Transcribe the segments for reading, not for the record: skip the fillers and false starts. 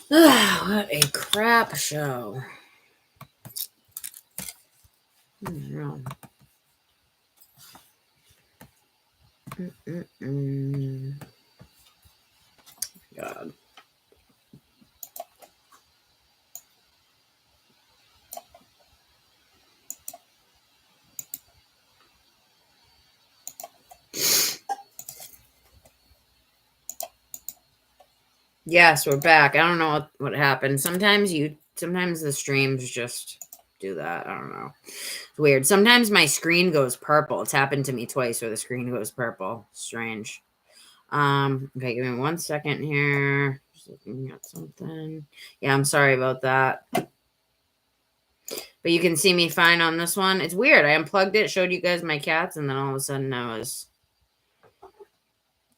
What a crap show. I don't know. God. Yes, we're back. I don't know what happened. Sometimes the streams just do that. I don't know. It's weird. Sometimes my screen goes purple. It's happened to me twice where the screen goes purple. Strange. Okay, give me 1 second here. Just looking at something. Yeah, I'm sorry about that. But you can see me fine on this one. It's weird. I unplugged it, showed you guys my cats, and then all of a sudden I was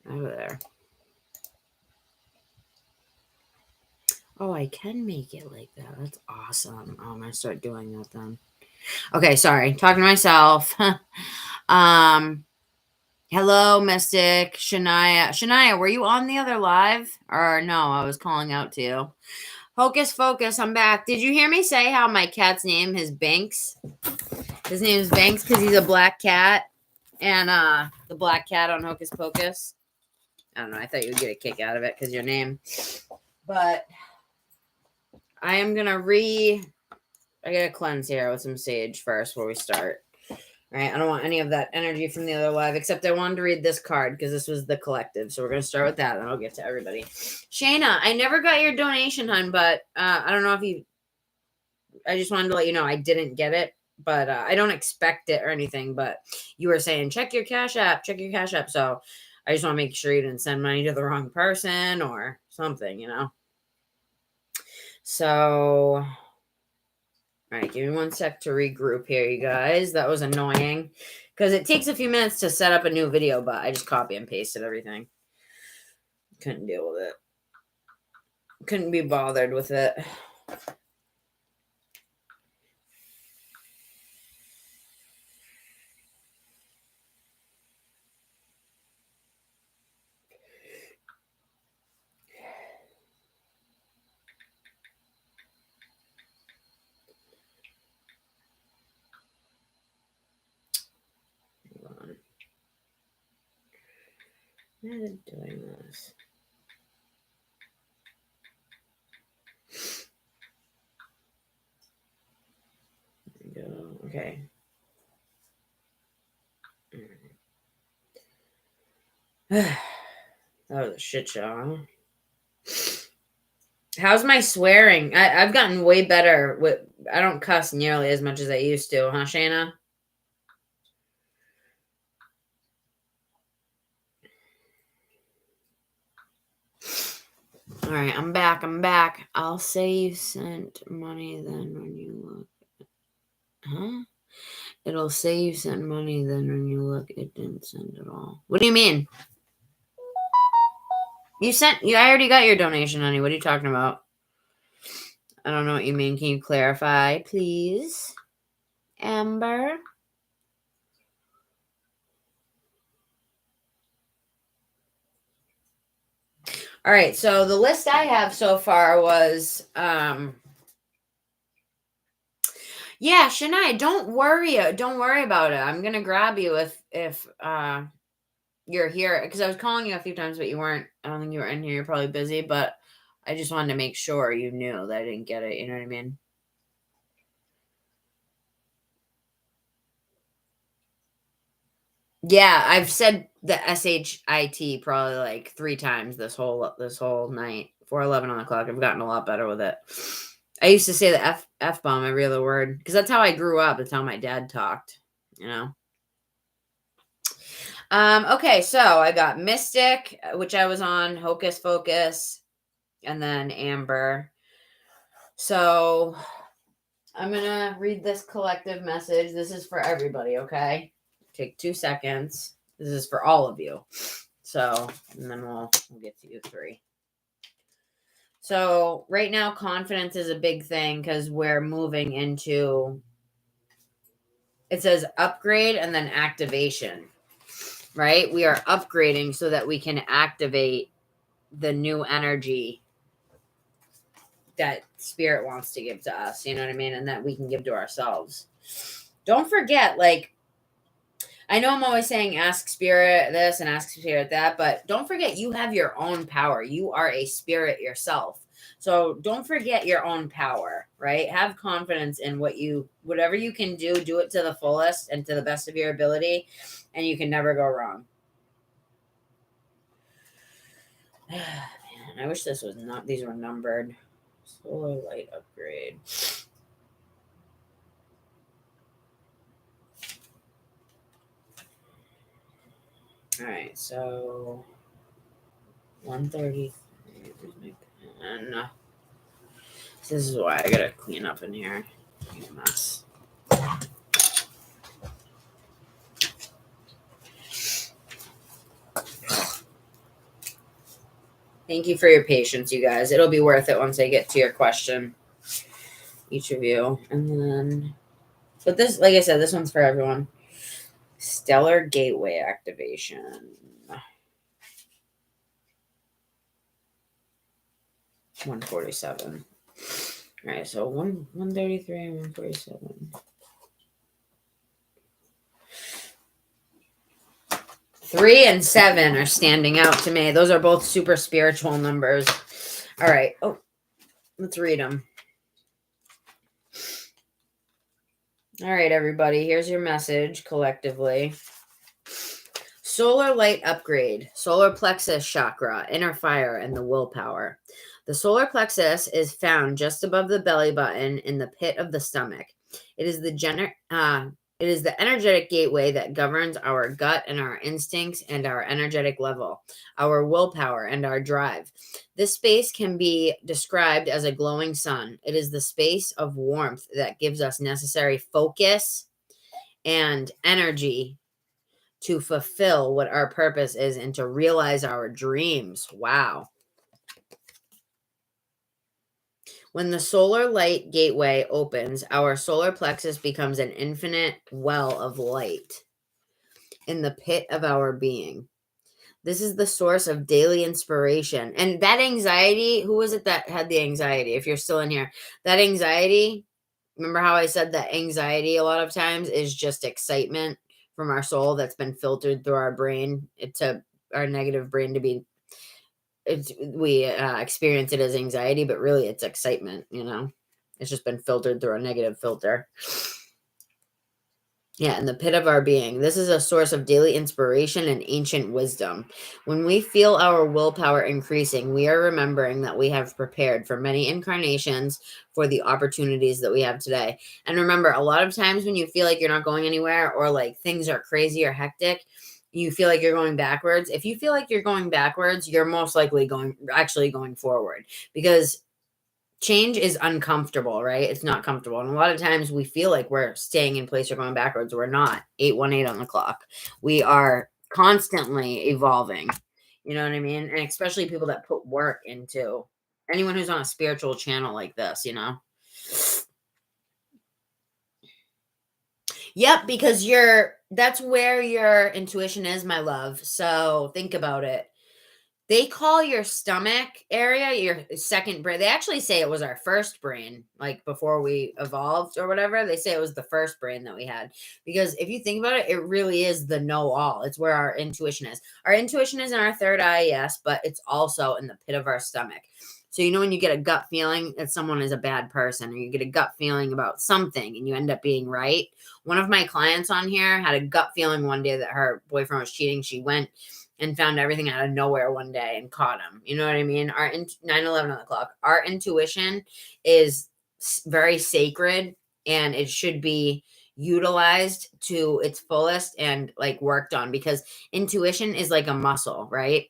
over there. Oh, I can make it like that. That's awesome. Oh, I'm going to start doing that then. Okay, sorry. Talking to myself. Hello, Mystic. Shania, were you on the other live? Or no, I was calling out to you. Hocus Focus, I'm back. Did you hear me say how my cat's name is Banks? His name is Banks because he's a black cat. And the black cat on Hocus Pocus. I don't know. I thought you would get a kick out of it because your name. But I am going to I got to cleanse here with some sage first before we start. All right. I don't want any of that energy from the other live, except I wanted to read this card because this was the collective. So we're going to start with that, and then I'll get to everybody. Shayna, I never got your donation, hon, but I don't know if I just wanted to let you know I didn't get it, but I don't expect it or anything, but you were saying, check your Cash App. So I just want to make sure you didn't send money to the wrong person or something, So, all right, give me 1 sec to regroup here, you guys. That was annoying because it takes a few minutes to set up a new video, but I just copy and pasted everything. Couldn't deal with it. Couldn't be bothered with it. Why is it doing this? There we go. Okay. That was a shit show, huh? How's my swearing? I've gotten way better with. I don't cuss nearly as much as I used to, huh, Shayna? All right, I'm back. I'll say you sent money then when you look. Huh? It'll say you sent money then when you look. It didn't send at all. What do you mean? I already got your donation, honey. What are you talking about? I don't know what you mean. Can you clarify, please? Amber? All right, so the list I have so far was, yeah, Shania, don't worry about it. I'm gonna grab you if you're here, because I was calling you a few times, but you weren't. I don't think you were in here. You're probably busy, but I just wanted to make sure you knew that I didn't get it. You know what I mean? Yeah, I've said the SHIT probably like 3 times this whole night. 4:11 on the clock. I've gotten a lot better with it. I used to say the F bomb every other word because that's how I grew up. That's how my dad talked. Okay, so I got Mystic, which I was on, Hocus Focus, and then Amber. So I'm gonna read this collective message. This is for everybody, okay? Take 2 seconds. This is for all of you. So, and then we'll get to you 3. So right now, confidence is a big thing because we're moving into, it says upgrade and then activation, right? We are upgrading so that we can activate the new energy that spirit wants to give to us, you know what I mean? And that we can give to ourselves. Don't forget, like, I know I'm always saying ask spirit this and ask spirit that, but don't forget you have your own power. You are a spirit yourself. So don't forget your own power, right? Have confidence in whatever you can do it to the fullest and to the best of your ability, and you can never go wrong. Man, I wish these were numbered. Solar light upgrade. All right, so 133. Where's my pen? This is why I gotta clean up in here. A mess. Thank you for your patience, you guys. It'll be worth it once I get to your question, each of you. And then, but this, like I said, this one's for everyone. Stellar Gateway activation. 147. All right, so 133 and 147. 3 and 7 are standing out to me. Those are both super spiritual numbers. All right. Oh, let's read them. All right, everybody. Here's your message collectively. Solar light upgrade, solar plexus chakra, inner fire, and the willpower. The solar plexus is found just above the belly button in the pit of the stomach. It is the energetic gateway that governs our gut and our instincts and our energetic level, our willpower and our drive. This space can be described as a glowing sun. It is the space of warmth that gives us necessary focus and energy to fulfill what our purpose is and to realize our dreams. Wow. When the solar light gateway opens, our solar plexus becomes an infinite well of light in the pit of our being. This is the source of daily inspiration. And that anxiety, who was it that had the anxiety? If you're still in here, that anxiety, remember how I said that anxiety a lot of times is just excitement from our soul that's been filtered through our brain to our negative brain to be, we experience it as anxiety, but really it's excitement, you know? It's just been filtered through a negative filter. Yeah, in the pit of our being. This is a source of daily inspiration and ancient wisdom. When we feel our willpower increasing, we are remembering that we have prepared for many incarnations for the opportunities that we have today. And remember, a lot of times when you feel like you're not going anywhere or like things are crazy or hectic, you feel like you're going backwards. If you feel like you're going backwards, you're most likely going forward, because change is uncomfortable, right? It's not comfortable. And a lot of times we feel like we're staying in place or going backwards. We're not. 818 on the clock. We are constantly evolving. You know what I mean? And especially people that put work into anyone who's on a spiritual channel like this, you know? Yep, because that's where your intuition is, my love. So think about it. They call your stomach area your second brain. They actually say it was our first brain, like before we evolved or whatever. They say it was the first brain that we had. Because if you think about it, it really is the know-all. It's where our intuition is. Our intuition is in our third eye, yes, but it's also in the pit of our stomach. So, you know, when you get a gut feeling that someone is a bad person, or you get a gut feeling about something and you end up being right. One of my clients on here had a gut feeling one day that her boyfriend was cheating. She went and found everything out of nowhere one day and caught him. You know what I mean? 9/11 on the clock. Our intuition is very sacred, and it should be utilized to its fullest and like worked on, because intuition is like a muscle, right?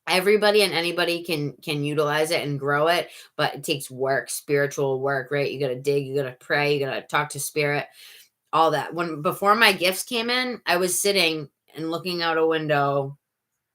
Everybody and anybody can utilize it and grow it, but it takes work, spiritual work, right? You got to dig, you got to pray, you got to talk to spirit, all that. Before my gifts came in, I was sitting and looking out a window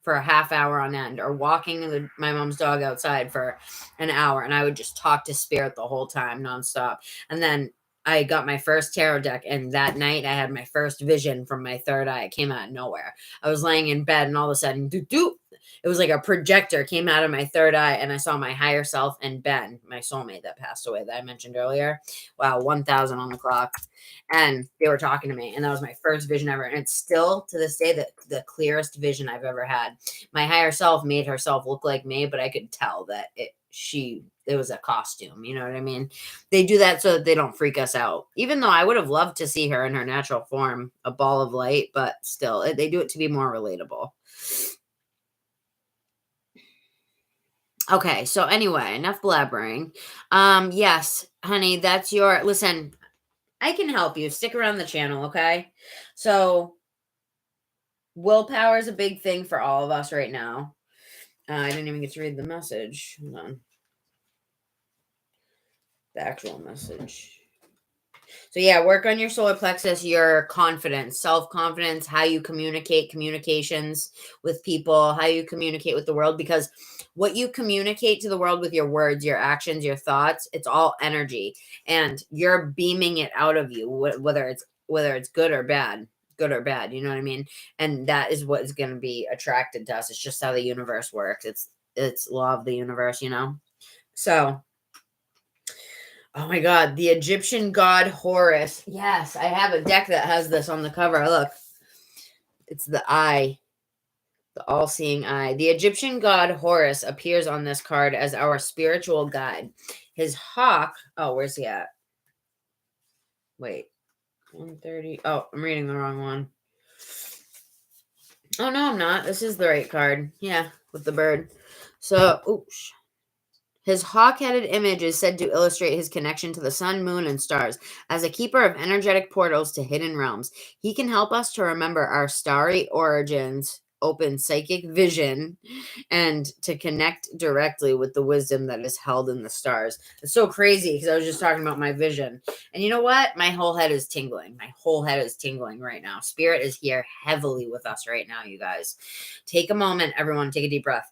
for a half hour on end, or walking my mom's dog outside for an hour, and I would just talk to spirit the whole time nonstop. And then I got my first tarot deck, and that night I had my first vision from my third eye. It came out of nowhere. I was laying in bed, and all of a sudden, it it was like a projector came out of my third eye, and I saw my higher self and Ben, my soulmate that passed away that I mentioned earlier. Wow, 1,000 on the clock. And they were talking to me, and that was my first vision ever. And it's still to this day the clearest vision I've ever had. My higher self made herself look like me, but I could tell that it was a costume. You know what I mean? They do that so that they don't freak us out. Even though I would have loved to see her in her natural form, a ball of light, but still, they do it to be more relatable. Okay, so anyway, enough blabbering. Yes, honey, that's your listen. I can help you. Stick around the channel, okay? So willpower is a big thing for all of us right now. I didn't even get to read the message. Hold on. The actual message. So yeah, work on your solar plexus, your confidence, self-confidence, how you communicate, communications with people, how you communicate with the world, because what you communicate to the world with your words, your actions, your thoughts, it's all energy, and you're beaming it out of you, whether it's good or bad, you know what I mean? And that is what is going to be attracted to us. It's just how the universe works. It's law of the universe, you know? So oh my God, the Egyptian god Horus. Yes, I have a deck that has this on the cover. Look, it's the eye, the all-seeing eye. The Egyptian god Horus appears on this card as our spiritual guide. His hawk, oh, where's he at? Wait, 130. Oh, I'm reading the wrong one. Oh, no, I'm not. This is the right card. Yeah, with the bird. So, oops. His hawk-headed image is said to illustrate his connection to the sun, moon, and stars. As a keeper of energetic portals to hidden realms, he can help us to remember our starry origins, open psychic vision, and to connect directly with the wisdom that is held in the stars. It's so crazy because I was just talking about my vision. And you know what? My whole head is tingling. My whole head is tingling right now. Spirit is here heavily with us right now, you guys. Take a moment, everyone. Take a deep breath.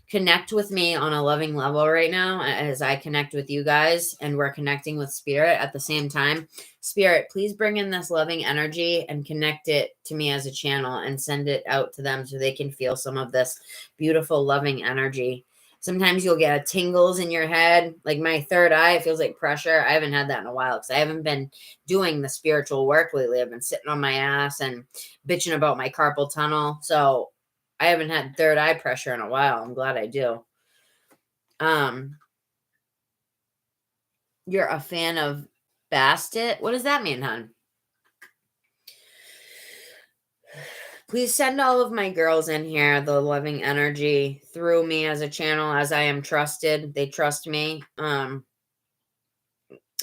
Connect with me on a loving level right now as I connect with you guys, and we're connecting with spirit at the same time. Spirit, please bring in this loving energy and connect it to me as a channel and send it out to them so they can feel some of this beautiful loving energy. Sometimes you'll get tingles in your head, like my third eye. It feels like pressure. I haven't had that in a while because I haven't been doing the spiritual work lately. I've been sitting on my ass and bitching about my carpal tunnel. So I haven't had third eye pressure in a while. I'm glad I do. You're a fan of Bastet? What does that mean, hon? Please send all of my girls in here the loving energy through me as a channel, as I am trusted. They trust me.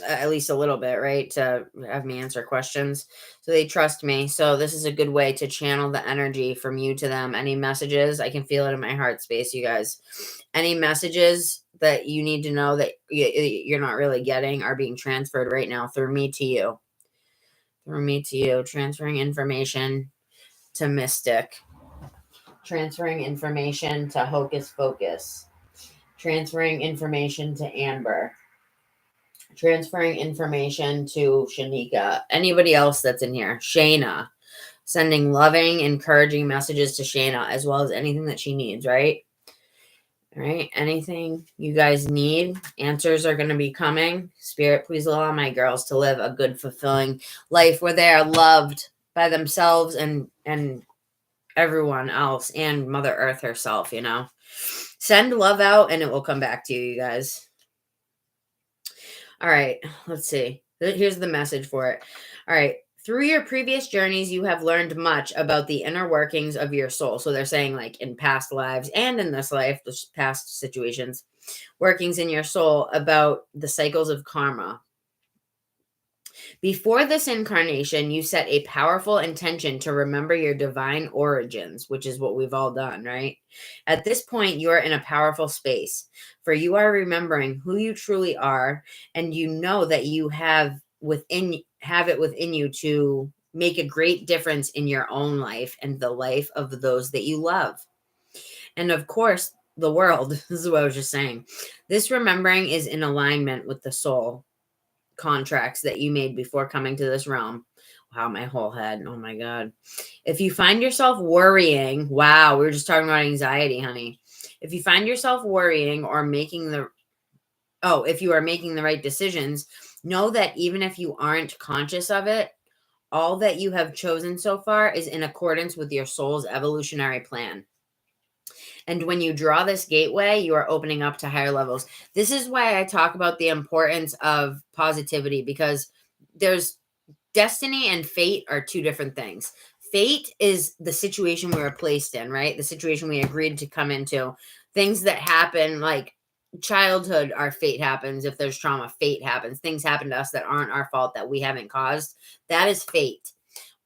At least a little bit, right? To have me answer questions. So they trust me. So this is a good way to channel the energy from you to them. Any messages, I can feel it in my heart space, you guys. Any messages that you need to know that you're not really getting are being transferred right now through me to you. Through me to you. Transferring information to Mystic. Transferring information to Hocus Focus. Transferring information to Amber. Transferring information to Shanika. Anybody else that's in here. Shayna. Sending loving, encouraging messages to Shayna, as well as anything that she needs, right? All right. Anything you guys need, answers are going to be coming. Spirit, please allow my girls to live a good, fulfilling life where they are loved by themselves and everyone else and Mother Earth herself, you know. Send love out and it will come back to you guys. All right, let's see. Here's the message for it. All right. Through your previous journeys, you have learned much about the inner workings of your soul. So they're saying like in past lives and in this life, the past situations, workings in your soul about the cycles of karma. Before this incarnation, you set a powerful intention to remember your divine origins, which is what we've all done, right? At this point, you are in a powerful space, for you are remembering who you truly are, and you know that you have it within you to make a great difference in your own life and the life of those that you love. And of course, the world. This is what I was just saying. This remembering is in alignment with the soul contracts that you made before coming to this realm. Wow, my whole head. Oh my God. If you find yourself worrying, wow, we were just talking about anxiety, honey. If you find yourself worrying or if you are making the right decisions, know that even if you aren't conscious of it, all that you have chosen so far is in accordance with your soul's evolutionary plan. And when you draw this gateway, you are opening up to higher levels. This is why I talk about the importance of positivity, because there's destiny and fate are two different things. Fate is the situation we were placed in, right? The situation we agreed to come into. Things that happen, like childhood, our fate happens. If there's trauma, fate happens. Things happen to us that aren't our fault, that we haven't caused. That is fate.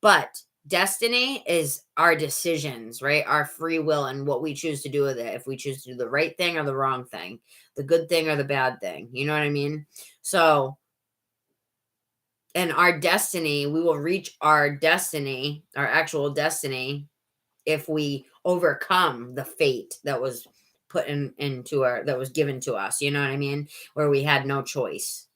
But destiny is our decisions, right? Our free will and what we choose to do with it. If we choose to do the right thing or the wrong thing, the good thing or the bad thing. You know what I mean? So, and our destiny, we will reach our destiny, our actual destiny, if we overcome the fate that was put that was given to us. You know what I mean? Where we had no choice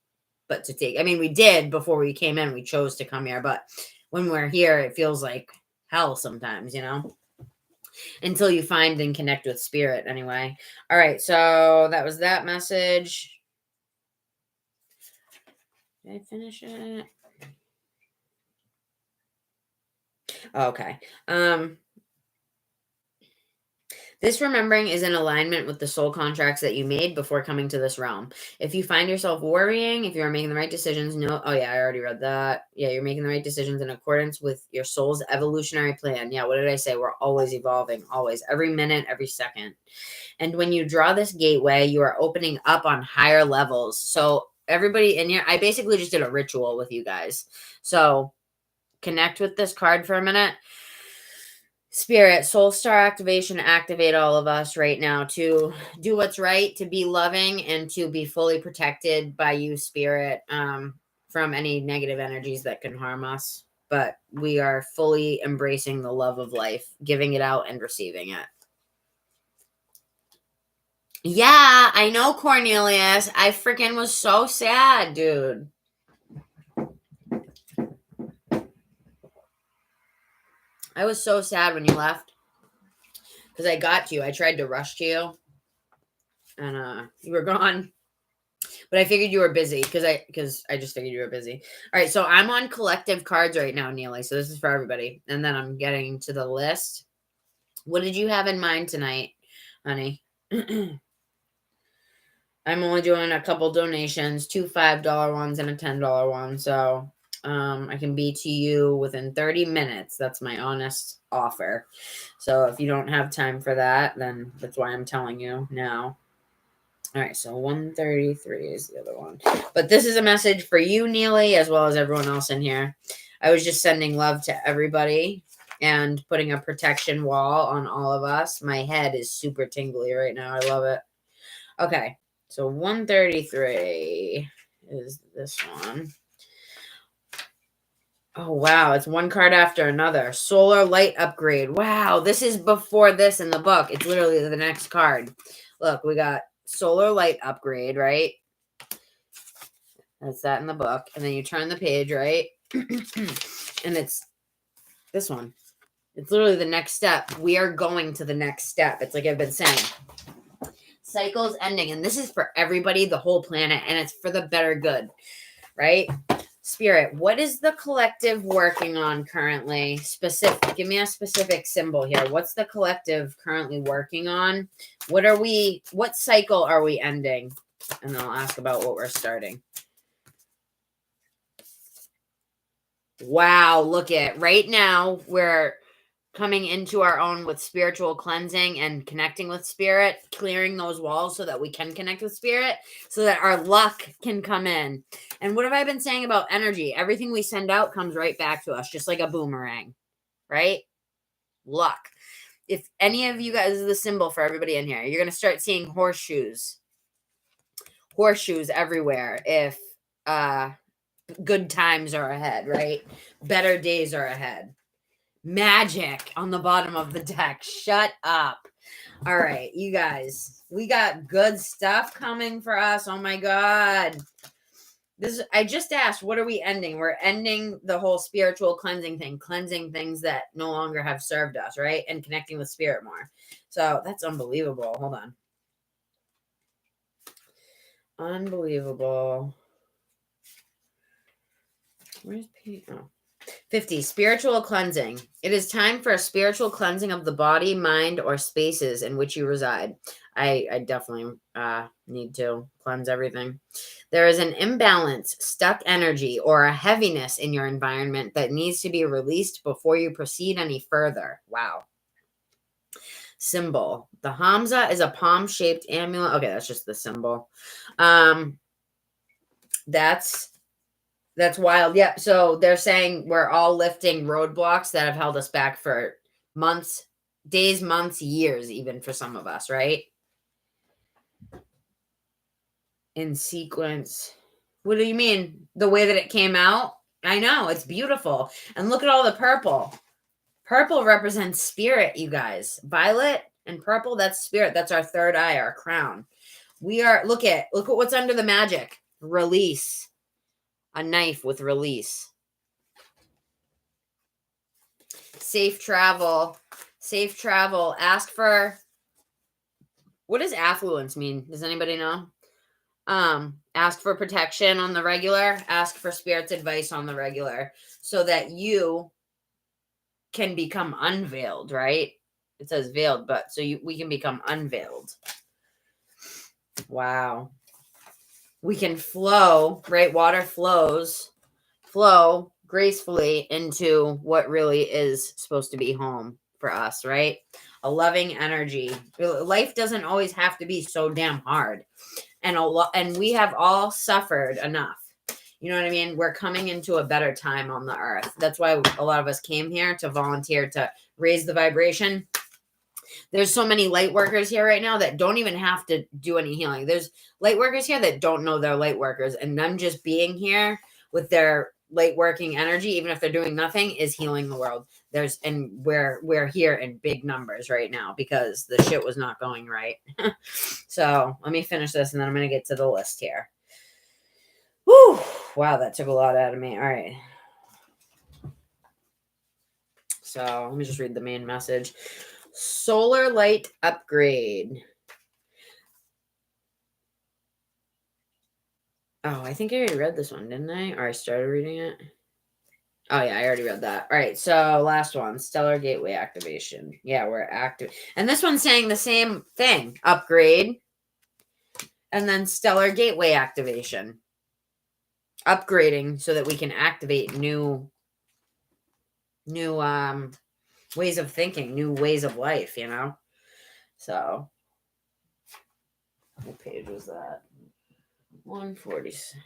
but to take. I mean, we did before we came in. We chose to come here, but when we're here, it feels like hell sometimes, until you find and connect with spirit. Anyway. All right. So that was that message. Did I finish it? Okay. This remembering is in alignment with the soul contracts that you made before coming to this realm. If you find yourself worrying, if you are making the right decisions, oh yeah, I already read that. Yeah, you're making the right decisions in accordance with your soul's evolutionary plan. Yeah, what did I say? We're always evolving, always, every minute, every second. And when you draw this gateway, you are opening up on higher levels. So everybody in here, I basically just did a ritual with you guys. So connect with this card for a minute. Spirit, soul star activation, activate all of us right now to do what's right, to be loving, and to be fully protected by you, Spirit, from any negative energies that can harm us. But we are fully embracing the love of life, giving it out and receiving it. Yeah, I know, Cornelius. I freaking was so sad, dude. I was so sad when you left. Because I got to you. I tried to rush to you. And you were gone. But I figured you were busy because I just figured you were busy. All right, so I'm on collective cards right now, Neely. So this is for everybody. And then I'm getting to the list. What did you have in mind tonight, honey? I'm only doing a couple donations, 2 $5 ones and a $10 one. So I can be to you within 30 minutes. That's my honest offer. So if you don't have time for that, then that's why I'm telling you now. All right, so 133 is the other one. But this is a message for you, Neely, as well as everyone else in here. I was just sending love to everybody and putting a protection wall on all of us. My head is super tingly right now. I love it. Okay, so 133 is this one. Oh, wow. It's one card after another. Solar light upgrade. Wow. This is before this in the book. It's literally the next card. Look, we got solar light upgrade, right? That's that in the book. And then you turn the page, right? And it's this one. It's literally the next step. We are going to the next step. It's like I've been saying. Cycles ending. And this is for everybody, the whole planet. And it's for the better good, right? Spirit, what is the collective working on currently? Give me a specific symbol here. What's the collective currently working on? What cycle are we ending? And then I'll ask about what we're starting. Wow, look at right now we're coming into our own with spiritual cleansing and connecting with spirit, clearing those walls so that we can connect with spirit, so that our luck can come in. And what have I been saying about energy? Everything we send out comes right back to us, just like a boomerang, right? Luck. If any of you guys, this is the symbol for everybody in here, you're going to start seeing horseshoes everywhere. If good times are ahead, right? Better days are ahead. Magic on the bottom of the deck. Shut up. All right, you guys, we got good stuff coming for us. Oh my God. I just asked, what are we ending? We're ending the whole spiritual cleansing thing, cleansing things that no longer have served us, right? And connecting with spirit more. So that's unbelievable. Hold on. Unbelievable. Where's P? Oh. 50. Spiritual cleansing. It is time for a spiritual cleansing of the body, mind, or spaces in which you reside. I definitely need to cleanse everything. There is an imbalance, stuck energy, or a heaviness in your environment that needs to be released before you proceed any further. Wow. Symbol. The 𝐓𝐚𝐫𝐲 is a palm-shaped amulet. Okay, that's just the symbol. That's wild. Yep. So they're saying we're all lifting roadblocks that have held us back for months, days, months, years, even for some of us, right? In sequence. What do you mean? The way that it came out? I know. It's beautiful. And look at all the purple. Purple represents spirit, you guys. Violet and purple, that's spirit. That's our third eye, our crown. Look at what's under the magic. Release. A knife with release. Safe travel. Safe travel. Ask for, what does affluence mean? Does anybody know? Ask for protection on the regular. Ask for spirit's advice on the regular so that you can become unveiled, right? It says veiled, but so we can become unveiled. Wow. We can flow, right? Water flow gracefully into what really is supposed to be home for us, right? A loving energy. Life doesn't always have to be so damn hard. And we have all suffered enough. You know what I mean? We're coming into a better time on the earth. That's why a lot of us came here to volunteer to raise the vibration. There's so many light workers here right now that don't even have to do any healing. There's light workers here that don't know they're light workers, and them just being here with their light working energy, even if they're doing nothing, is healing the world. We're here in big numbers right now because the shit was not going right. So let me finish this, and then I'm going to get to the list here. Whew. Wow, that took a lot out of me. All right. So let me just read the main message. Solar light upgrade. Oh, I think I already read this one, didn't I? Or I started reading it. Oh, yeah, I already read that. All right, so last one, stellar gateway activation. Yeah, we're active. And this one's saying the same thing, upgrade, and then stellar gateway activation. Upgrading so that we can activate new ways of thinking, new ways of life, you know? So, what page was that? 147.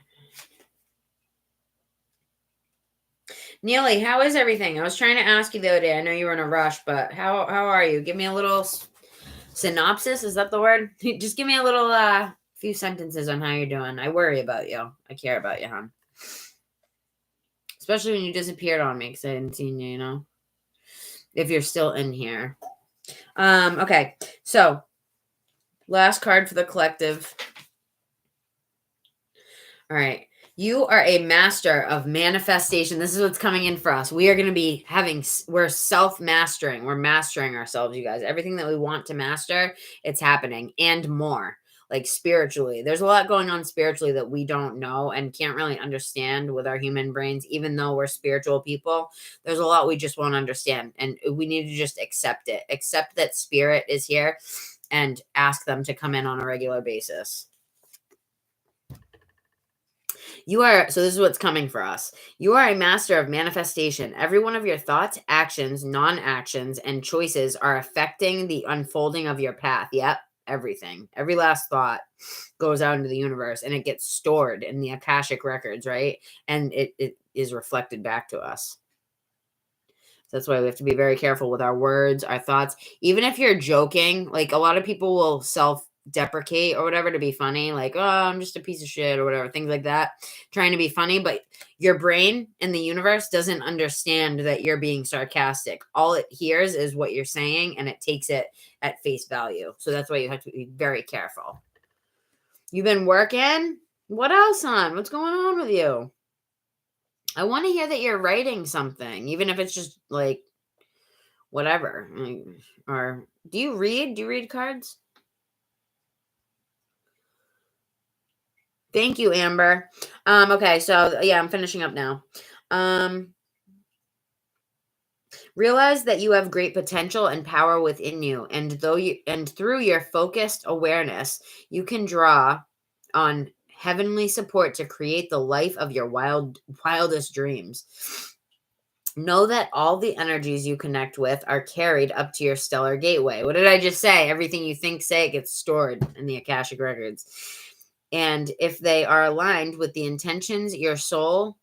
Neely, how is everything? I was trying to ask you the other day. I know you were in a rush, but how are you? Give me a little synopsis. Is that the word? Just give me a little few sentences on how you're doing. I worry about you. I care about you, hon. Especially when you disappeared on me because I didn't see you, you know? If you're still in here. Okay, so last card for the collective. All right. You are a master of manifestation. This is what's coming in for us. We are going to be we're self-mastering. We're mastering ourselves, you guys. Everything that we want to master, it's happening and more. Like spiritually. There's a lot going on spiritually that we don't know and can't really understand with our human brains, even though we're spiritual people. There's a lot we just won't understand. And we need to just accept it. Accept that spirit is here and ask them to come in on a regular basis. So this is what's coming for us. You are a master of manifestation. Every one of your thoughts, actions, non-actions, and choices are affecting the unfolding of your path. Yep, everything. Every last thought goes out into the universe and it gets stored in the Akashic records, right? And it is reflected back to us. So that's why we have to be very careful with our words, our thoughts. Even if you're joking, like a lot of people will self-deprecate or whatever to be funny, like, oh, I'm just a piece of shit or whatever, things like that, trying to be funny. But your brain and the universe doesn't understand that you're being sarcastic. All it hears is what you're saying, and it takes it at face value. So that's why you have to be very careful. You've been working? What else, hon? What's going on with you? I want to hear that you're writing something, even if it's just like whatever. Or do you read? Do you read cards? Thank you, Amber. Okay, so yeah, I'm finishing up now. Realize that you have great potential and power within you, and through your focused awareness, you can draw on heavenly support to create the life of your wildest dreams. Know that all the energies you connect with are carried up to your stellar gateway. What did I just say? Everything you think, say, gets stored in the Akashic records. And if they are aligned with the intentions your soul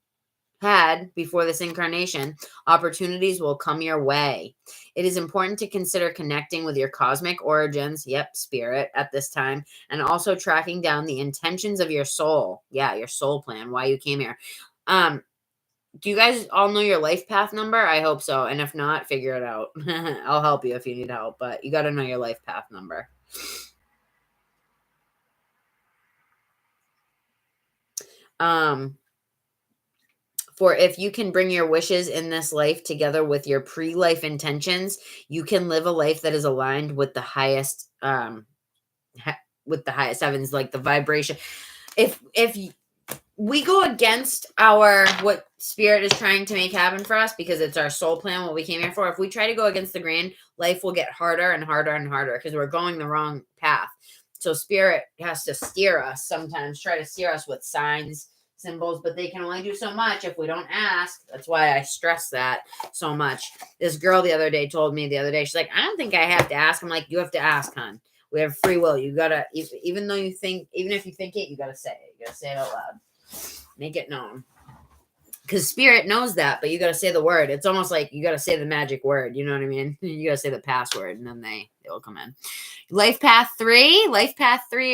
had before this incarnation, opportunities will come your way. It is important to consider connecting with your cosmic origins, spirit, at this time, and also tracking down the intentions of your soul. Yeah, your soul plan, why you came here. Do you guys all know your life path number? I hope so. And if not, figure it out. I'll help you if you need help, but you got to know your life path number. For if you can bring your wishes in this life together with your pre-life intentions, you can live a life that is aligned with the highest, with the highest heavens, like the vibration. If we go against what spirit is trying to make happen for us, because it's our soul plan, what we came here for, if we try to go against the grain, life will get harder and harder and harder because we're going the wrong path. So spirit has to steer us sometimes, try to steer us with signs, symbols, but they can only do so much if we don't ask. That's why I stress that so much. This girl the other day told me she's like, I don't think I have to ask. I'm like, you have to ask, hon. We have free will. You gotta, even if you think it, you gotta say it. You gotta say it out loud. Make it known. Because spirit knows that, but you gotta say the word. It's almost like you gotta say the magic word. You know what I mean? You gotta say the password, and then they will come in. Life path 3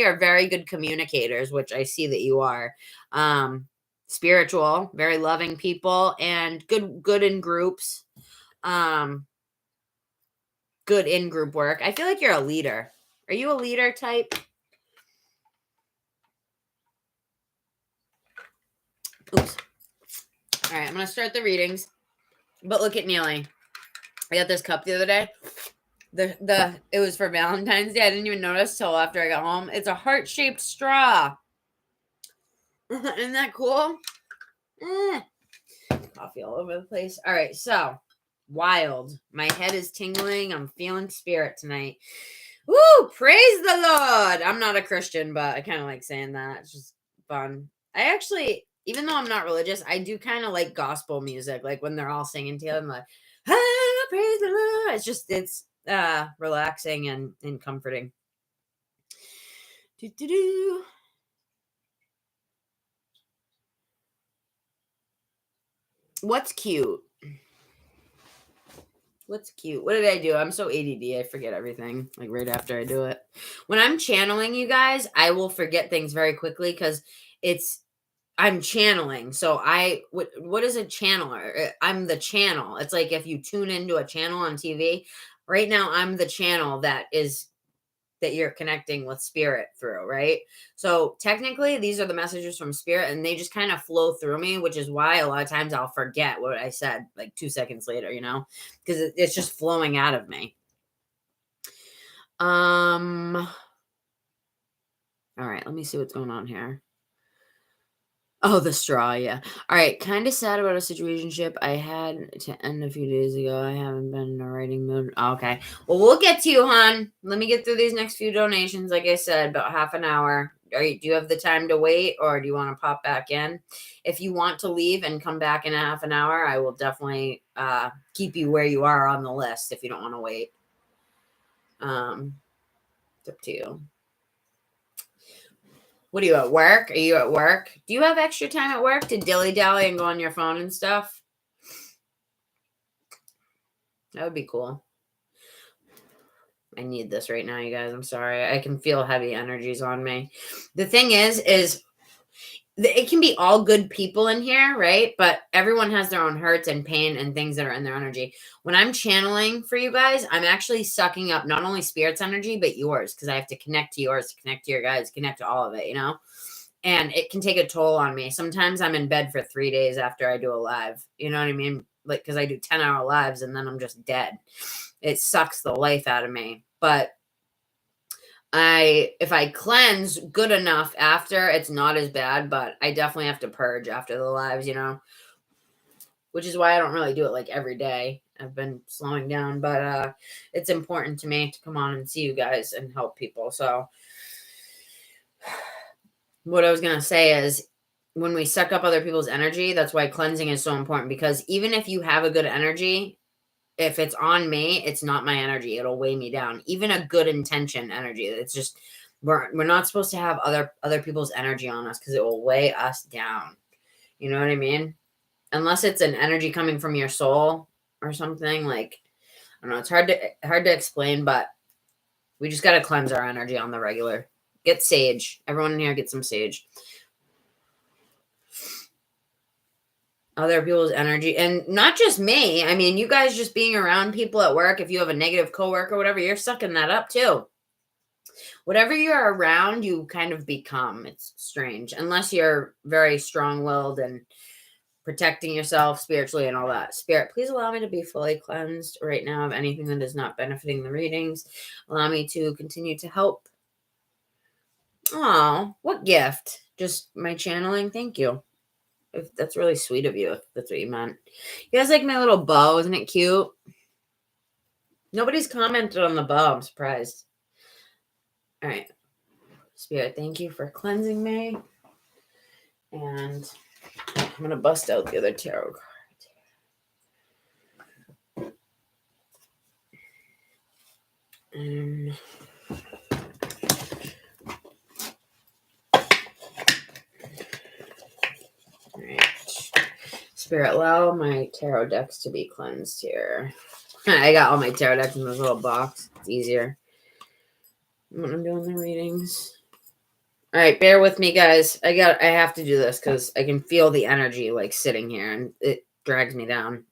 are very good communicators, which I see that you are. Spiritual, very loving people, and good in groups. Good in group work. I feel like you're a leader. Are you a leader type? Oops. All right, I'm going to start the readings. But look at Neely. I got this cup the other day. It was for Valentine's Day. I didn't even notice till after I got home. It's a heart-shaped straw. Isn't that cool? Coffee all over the place. All right, so wild. My head is tingling. I'm feeling spirit tonight. Woo! Praise the Lord. I'm not a Christian, but I kind of like saying that. It's just fun. I actually, even though I'm not religious, I do kind of like gospel music. Like when they're all singing together, I'm like, ah, praise the Lord. It's relaxing and comforting. What's cute? What's cute? What did I do? I'm so ADD. I forget everything like right after I do it. When I'm channeling, you guys, I will forget things very quickly because I'm channeling. So what is a channeler? I'm the channel. It's like if you tune into a channel on TV. Right now, I'm the channel that you're connecting with spirit through, right? So technically, these are the messages from spirit, and they just kind of flow through me, which is why a lot of times I'll forget what I said like 2 seconds later, because it's just flowing out of me. All right, let me see what's going on here. Oh, the straw, yeah. All right, kind of sad about a situationship I had to end a few days ago. I haven't been in a writing mood. Okay, well, we'll get to you, hon. Let me get through these next few donations. Like I said, about half an hour. Do you have the time to wait, or do you want to pop back in? If you want to leave and come back in a half an hour, I will definitely keep you where you are on the list if you don't want to wait. It's up to you. What are you at work? Are you at work? Do you have extra time at work to dilly-dally and go on your phone and stuff? That would be cool. I need this right now, you guys. I'm sorry. I can feel heavy energies on me. The thing is it can be all good people in here, right? But everyone has their own hurts and pain and things that are in their energy. When I'm channeling for you guys, I'm actually sucking up not only spirit's energy, but yours, because I have to connect to yours, to connect to your guys, connect to all of it, And it can take a toll on me. Sometimes I'm in bed for 3 days after I do a live. You know what I mean? Like, because I do 10-hour lives and then I'm just dead. It sucks the life out of me. But if I cleanse good enough after, it's not as bad. But I definitely have to purge after the lives, you know? Which is why I don't really do it like every day. I've been slowing down. But it's important to me to come on and see you guys and help people. So what I was going to say is when we suck up other people's energy, that's why cleansing is so important, because even if you have a good energy, if it's on me, it's not my energy. It'll weigh me down. Even a good intention energy. It's just, we're not supposed to have other people's energy on us because it will weigh us down. You know what I mean? Unless it's an energy coming from your soul or something, like, I don't know. It's hard to explain, but we just got to cleanse our energy on the regular. Get sage. Everyone in here get some sage. Other people's energy. And not just me. I mean, you guys just being around people at work, if you have a negative coworker or whatever, you're sucking that up too. Whatever you're around, you kind of become. It's strange. Unless you're very strong-willed and protecting yourself spiritually and all that. Spirit, please allow me to be fully cleansed right now of anything that is not benefiting the readings. Allow me to continue to help. Oh, what gift? Just my channeling? Thank you. If that's really sweet of you, if that's what you meant. You guys like my little bow? Isn't it cute? Nobody's commented on the bow. I'm surprised. All right. Spirit, thank you for cleansing me. And I'm going to bust out the other tarot card. All right. Spirit, allow my tarot decks to be cleansed here. I got all my tarot decks in this little box. It's easier when I'm doing the readings. All right, bear with me, guys. I have to do this because I can feel the energy like sitting here, and it drags me down.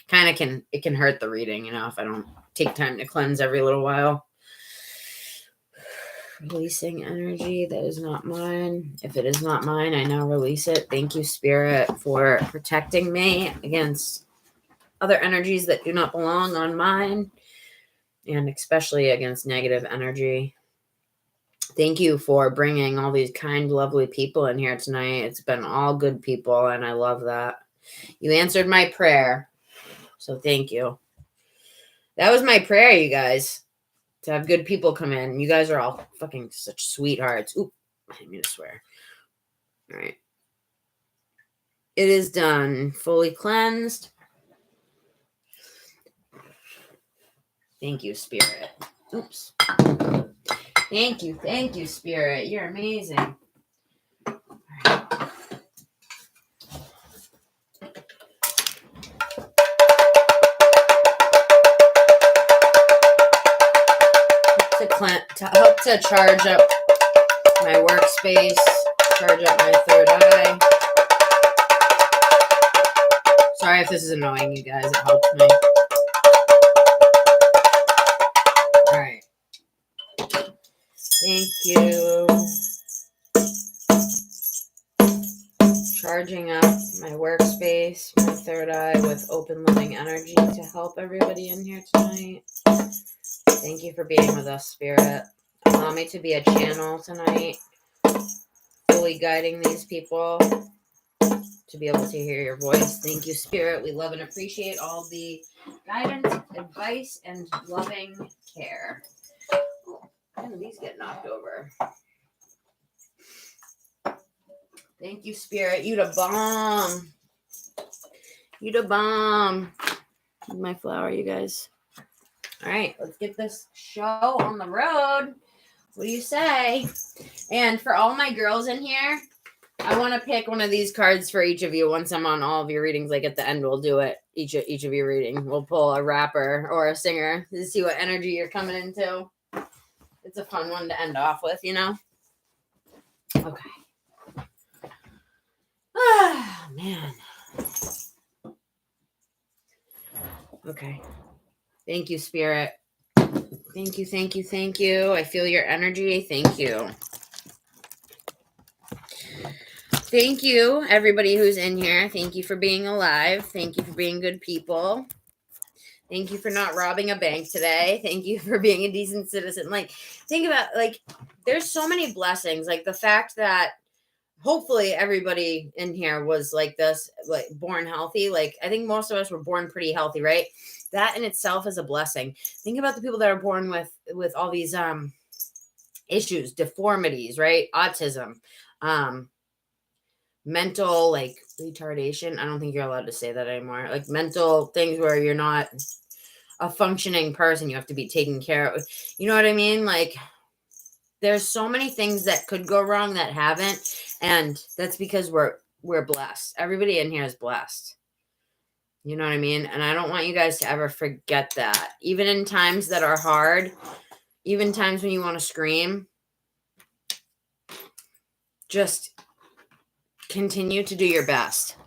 Kind of it can hurt the reading, you know, if I don't take time to cleanse every little while. Releasing energy that is not mine. If it is not mine, I now release it. Thank you, Spirit, for protecting me against other energies that do not belong on mine, and especially against negative energy. Thank you for bringing all these kind, lovely people in here tonight. It's been all good people, and I love that. You answered my prayer, so thank you. That was my prayer, you guys, to have good people come in. You guys are all fucking such sweethearts. Oop, I didn't mean to swear. All right. It is done. Fully cleansed. Thank you, Spirit. Oops. Thank you, Spirit. You're amazing. All right. To help to charge up my workspace, charge up my third eye. Sorry if this is annoying you guys. It helps me. All right. Thank you. Charging up my workspace, my third eye with open loving energy to help everybody in here tonight. Thank you for being with us, Spirit. Allow me to be a channel tonight, fully guiding these people to be able to hear your voice. Thank you, Spirit. We love and appreciate all the guidance, advice, and loving care. How do these get knocked over? Thank you, Spirit. You the bomb. You the bomb. My flower, you guys. All right, let's get this show on the road. What do you say? And for all my girls in here, I want to pick one of these cards for each of you. Once I'm on all of your readings, like at the end, we'll do it. Each of your reading, we'll pull a rapper or a singer to see what energy you're coming into. It's a fun one to end off with, you know? Okay. Ah, man. Okay. Thank you, Spirit. Thank you. I feel your energy. Thank you. Thank you, everybody who's in here. Thank you for being alive. Thank you for being good people. Thank you for not robbing a bank today. Thank you for being a decent citizen. Like, think about, like, there's so many blessings. Like, the fact that hopefully everybody in here was like this, like, born healthy. Like, I think most of us were born pretty healthy, right? That in itself is a blessing. Think about the people that are born with all these issues, deformities, right? Autism, mental, like, retardation. I don't think you're allowed to say that anymore. Like, mental things where you're not a functioning person, you have to be taken care of. You know what I mean? Like, there's so many things that could go wrong that haven't, and that's because we're blessed. Everybody in here is blessed. You know what I mean? And I don't want you guys to ever forget that. Even in times that are hard, even times when you want to scream, just continue to do your best.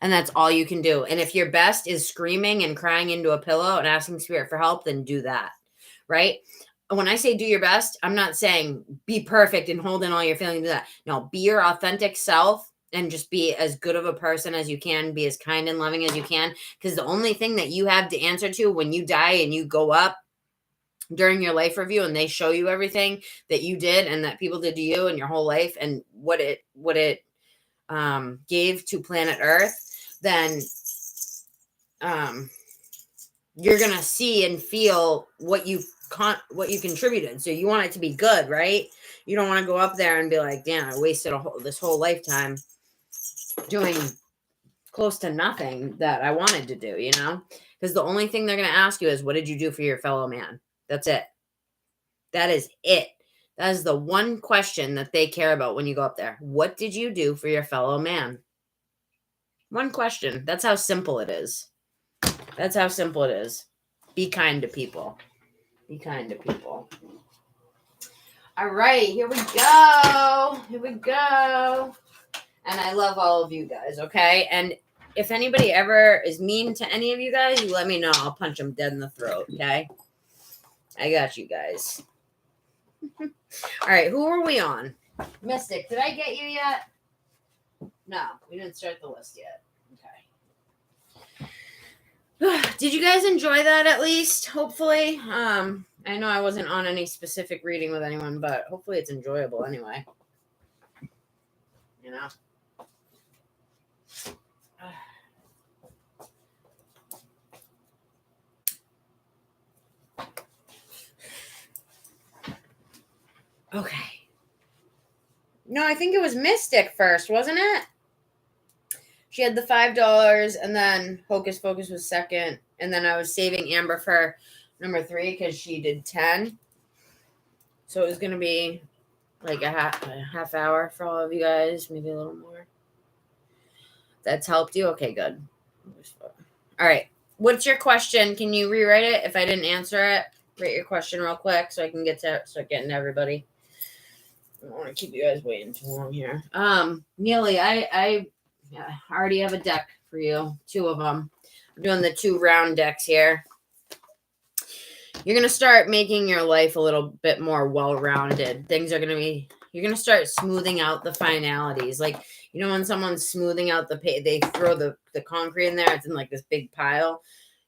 And that's all you can do. And if your best is screaming and crying into a pillow and asking spirit for help, then do that. Right? When I say do your best, I'm not saying be perfect and hold in all your feelings. That. No, be your authentic self and just be as good of a person as you can. Be as kind and loving as you can. Because the only thing that you have to answer to when you die and you go up during your life review and they show you everything that you did and that people did to you in your whole life and what it gave to planet Earth, then you're gonna see and feel what you contributed. So you want it to be good, right? You don't want to go up there and be like, damn, I wasted this whole lifetime doing close to nothing that I wanted to do, you know? Because the only thing they're gonna ask you is, what did you do for your fellow man? That's it. That is it. That is the one question that they care about when you go up there. What did you do for your fellow man? One question. That's how simple it is. That's how simple it is. Be kind to people. Be kind to people. All right, here we go. Here we go. And I love all of you guys, okay? And if anybody ever is mean to any of you guys, you let me know. I'll punch them dead in the throat, okay? I got you guys. All right, who are we on? Mystic, did I get you yet? No, we didn't start the list yet. Okay. Did you guys enjoy that at least? Hopefully. I know I wasn't on any specific reading with anyone, but hopefully it's enjoyable anyway. You know? Okay. No, I think it was Mystic first, wasn't it? She had the $5, and then Hocus Pocus was second, and then I was saving Amber for number 3 because she did 10. So it was going to be like a half hour for all of you guys, maybe a little more. That's helped you? Okay, good. All right. What's your question? Can you rewrite it if I didn't answer it? Write your question real quick so I can start getting to everybody. I don't want to keep you guys waiting too long here. Neely, I already have a deck for you. 2 of them. I'm doing the 2 round decks here. You're going to start making your life a little bit more well-rounded. You're going to start smoothing out the finalities. Like, you know, when someone's smoothing out they throw the concrete in there, it's in like this big pile.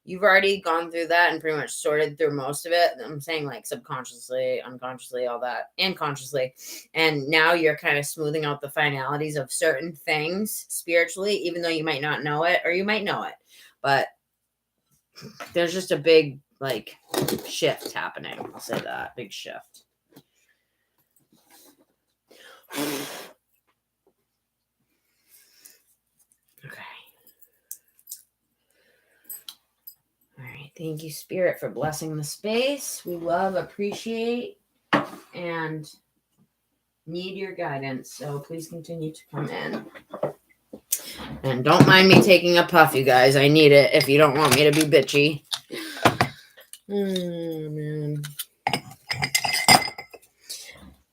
You've already gone through that and pretty much sorted through most of it. I'm saying like subconsciously, unconsciously, all that, and consciously. And now you're kind of smoothing out the finalities of certain things spiritually, even though you might not know it, or you might know it. But there's just a big, like, shift happening. I'll say that. Big shift. Okay. All right. Thank you, Spirit, for blessing the space. We love, appreciate, and need your guidance. So please continue to come in. And don't mind me taking a puff, you guys. I need it if you don't want me to be bitchy. Oh, man.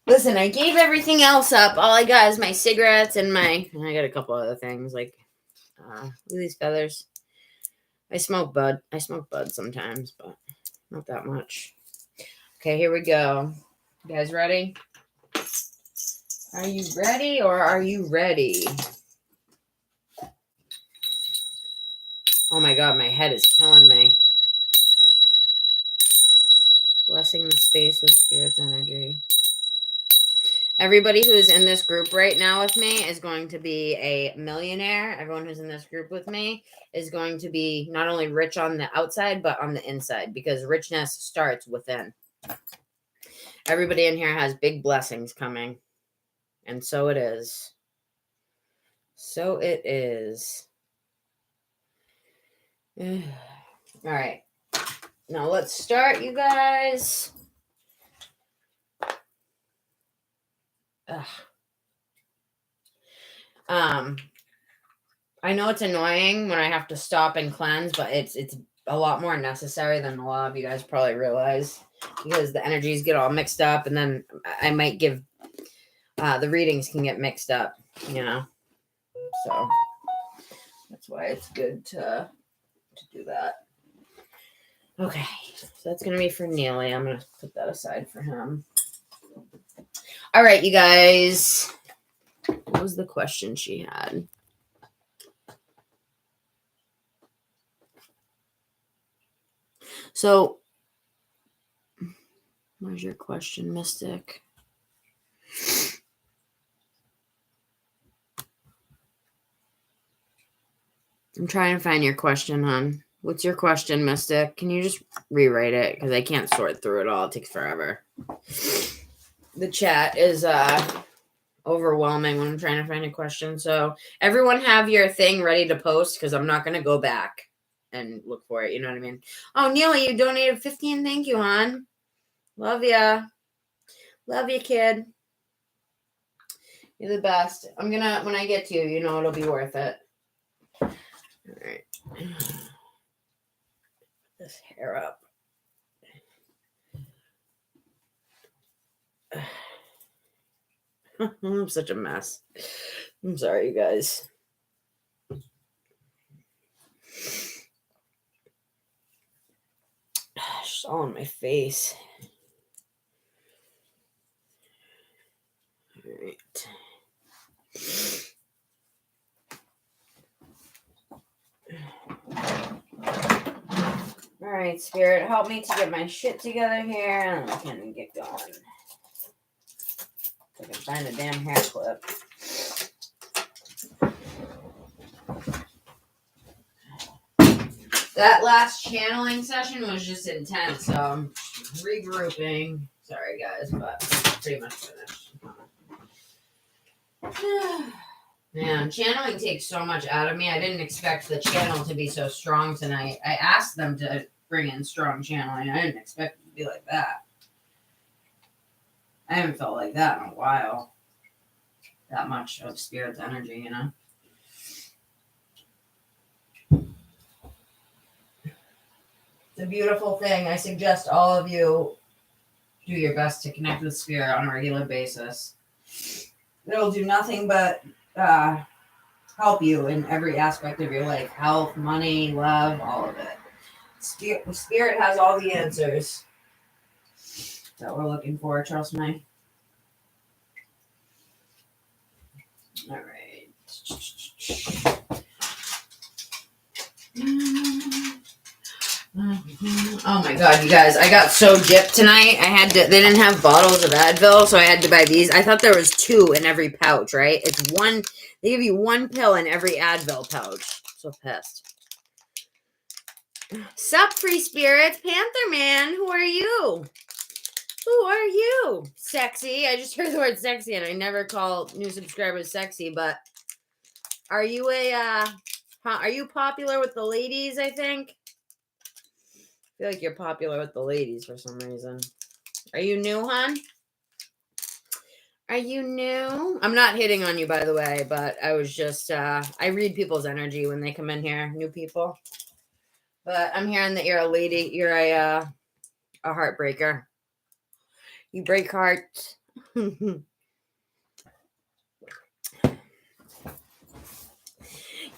Listen, I gave everything else up. All I got is my cigarettes and I got a couple other things like look at these feathers. I smoke bud sometimes, but not that much. Okay, here we go. You guys ready? Are you ready or are you ready? Oh my God, my head is killing me. Blessing the space with Spirit's energy. Everybody who's in this group right now with me is going to be a millionaire. Everyone who's in this group with me is going to be not only rich on the outside, but on the inside, because richness starts within. Everybody in here has big blessings coming. And so it is. So it is. All right. Now let's start, you guys. Ugh. I know it's annoying when I have to stop and cleanse, but it's a lot more necessary than a lot of you guys probably realize, because the energies get all mixed up, and then I might give the readings can get mixed up, you know. So that's why it's good to do that. Okay, so that's gonna be for Neely. I'm gonna put that aside for him. All right, you guys. What was the question she had? So, where's your question, Mystic? I'm trying to find your question, hon. What's your question, Mystic? Can you just rewrite it? Because I can't sort through it all. It takes forever. The chat is overwhelming when I'm trying to find a question. So everyone have your thing ready to post, because I'm not going to go back and look for it. You know what I mean? Oh, Neely, you donated 15. Thank you, hon. Love ya. Love you, kid. You're the best. I'm going to, when I get to you, you know it'll be worth it. All right. Put this hair up. I'm such a mess. I'm sorry, you guys. It's all on my face. All right. All right, Spirit, help me to get my shit together here, and I can get going. If I can find a damn hair clip. That last channeling session was just intense, so I'm regrouping. Sorry, guys, but pretty much finished. Man, channeling takes so much out of me. I didn't expect the channel to be so strong tonight. I asked them to bring in strong channeling. I didn't expect it to be like that. I haven't felt like that in a while. That much of Spirit's energy, you know? It's a beautiful thing. I suggest all of you do your best to connect with Spirit on a regular basis. It'll do nothing but help you in every aspect of your life. Health, money, love, all of it. Spirit has all the answers that we're looking for, trust me. All right. Oh my God, you guys, I got so gypped tonight. They didn't have bottles of Advil, so I had to buy these. I thought there was 2 in every pouch, right? It's one, they give you 1 pill in every Advil pouch. So pissed. Sup, free spirits, Panther Man, who are you? Who are you? Sexy. I just heard the word sexy, and I never call new subscribers sexy, but are you are you popular with the ladies, I think? I feel like you're popular with the ladies for some reason. Are you new, hon? Are you new? I'm not hitting on you, by the way, but I was just, I read people's energy when they come in here, new people. But I'm hearing that you're a lady. You're a heartbreaker. You break hearts.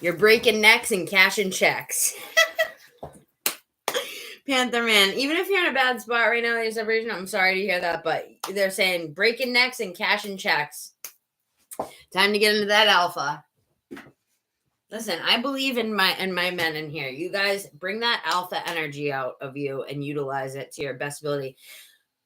You're breaking necks and cashing checks. Panther Man, even if you're in a bad spot right now, I'm sorry to hear that, but they're saying breaking necks and cashing checks. Time to get into that alpha. Listen, I believe in my men in here. You guys bring that alpha energy out of you and utilize it to your best ability.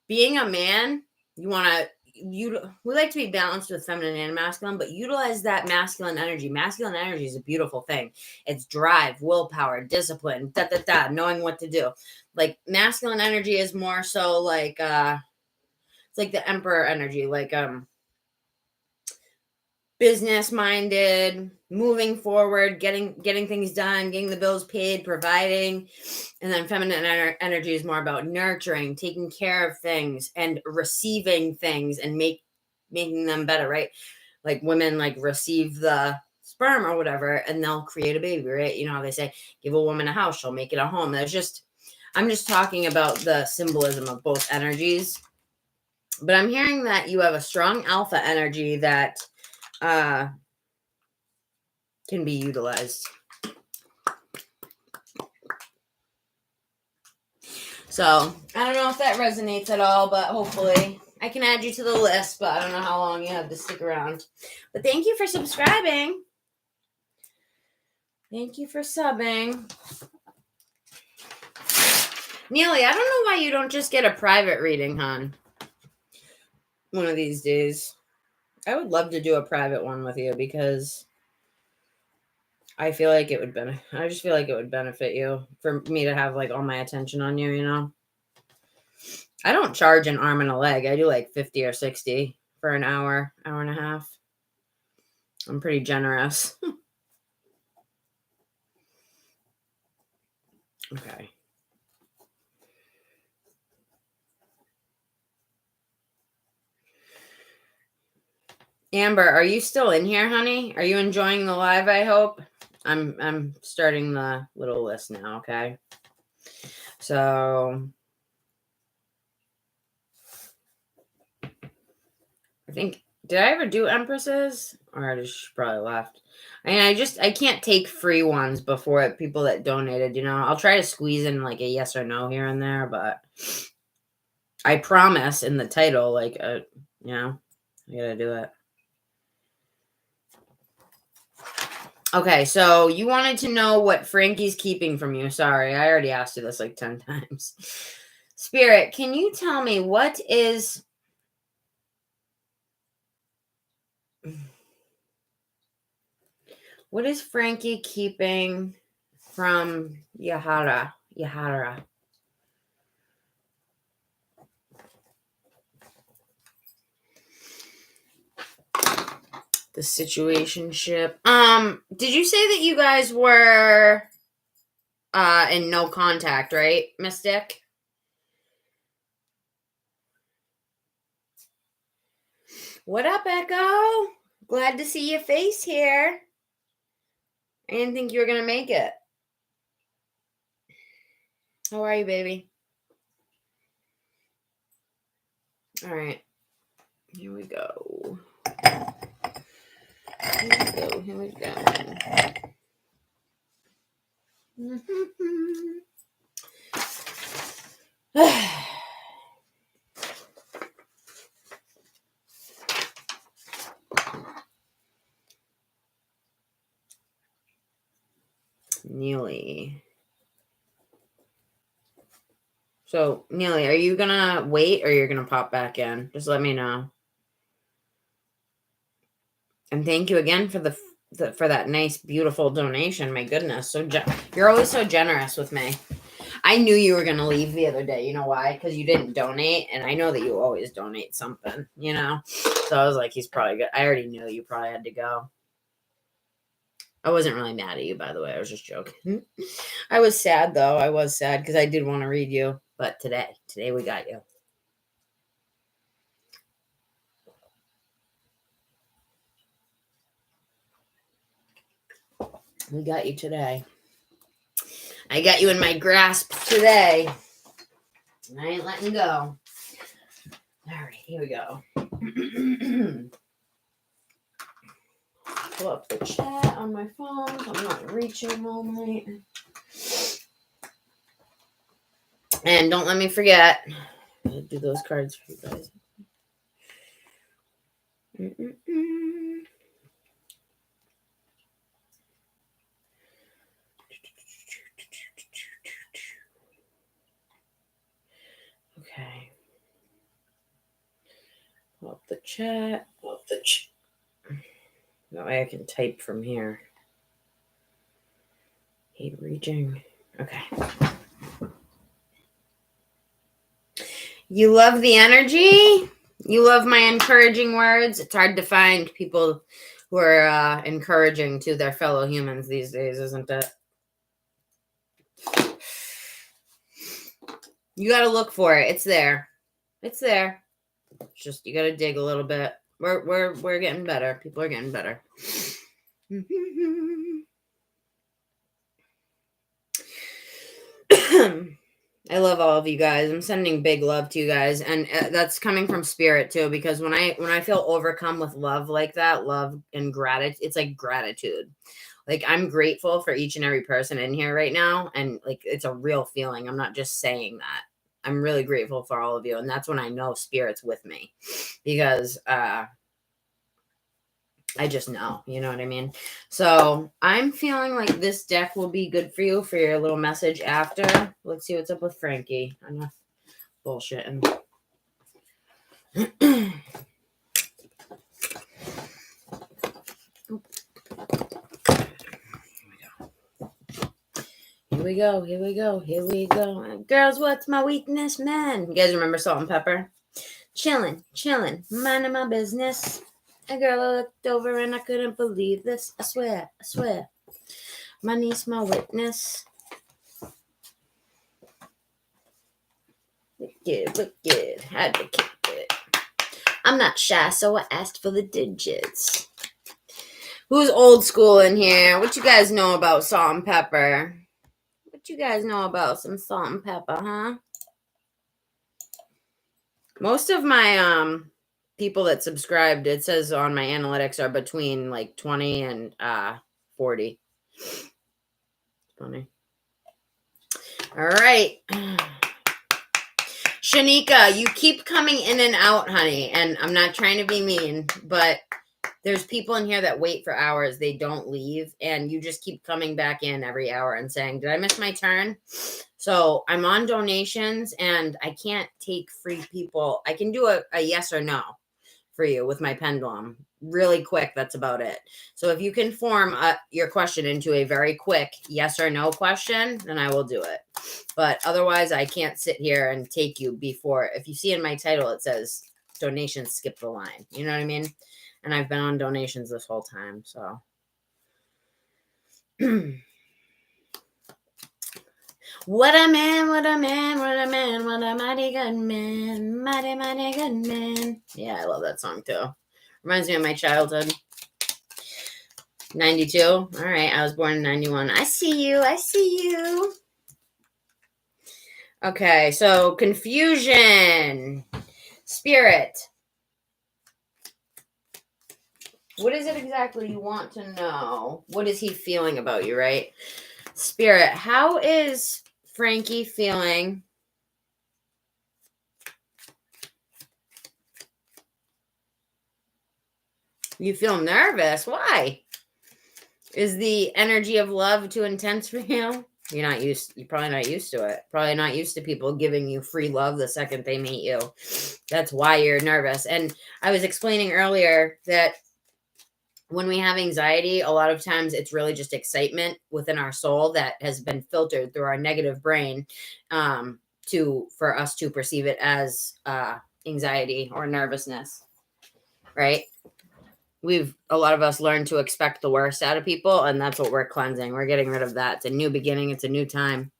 Being a man, we like to be balanced with feminine and masculine, but utilize that masculine energy. Masculine energy is a beautiful thing. It's drive, willpower, discipline, knowing what to do. Like masculine energy is more so like it's like the emperor energy, like business minded, moving forward, getting things done, getting the bills paid, providing. And then feminine energy is more about nurturing, taking care of things and receiving things and making them better, right? Like women like receive the sperm or whatever and they'll create a baby, right? You know how they say, give a woman a house, she'll make it a home. I'm just talking about the symbolism of both energies. But I'm hearing that you have a strong alpha energy that can be utilized. So I don't know if that resonates at all, but hopefully I can add you to the list, but I don't know how long you have to stick around. But thank you for subscribing. Thank you for subbing. Neely, I don't know why you don't just get a private reading, hon. One of these days. I would love to do a private one with you because I feel like it would I just feel like it would benefit you for me to have like all my attention on you, you know? I don't charge an arm and a leg. I do like 50 or 60 for an hour and a half. I'm pretty generous. Okay. Amber, are you still in here, honey? Are you enjoying the live, I hope? I'm starting the little list now, okay? So I think, did I ever do Empresses? Or I just probably left. I can't take free ones before people that donated, you know. I'll try to squeeze in like a yes or no here and there, but I promise in the title, like, you know, I gotta do it. Okay, so you wanted to know what Frankie's keeping from you. Sorry, I already asked you this like 10 times. Spirit, can you tell me what is Frankie keeping from 𝐒𝐼𝐹? The situationship. Did you say that you guys were in no contact, right, Mystic? What up, Echo? Glad to see your face here. I didn't think you were gonna make it. How are you, baby? All right. Here we go. Here we go. Neely. So, Neely, are you gonna wait or you're gonna pop back in? Just let me know. And thank you again for for that nice, beautiful donation. My goodness, you're always so generous with me. I knew you were gonna leave the other day. You know why? Because you didn't donate, and I know that you always donate something. You know, so I was like, he's probably good. I already knew you probably had to go. I wasn't really mad at you, by the way. I was just joking. I was sad though. I was sad because I did want to read you, but today we got you. We got you today. I got you in my grasp today. And I ain't letting go. All right, here we go. Pull up the chat on my phone. I'm not reaching all night. And don't let me forget. I'll do those cards for you guys. Okay. Up the chat. That way I can type from here. Hate reaching. Okay. You love the energy? You love my encouraging words? It's hard to find people who are encouraging to their fellow humans these days, isn't it? You got to look for it. It's there. It's there. It's just you got to dig a little bit. We're getting better. People are getting better. I love all of you guys. I'm sending big love to you guys, and that's coming from spirit too. Because when I feel overcome with love like that, love and gratitude, it's like gratitude. Like I'm grateful for each and every person in here right now, and like it's a real feeling. I'm not just saying that. I'm really grateful for all of you, and that's when I know spirit's with me, because I just know, you know what I mean? So I'm feeling like this deck will be good for you for your little message after. Let's see what's up with Frankie. Enough bullshitting. Here we go. Here we go. Here we go. Girls, what's my weakness, man? You guys remember Salt and Pepper? Chilling, minding my business. A girl I looked over and I couldn't believe this. I swear. My niece, my witness. Wicked. Had to keep it. I'm not shy, so I asked for the digits. Who's old school in here? What you guys know about salt and pepper? What you guys know about some salt and pepper, huh? Most of my people that subscribed, it says on my analytics, are between like 20 and 40. Funny. All right. Shanika, you keep coming in and out, honey, and I'm not trying to be mean, but there's people in here that wait for hours. They don't leave, and you just keep coming back in every hour and saying, did I miss my turn? So I'm on donations, and I can't take free people. I can do a yes or no for you with my pendulum. Really quick, that's about it. So if you can form your question into a very quick yes or no question, then I will do it. But otherwise, I can't sit here and take you before. If you see in my title, it says donations skip the line. You know what I mean? And I've been on donations this whole time, so. What a man, what a man, what a man, what a mighty good man, mighty, mighty good man. Yeah, I love that song too. Reminds me of my childhood. 92. All right, I was born in 91. I see you. Okay, so confusion. Spirit. What is it exactly you want to know? What is he feeling about you, right? Spirit, how is Frankie feeling? You feel nervous. Why? Is the energy of love too intense for you? You're probably not used to it. Probably not used to people giving you free love the second they meet you. That's why you're nervous. And I was explaining earlier that when we have anxiety, a lot of times it's really just excitement within our soul that has been filtered through our negative brain for us to perceive it as anxiety or nervousness, right? A lot of us learned to expect the worst out of people, and that's what we're cleansing. We're getting rid of that. It's a new beginning. It's a new time.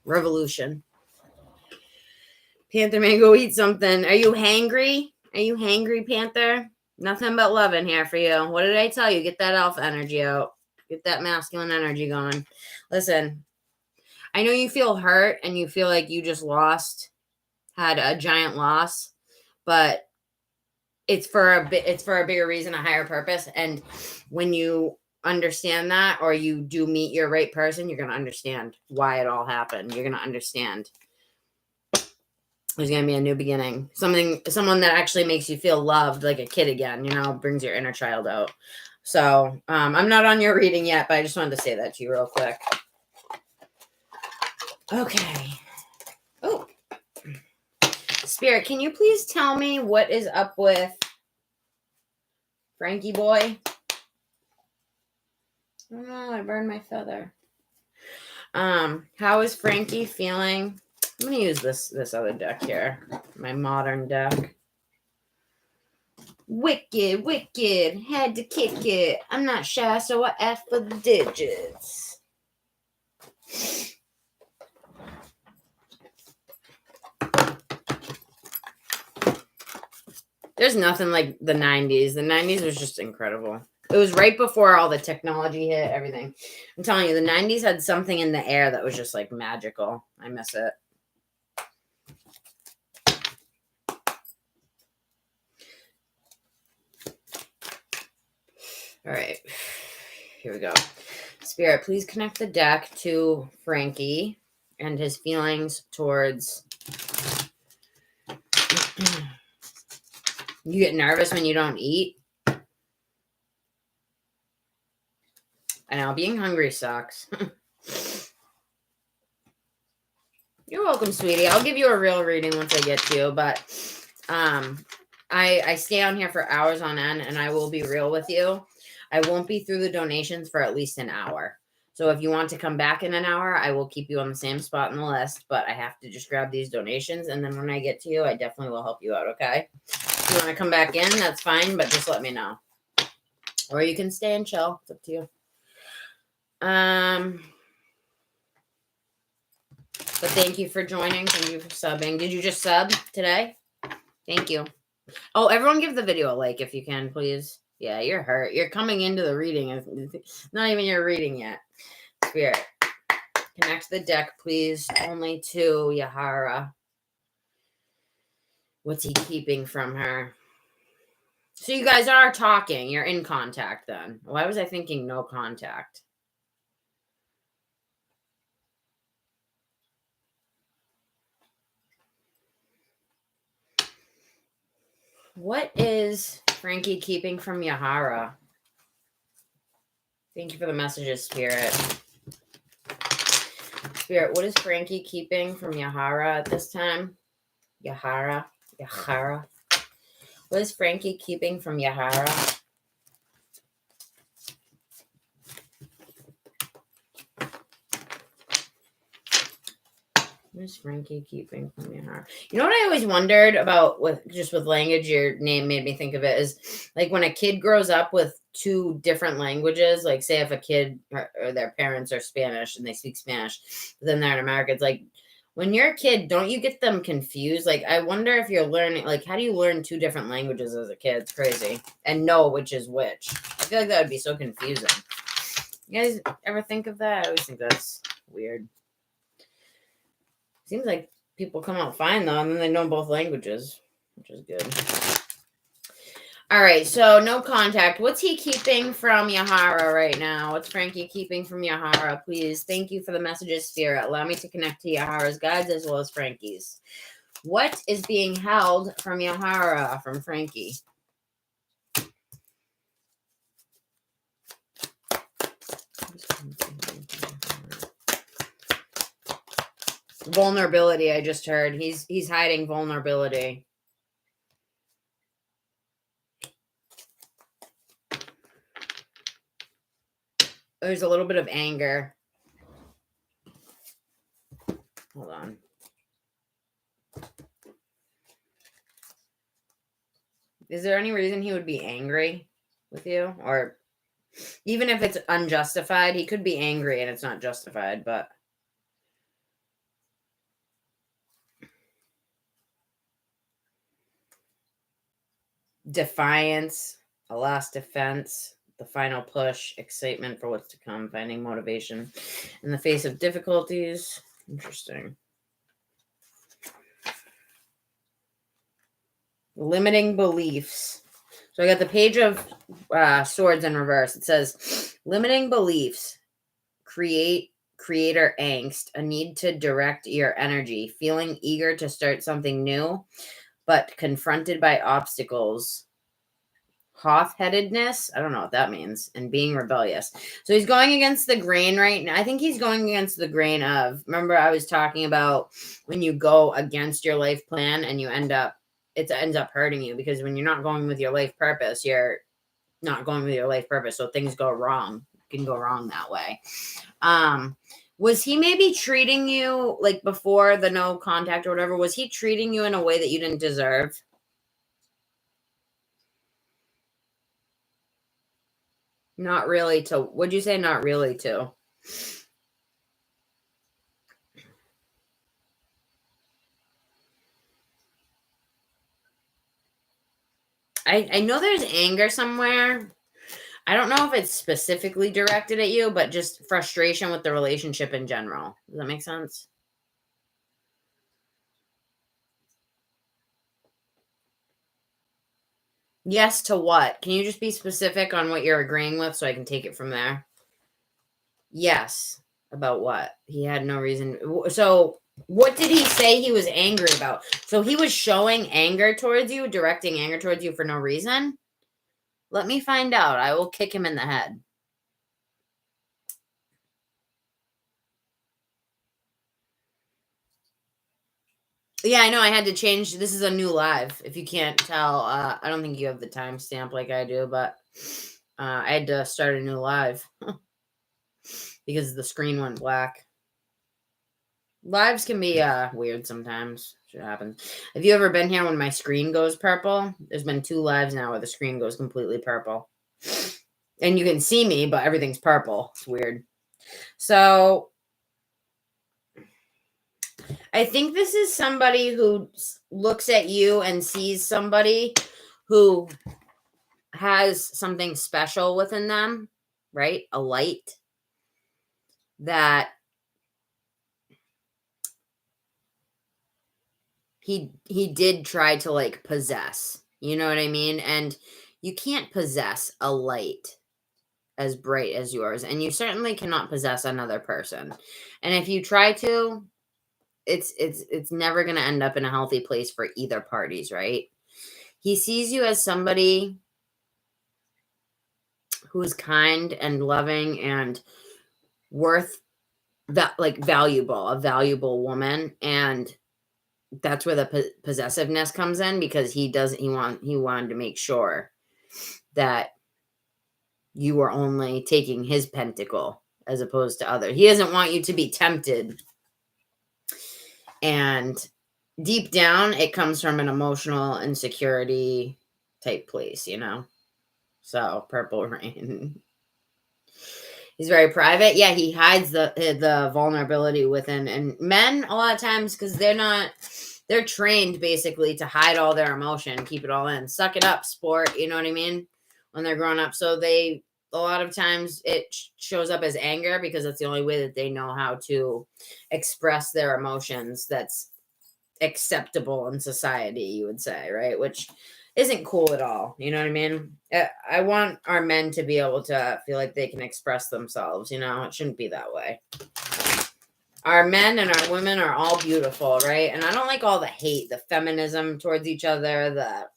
Revolution. Panther man, go eat something. Are you hangry? Panther? Nothing but love in here for you. What did I tell you? Get that alpha energy out. Get that masculine energy going. Listen, I know you feel hurt and you feel like you just had a giant loss, but it's for a bigger reason, a higher purpose. And when you understand that, or you do meet your right person, you're going to understand why it all happened. You're going to understand. There's going to be a new beginning. Someone that actually makes you feel loved like a kid again, brings your inner child out. So I'm not on your reading yet, but I just wanted to say that to you real quick. Okay. Oh. Spirit, can you please tell me what is up with Frankie boy? Oh no, I burned my feather. How is Frankie feeling? I'm going to use this other deck here. My modern deck. Wicked, wicked, had to kick it. I'm not shy, so I asked for the digits. There's nothing like the 90s. The 90s was just incredible. It was right before all the technology hit, everything. I'm telling you, the 90s had something in the air that was just like magical. I miss it. All right, here we go. Spirit, please connect the deck to Frankie and his feelings towards... You get nervous when you don't eat? I know, being hungry sucks. You're welcome, sweetie. I'll give you a real reading once I get to you, but I stay on here for hours on end, and I will be real with you. I won't be through the donations for at least an hour. So if you want to come back in an hour, I will keep you on the same spot in the list, but I have to just grab these donations, and then when I get to you, I definitely will help you out, okay? If you want to come back in, that's fine, but just let me know. Or you can stay and chill. It's up to you. But thank you for joining. Thank you for subbing. Did you just sub today? Thank you. Oh, everyone give the video a like if you can, please. Yeah, you're hurt. You're coming into the reading. It's not even your reading yet. Spirit, connect the deck, please. Only to Yahara. What's he keeping from her? So you guys are talking. You're in contact then. Why was I thinking no contact? What is Frankie keeping from Yahara? Thank you for the messages, Spirit. Spirit, what is Frankie keeping from Yahara at this time? Yahara. What is Frankie keeping from Yahara? What is Frankie keeping from Yahara? You know what I always wondered about with language, your name made me think of it, is like when a kid grows up with two different languages, like say if a kid or their parents are Spanish and they speak Spanish, but then they're in America, it's like when you're a kid, don't you get them confused? Like I wonder if you're learning, like how do you learn two different languages as a kid? It's crazy. And know which is which. I feel like that would be so confusing. You guys ever think of that? I always think that's weird. Seems like people come out fine, though, and then they know both languages, which is good. All right, so no contact. What's he keeping from Yahara right now? What's Frankie keeping from Yahara? Please, thank you for the messages, Spirit. Allow me to connect to Yahara's guides as well as Frankie's. What is being held from Yahara, from Frankie? Vulnerability, I just heard. He's hiding vulnerability. There's a little bit of anger. Hold on. Is there any reason he would be angry with you? Or even if it's unjustified, he could be angry and it's not justified, but... Defiance, a last defense, the final push, excitement for what's to come, finding motivation in the face of difficulties. Interesting. Limiting beliefs. So I got the Page of Swords in reverse. It says, limiting beliefs create creator angst, a need to direct your energy, feeling eager to start something new, but confronted by obstacles. Hot-headedness, I don't know what that means, and being rebellious. So he's going against the grain right now. I think he's going against the grain of, remember I was talking about when you go against your life plan and you it ends up hurting you, because when you're not going with your life purpose, you're not going with your life purpose. So things go wrong, can go wrong that way. Was he maybe treating you, like before the no contact or whatever, was he treating you in a way that you didn't deserve? Not really to, what'd you say not really to? I know there's anger somewhere. I don't know if it's specifically directed at you, but just frustration with the relationship in general. Does that make sense? Yes to what? Can you just be specific on what you're agreeing with so I can take it from there? Yes. About what? He had no reason. So what did he say he was angry about? So he was showing anger towards you, directing anger towards you for no reason? Let me find out. I will kick him in the head. Yeah, I know. I had to change. This is a new live. If you can't tell, I don't think you have the timestamp like I do, but I had to start a new live because the screen went black. Lives can be weird sometimes. Shit happens. Have you ever been here when my screen goes purple? There's been 2 lives now where the screen goes completely purple. And you can see me, but everything's purple. It's weird. So I think this is somebody who looks at you and sees somebody who has something special within them, right? A light that he did try to like possess. You know what I mean? And you can't possess a light as bright as yours, and you certainly cannot possess another person. And if you try to, it's never going to end up in a healthy place for either parties, right? He sees you as somebody who is kind and loving and worth that, like valuable, a valuable woman. And that's where the possessiveness comes in, because he wanted to make sure that you were only taking his pentacle as opposed to other. He doesn't want you to be tempted. And deep down, it comes from an emotional insecurity type place, you know? So, Purple Rain. He's very private. Yeah, he hides the vulnerability within. And men, a lot of times, because they're trained basically to hide all their emotion, keep it all in. Suck it up, sport. You know what I mean? When they're growing up. So a lot of times it shows up as anger, because that's the only way that they know how to express their emotions that's acceptable in society, you would say, right? Which isn't cool at all. You know what I mean? I want our men to be able to feel like they can express themselves. You know, it shouldn't be that way. Our men and our women are all beautiful, right? And I don't like all the hate, the feminism towards each other, the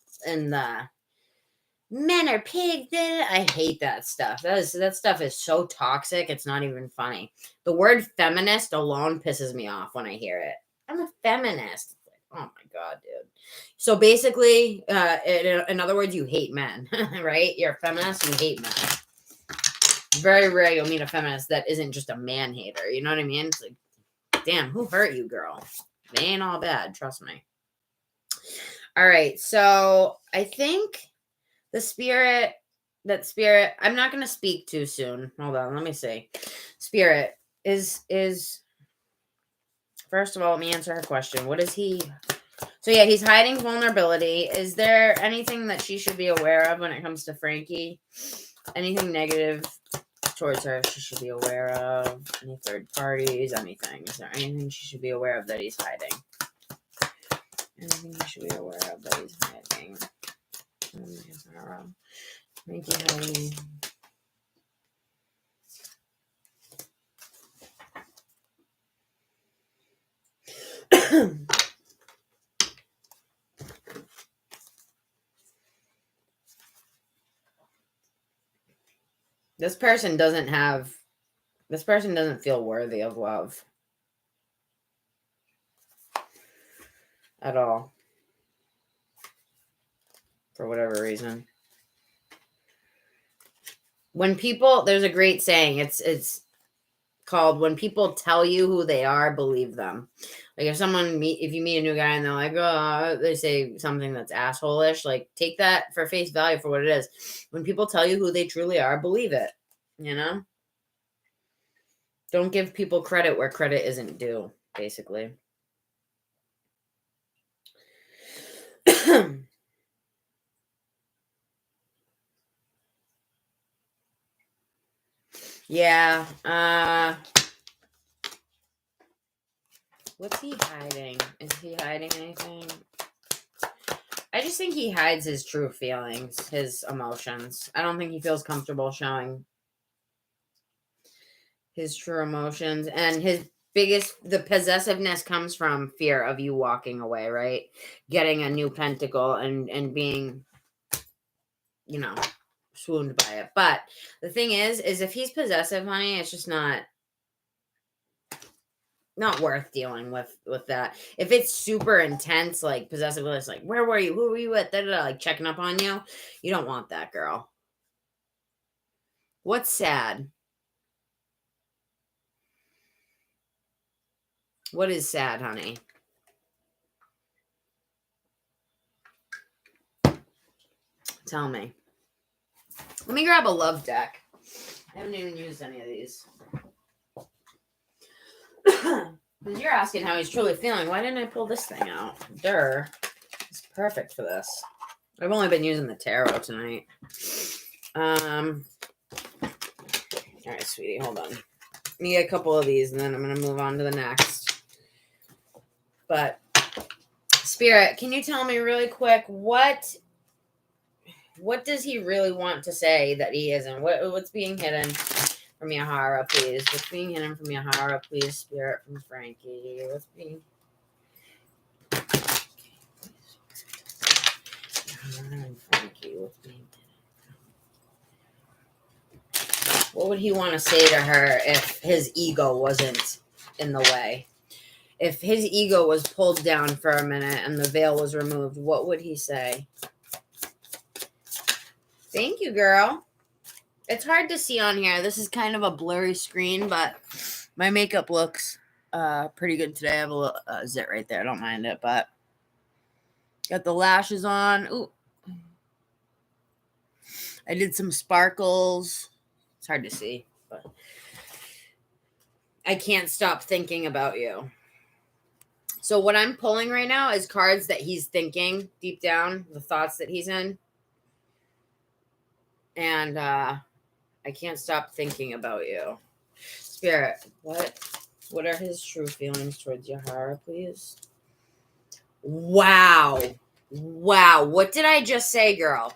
men are pigs. I hate that stuff. That stuff is so toxic. It's not even funny. The word feminist alone pisses me off when I hear it. I'm a feminist. Oh my God, dude. So basically, in other words, you hate men, right? You're a feminist, you hate men. Very rare you'll meet a feminist that isn't just a man hater. You know what I mean? It's like, damn, who hurt you, girl? They ain't all bad, trust me. All right, so I think the spirit, I'm not going to speak too soon. Hold on, let me see. Spirit is first of all, let me answer her question. What is he? So yeah, he's hiding vulnerability. Is there anything that she should be aware of when it comes to Frankie? Anything negative towards her she should be aware of? Any third parties? Anything? Is there anything she should be aware of that he's hiding? Anything you should be aware of that he's hiding? Frankie hiding. This person doesn't feel worthy of love at all, for whatever reason. When people, there's a great saying, it's called, when people tell you who they are, believe them. Like if you meet a new guy and they're like, oh, they say something that's asshole-ish, like take that for face value for what it is. When people tell you who they truly are, believe it, you know? Don't give people credit where credit isn't due, basically. Yeah. What's he hiding? Is he hiding anything? I just think he hides his true feelings, his emotions. I don't think he feels comfortable showing his true emotions. And the possessiveness comes from fear of you walking away, right? Getting a new pentacle and being, swooned by it. But the thing is if he's possessive, honey, it's just not worth dealing with that. If it's super intense, like possessiveness, like where were you? Who were you with? Like checking up on you. You don't want that, girl. What's sad? What is sad, honey? Tell me. Let me grab a love deck. I haven't even used any of these. Because you're asking how he's truly feeling. Why didn't I pull this thing out? It's perfect for this. I've only been using the tarot tonight. All right, sweetie, hold on. Let me get a couple of these, and then I'm going to move on to the next. But, Spirit, can you tell me really quick, what does he really want to say that he isn't? What's being hidden from Y'Hara, please? What's being hidden from Y'Hara, please? Spirit from Frankie. What's being... Frankie, what's being... What would he want to say to her if his ego wasn't in the way? If his ego was pulled down for a minute and the veil was removed, what would he say? Thank you, girl. It's hard to see on here. This is kind of a blurry screen, but my makeup looks pretty good today. I have a little zit right there. I don't mind it, but got the lashes on. Ooh. I did some sparkles. It's hard to see, but I can't stop thinking about you. So what I'm pulling right now is cards that he's thinking deep down, the thoughts that he's in. And I can't stop thinking about you. Spirit, what are his true feelings towards Y'Hara, please? Wow. What did I just say, girl?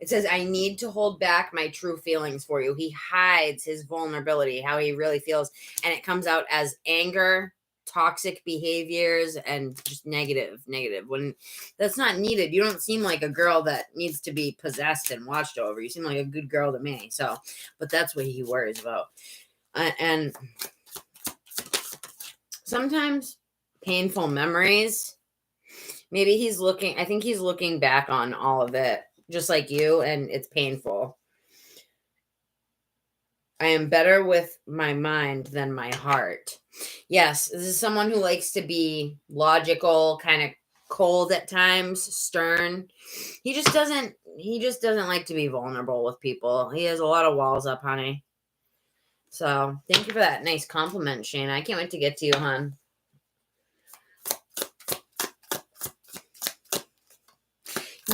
It says, I need to hold back my true feelings for you. He hides his vulnerability, how he really feels. And it comes out as anger, toxic behaviors, and just negative. When that's not needed. You don't seem like a girl that needs to be possessed and watched over. You seem like a good girl to me. So, but that's what he worries about. And sometimes painful memories. Maybe I think he's looking back on all of it, just like you, and it's painful. I am better with my mind than my heart. Yes, this is someone who likes to be logical, kind of cold at times, stern. He just doesn't like to be vulnerable with people. He has a lot of walls up, honey. So, thank you for that nice compliment, Shane. I can't wait to get to you, hon.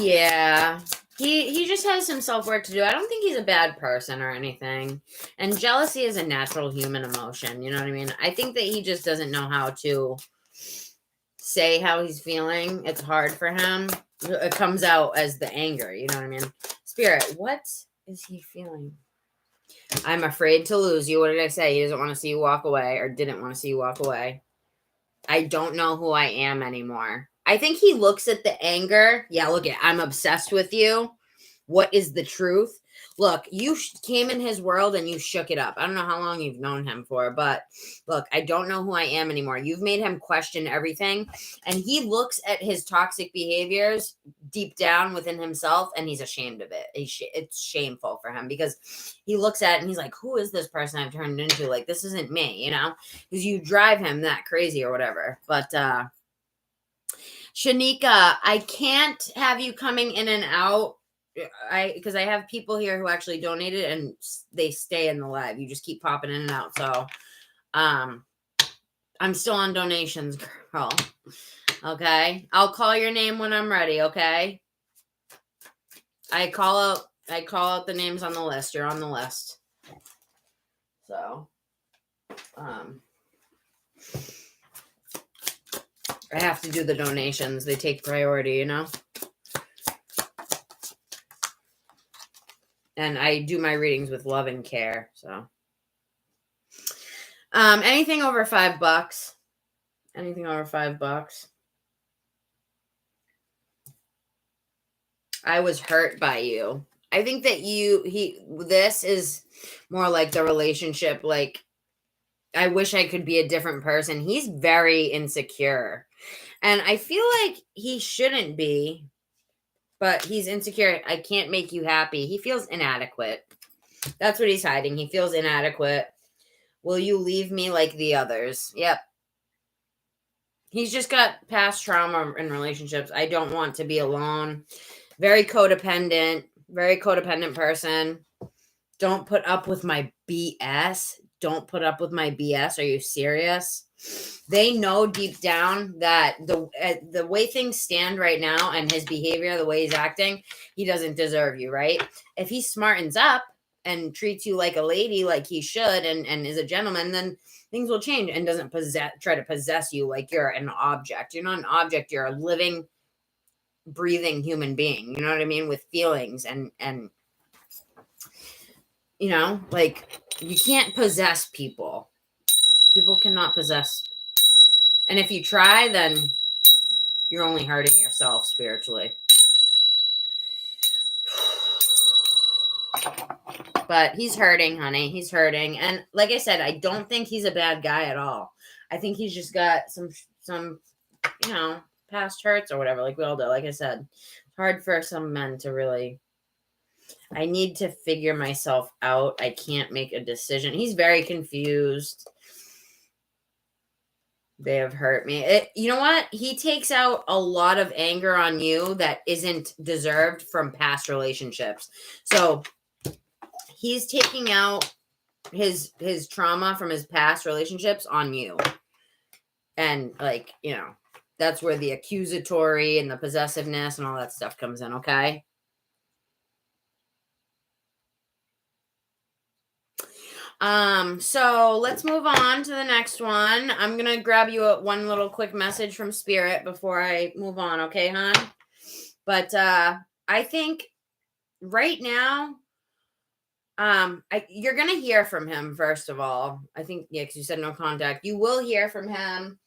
Yeah. He just has some self-work to do. I don't think he's a bad person or anything. And jealousy is a natural human emotion. You know what I mean? I think that he just doesn't know how to say how he's feeling. It's hard for him. It comes out as the anger. You know what I mean? Spirit, what is he feeling? I'm afraid to lose you. What did I say? He doesn't want to see you walk away, or didn't want to see you walk away. I don't know who I am anymore. I think he looks at the anger. Yeah, look at, I'm obsessed with you. What is the truth? Look, you came in his world and you shook it up. I don't know how long you've known him for, but look, I don't know who I am anymore. You've made him question everything. And he looks at his toxic behaviors deep down within himself and he's ashamed of it. It's shameful for him because he looks at it and he's like, who is this person I've turned into? Like, this isn't me, you know? Because you drive him that crazy or whatever. But, Shanika, I can't have you coming in and out. Because I have people here who actually donated and they stay in the live. You just keep popping in and out. So, I'm still on donations, girl. Okay. I'll call your name when I'm ready. Okay. I call out the names on the list. You're on the list. So, I have to do the donations. They take priority, you know? And I do my readings with love and care. So, anything over $5. Anything over $5. I was hurt by you. I think that this is more like the relationship. Like, I wish I could be a different person. He's very insecure. And I feel like he shouldn't be. But he's insecure. I can't make you happy. He feels inadequate. That's what he's hiding. He feels inadequate. Will you leave me like the others? Yep. He's just got past trauma in relationships. I don't want to be alone. Very codependent person. Don't put up with my BS. Don't put up with my BS. Are you serious? They know deep down that the way things stand right now and his behavior, the way he's acting, he doesn't deserve you, right? If he smartens up and treats you like a lady, like he should, and is a gentleman, then things will change and doesn't try to possess you like you're an object. You're not an object. You're a living, breathing human being. You know what I mean? With feelings and you know, like you can't possess people. People cannot possess. And if you try, then you're only hurting yourself spiritually. But he's hurting, honey. He's hurting. And like I said, I don't think he's a bad guy at all. I think he's just got some, you know, past hurts or whatever, like we all do. Like I said, it's hard for some men to really. I need to figure myself out. I can't make a decision. He's very confused. They have hurt me. You know what? He takes out a lot of anger on you that isn't deserved from past relationships. So he's taking out his trauma from his past relationships on you. And like, you know, that's where the accusatory and the possessiveness and all that stuff comes in, okay? So let's move on to the next one. I'm going to grab you one little quick message from Spirit before I move on. Okay, hon? But, I think right now, you're going to hear from him, first of all. I think, yeah, because you said no contact. You will hear from him.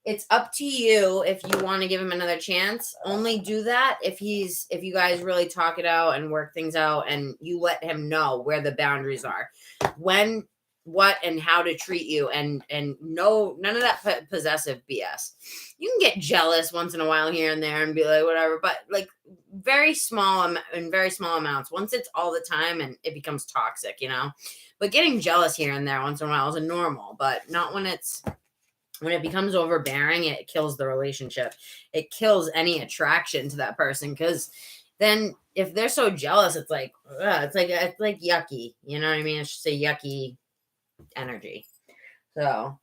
It's up to you if you want to give him another chance. Only do that if you guys really talk it out and work things out and you let him know where the boundaries are, when, what, and how to treat you, and no, none of that possessive BS. You can get jealous once in a while here and there and be like, whatever, but like very small amounts. Once it's all the time and it becomes toxic, you know, but getting jealous here and there once in a while is normal, but not when it becomes overbearing. It kills the relationship. It kills any attraction to that person. Because then if they're so jealous, it's like yucky. You know what I mean? It's just a yucky energy. So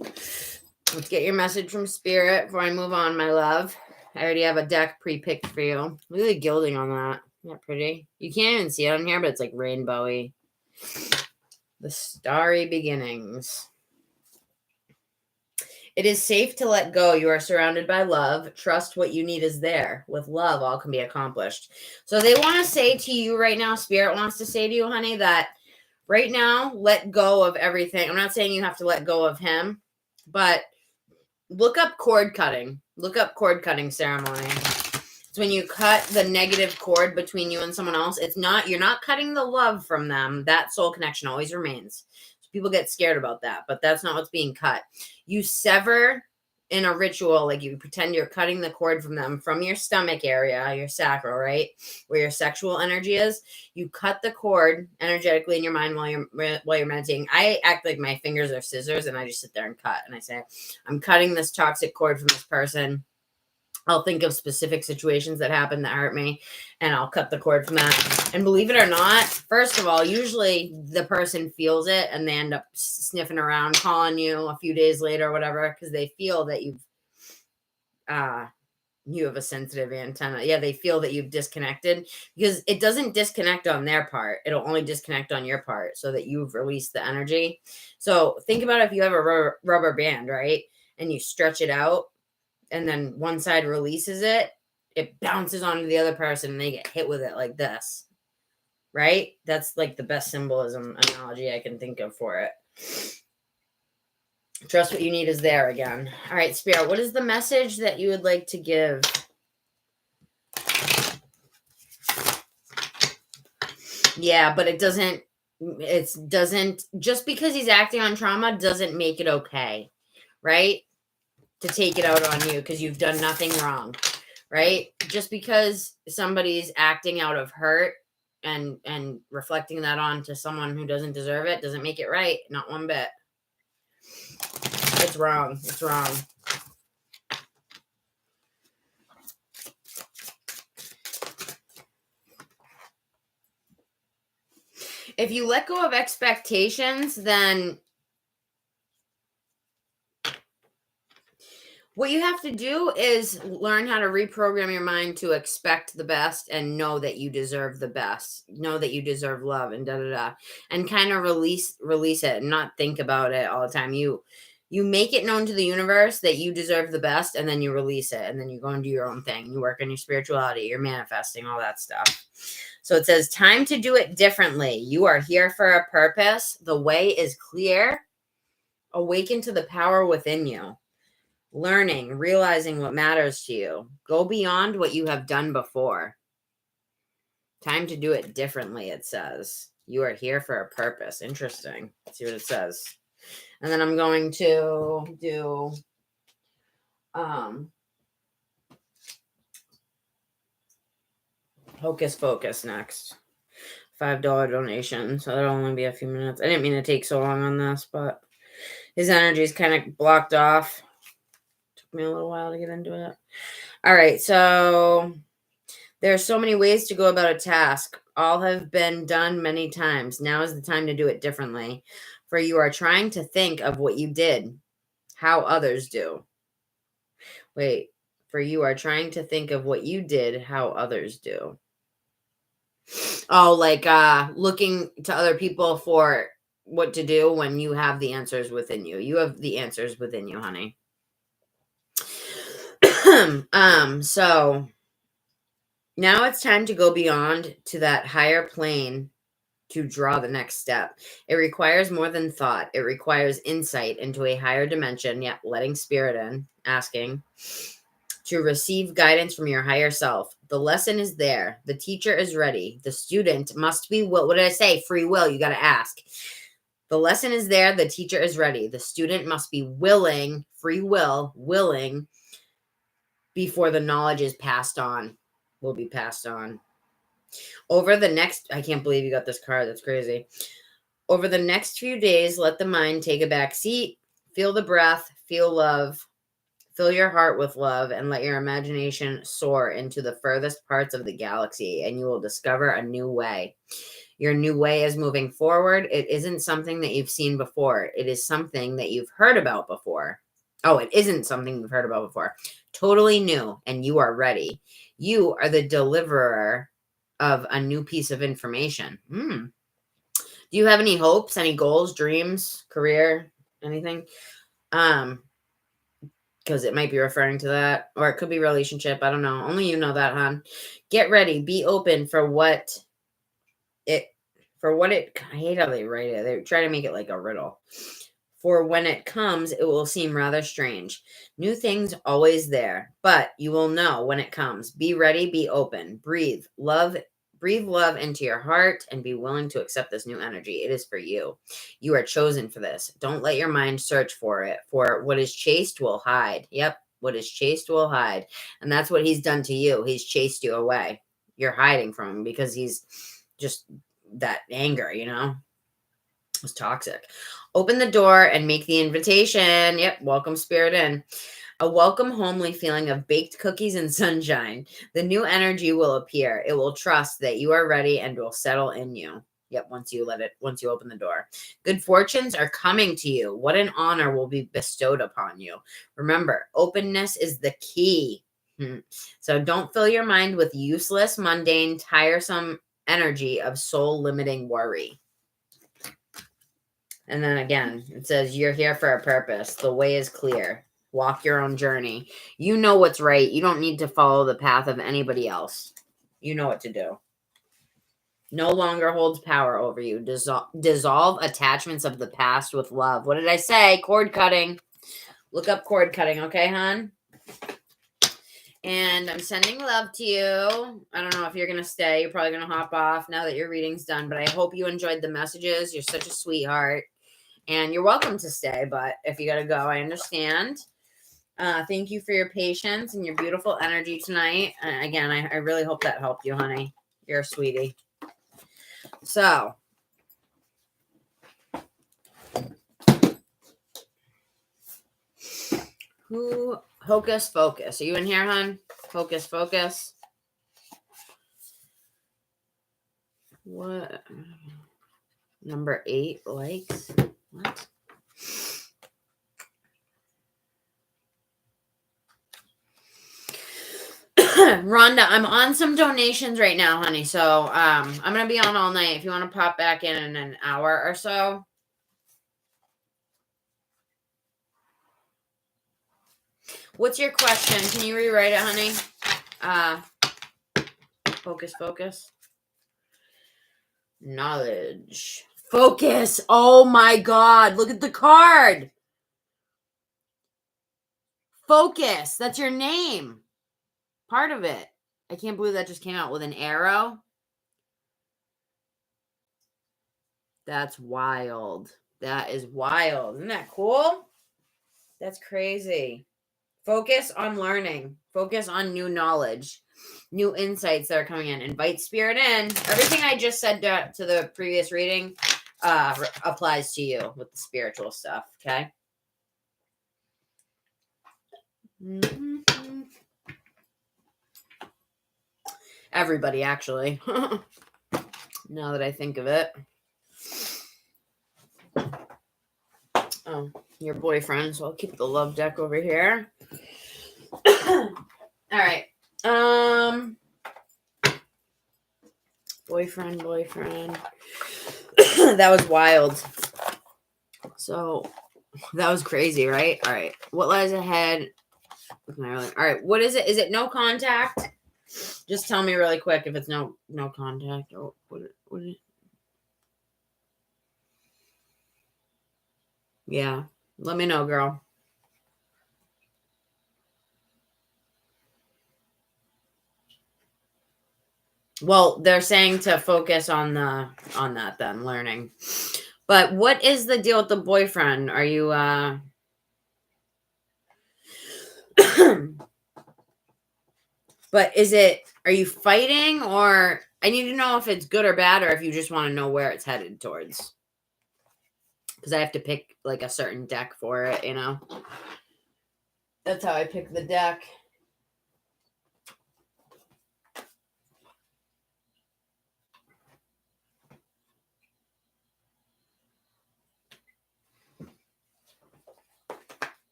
let's get your message from Spirit before I move on, my love. I already have a deck pre-picked for you. Look at the gilding on that. Isn't that pretty? You can't even see it on here, but it's like rainbowy. The starry beginnings. It is safe to let go. You are surrounded by love. Trust what you need is there. With love, all can be accomplished. So they want to say to you right now, Spirit wants to say to you, honey, that right now, let go of everything. I'm not saying you have to let go of him, but look up cord cutting. Look up cord cutting ceremony. It's when you cut the negative cord between you and someone else. You're not cutting the love from them. That soul connection always remains. So people get scared about that, but that's not what's being cut. You sever in a ritual, like you pretend you're cutting the cord from them, from your stomach area, your sacral, right? Where your sexual energy is. You cut the cord energetically in your mind while you're meditating. I act like my fingers are scissors and I just sit there and cut. And I say, I'm cutting this toxic cord from this person. I'll think of specific situations that happened that hurt me, and I'll cut the cord from that. And believe it or not, first of all, usually the person feels it and they end up sniffing around, calling you a few days later or whatever, because they feel that you have a sensitive antenna. Yeah, they feel that you've disconnected, because it doesn't disconnect on their part. It'll only disconnect on your part so that you've released the energy. So think about if you have a rubber band, right? And you stretch it out, and then one side releases it, it bounces onto the other person and they get hit with it like this, right? That's like the best symbolism analogy I can think of for it. Trust what you need is there again. All right, Spirit, what is the message that you would like to give? Yeah, but it doesn't, just because he's acting on trauma doesn't make it okay, right? To take it out on you because you've done nothing wrong, right? Just because somebody's acting out of hurt and reflecting that on to someone who doesn't deserve it doesn't make it right. Not one bit. It's wrong. It's wrong. If you let go of expectations, then what you have to do is learn how to reprogram your mind to expect the best and know that you deserve the best. Know that you deserve love and and kind of release it and not think about it all the time. You make it known to the universe that you deserve the best, and then you release it, and then you go and do your own thing. You work on your spirituality, you're manifesting, all that stuff. So it says, time to do it differently. You are here for a purpose. The way is clear. Awaken to the power within you. Learning, realizing what matters to you. Go beyond what you have done before. Time to do it differently, it says. You are here for a purpose. Interesting. Let's see what it says. And then I'm going to do Hocus Focus next. $5 donation. So that'll only be a few minutes. I didn't mean to take so long on this, but his energy is kind of blocked off. Took me a little while to get into it. All right, so there are so many ways to go about a task. All have been done many times. Now is the time to do it differently. For you are trying to think of what you did, how others do. Wait, for you are trying to think of what you did, how others do. Oh, like looking to other people for what to do when you have the answers within you. You have the answers within you, honey. So now it's time to go beyond to that higher plane to draw the next step. It requires more than thought. It requires insight into a higher dimension, yet letting spirit in, asking to receive guidance from your higher self. The lesson is there. The teacher is ready. The student must be what did I say? Free will. You got to ask. The lesson is there. The teacher is ready. The student must be willing, free will, willing, before the knowledge is passed on, will be passed on. Over the next, I can't believe you got this card. That's crazy. Over the next few days, let the mind take a back seat. Feel the breath. Feel love. Fill your heart with love and let your imagination soar into the furthest parts of the galaxy, and you will discover a new way. Your new way is moving forward. It isn't something that you've seen before. It is something that you've heard about before. Oh, it isn't something you've heard about before. Totally new, and you are ready. You are the deliverer of a new piece of information. Do you have any hopes, any goals, dreams, career, anything? Because it might be referring to that, or it could be relationship. I don't know. Only you know that, hon. Get ready. Be open for For what it, I hate how they write it. They try to make it like a riddle. For when it comes, it will seem rather strange. New things always there, but you will know when it comes. Be ready, be open, breathe love into your heart, and be willing to accept this new energy. It is for you. You are chosen for this. Don't let your mind search for it. For what is chased will hide. Yep, what is chased will hide. And that's what he's done to you. He's chased you away. You're hiding from him because he's just that anger, It's toxic. Open the door and make the invitation. Yep, welcome spirit in. A welcome, homely feeling of baked cookies and sunshine. The new energy will appear. It will trust that you are ready and will settle in you. Yep, once you open the door. Good fortunes are coming to you. What an honor will be bestowed upon you. Remember, openness is the key. So don't fill your mind with useless, mundane, tiresome energy of soul-limiting worry. And then again, it says, you're here for a purpose. The way is clear. Walk your own journey. You know what's right. You don't need to follow the path of anybody else. You know what to do. No longer holds power over you. Dissolve attachments of the past with love. What did I say? Cord cutting. Look up cord cutting, okay, hon? And I'm sending love to you. I don't know if you're going to stay. You're probably going to hop off now that your reading's done. But I hope you enjoyed the messages. You're such a sweetheart. And you're welcome to stay. But if you got to go, I understand. Thank you for your patience and your beautiful energy tonight. Again, I really hope that helped you, honey. You're a sweetie. So, Hocus Focus. Are you in here, hon? Hocus Focus. What? Number 8 likes. What? Rhonda, I'm on some donations right now, honey. So I'm going to be on all night. If you want to pop back in an hour or so. What's your question? Can you rewrite it, honey? Hocus Focus. Knowledge. Focus. Oh my God. Look at the card. Focus. That's your name. Part of it. I can't believe that just came out with an arrow. That's wild. That is wild. Isn't that cool? That's crazy. Focus on learning. Focus on new knowledge. New insights that are coming in. Invite spirit in. Everything I just said to the previous reading applies to you with the spiritual stuff. Okay? Mm-hmm. Everybody, actually. Now that I think of it. Oh, your boyfriend. So I'll keep the love deck over here. All right. Boyfriend. That was wild. So that was crazy, right? All right. What lies ahead? All right. What is it? Is it no contact? Just tell me really quick if it's no contact or what is it? Yeah. Let me know, girl. Well, they're saying to focus on that then, learning. But what is the deal with the boyfriend? Are you But are you fighting, or I need to know if it's good or bad, or if you just want to know where it's headed towards. Because I have to pick like a certain deck for it, That's how I pick the deck.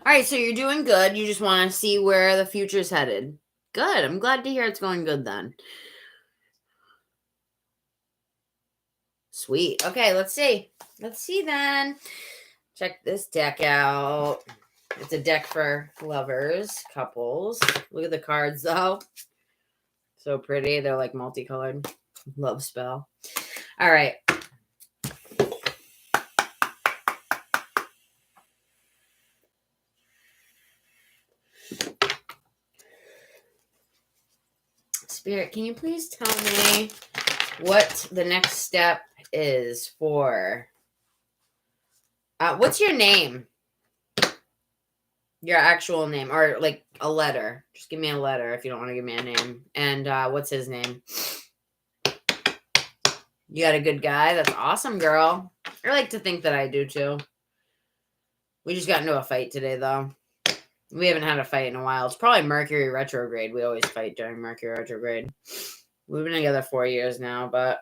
All right, so you're doing good. You just want to see where the future's headed. Good. I'm glad to hear it's going good then. Sweet. Okay, let's see. Let's see then. Check this deck out. It's a deck for lovers, couples. Look at the cards, though. So pretty. They're like multicolored. Love spell. All right. Spirit, can you please tell me what the next step is for... what's your name? Your actual name, or like a letter. Just give me a letter if you don't want to give me a name. And what's his name? You got a good guy? That's awesome, girl. I like to think that I do too. We just got into a fight today, though. We haven't had a fight in a while. It's probably Mercury retrograde. We always fight during Mercury retrograde. We've been together 4 years now, but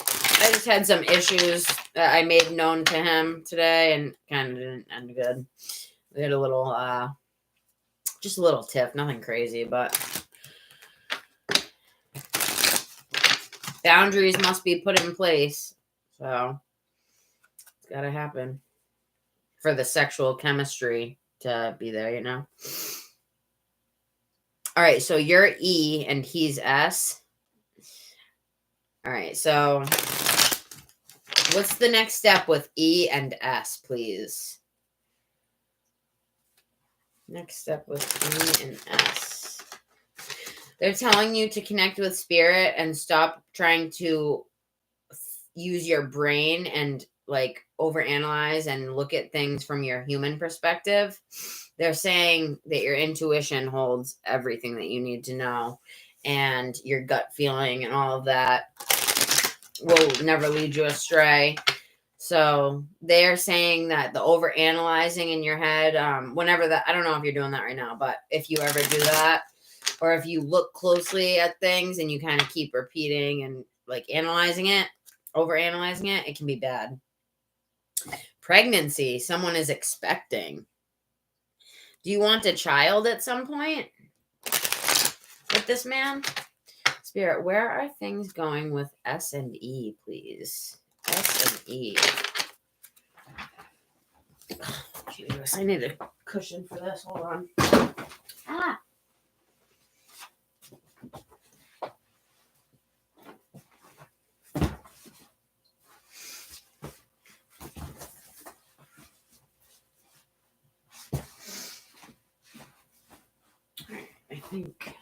I just had some issues that I made known to him today and kind of didn't end good. We had a little, just a little tiff. Nothing crazy, but boundaries must be put in place. So it's got to happen for the sexual chemistry to be there, you know? All right, so you're E and he's S. All right, so what's the next step with E and S, please? Next step with E and S. They're telling you to connect with spirit and stop trying to use your brain and like overanalyze and look at things from your human perspective. They're saying that your intuition holds everything that you need to know, and your gut feeling and all of that will never lead you astray. So they're saying that the overanalyzing in your head, whenever that, I don't know if you're doing that right now, but if you ever do that, or if you look closely at things and you kind of keep repeating and like analyzing it, overanalyzing it, it can be bad. Pregnancy, someone is expecting. Do you want a child at some point with this man? Spirit, where are things going with S and E, please? S and E. Oh, Jesus, I need a cushion for this. Hold on. Ah. I think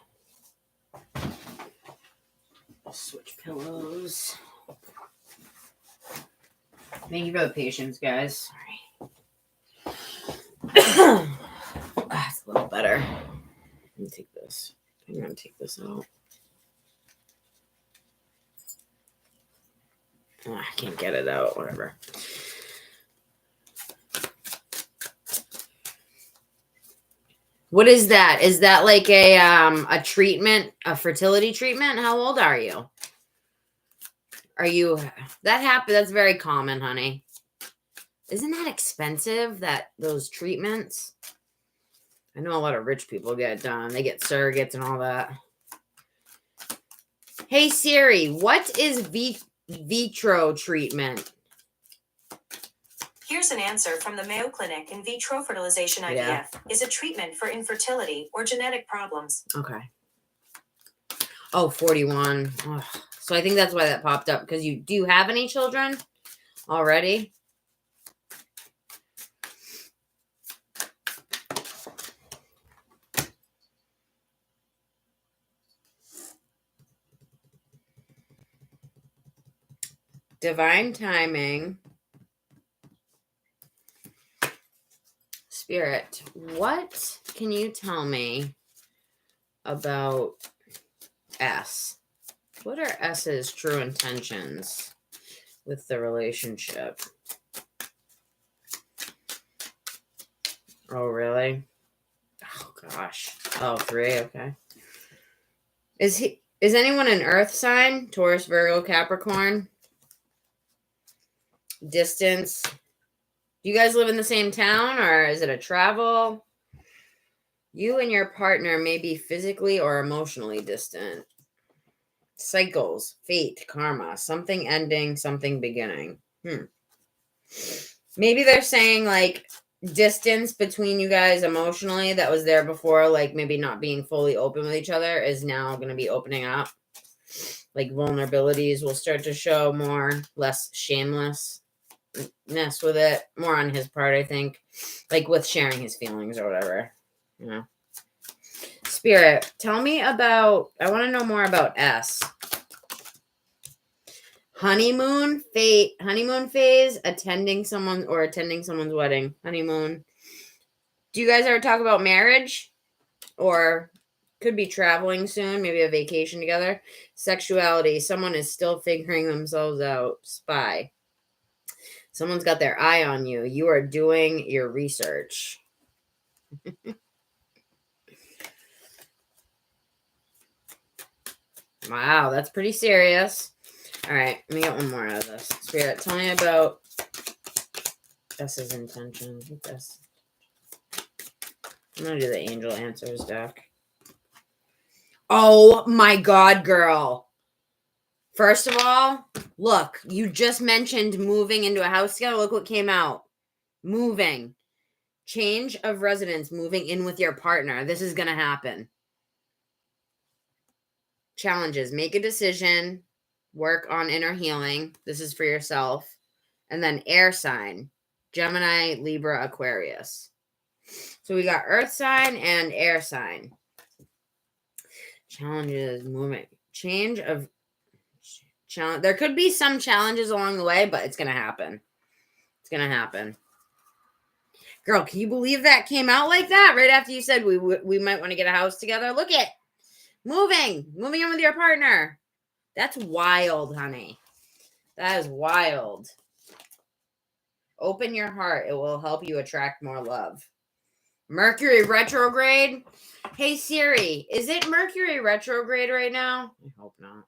I'll switch pillows. Thank you for the patience, guys. Sorry. That's a little better. Let me take this. I'm going to take this out. Oh, I can't get it out. Whatever. What is that? Is that like a treatment, a fertility treatment? How old are you? Are you, that happen? That's very common, honey. Isn't that expensive, those treatments? I know a lot of rich people get it done. They get surrogates and all that. Hey Siri, what is vitro treatment? Here's an answer from the Mayo Clinic. In vitro fertilization, IVF, is a treatment for infertility or genetic problems. Okay. Oh, 41. Oh, so I think that's why that popped up. Because do you have any children already? Divine timing. Spirit, what can you tell me about S? What are S's true intentions with the relationship? Oh, really? Oh, gosh. Oh, 3, okay. Is anyone an earth sign? Taurus, Virgo, Capricorn? Distance? Do you guys live in the same town, or is it a travel? You and your partner may be physically or emotionally distant. Cycles, fate, karma, something ending, something beginning. Maybe they're saying like distance between you guys emotionally that was there before, like maybe not being fully open with each other, is now going to be opening up. Like vulnerabilities will start to show more, less shamelessness with it, more on his part, I think, like with sharing his feelings or whatever, you know. Spirit, tell me about, I want to know more about S. Honeymoon phase, attending someone's wedding. Honeymoon. Do you guys ever talk about marriage? Or could be traveling soon, maybe a vacation together. Sexuality, someone is still figuring themselves out. Spy. Someone's got their eye on you. You are doing your research. Wow, that's pretty serious. All right, let me get one more out of this. Spirit, tell me about S's intention. This. I'm going to do the angel answers deck. Oh my God, girl. First of all, look, you just mentioned moving into a house together. Look what came out. Moving. Change of residence, moving in with your partner. This is going to happen. Challenges. Make a decision. Work on inner healing. This is for yourself. And then air sign. Gemini, Libra, Aquarius. So we got earth sign and air sign. Challenges, moving. Change of challenge. There could be some challenges along the way, but it's going to happen. It's going to happen. Girl, can you believe that came out like that? Right after you said we might want to get a house together. Look at moving in with your partner. That's wild, honey. That is wild. Open your heart. It will help you attract more love. Mercury retrograde. Hey, Siri, is it Mercury retrograde right now? I hope not.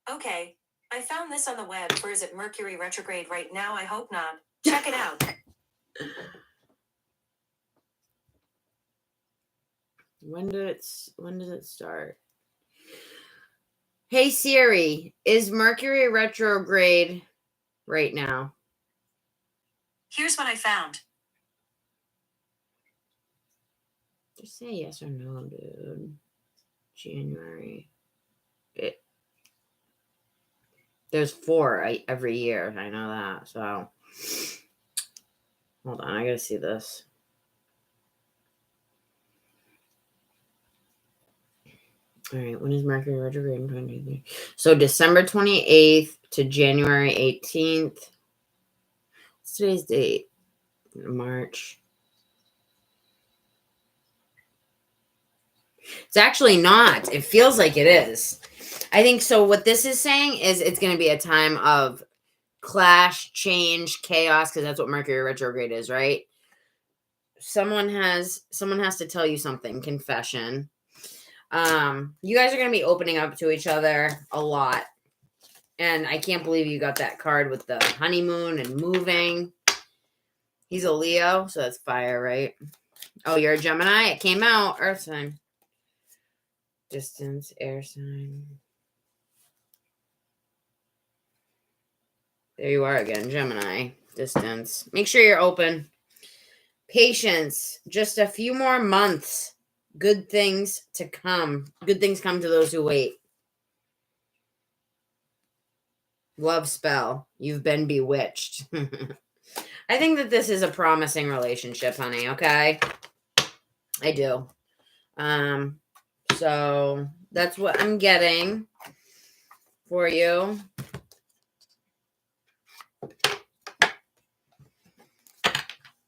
Okay, I found this on the web for is it Mercury retrograde right now? I hope not. Check it out. When did it start? Hey Siri, is Mercury retrograde right now? Here's what I found. Just say yes or no, dude. January. There's 4 every year. I know that. So hold on, I gotta see this. All right, when is Mercury retrograde in 2023? So December 28th to January 18th. What's today's date? March. It's actually not. It feels like it is. I think so. What this is saying is it's going to be a time of clash, change, chaos, because that's what Mercury retrograde is, right? Someone has to tell you something. Confession. You guys are going to be opening up to each other a lot. And I can't believe you got that card with the honeymoon and moving. He's a Leo, so that's fire, right? Oh, you're a Gemini? It came out. Earth sign. Distance, air sign. There you are again, Gemini. Distance. Make sure you're open. Patience. Just a few more months. Good things to come. Good things come to those who wait. Love spell. You've been bewitched. I think that this is a promising relationship, honey, okay? I do. So that's what I'm getting for you.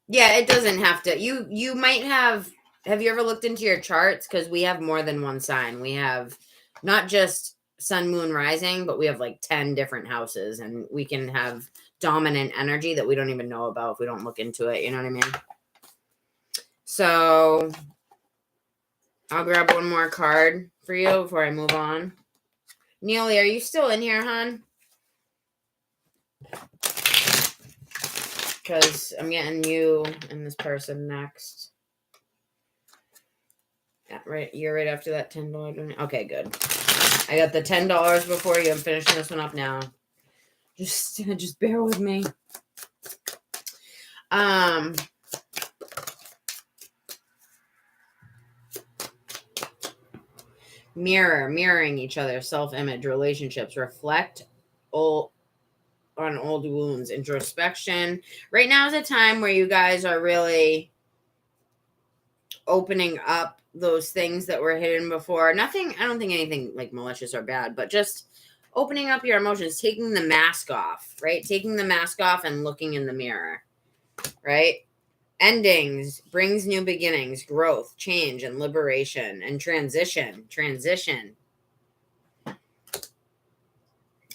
Yeah, it doesn't have to. You might have you ever looked into your charts? Because we have more than one sign. We have not just sun, moon, rising, but we have like 10 different houses, and we can have dominant energy that we don't even know about if we don't look into it. You know what I mean? So I'll grab one more card for you before I move on. Neely, are you still in here, hon? Because I'm getting you and this person next. Yeah, right. You're right after that $10. Okay, good. I got the $10 before you. I'm finishing this one up now. Just bear with me. Mirroring each other, self-image, relationships, reflect on old wounds, introspection. Right now is a time where you guys are really opening up those things that were hidden before. Nothing, I don't think anything like malicious or bad, but just opening up your emotions, taking the mask off, right? Taking the mask off and looking in the mirror, right? Endings brings new beginnings, growth, change, and liberation, and transition.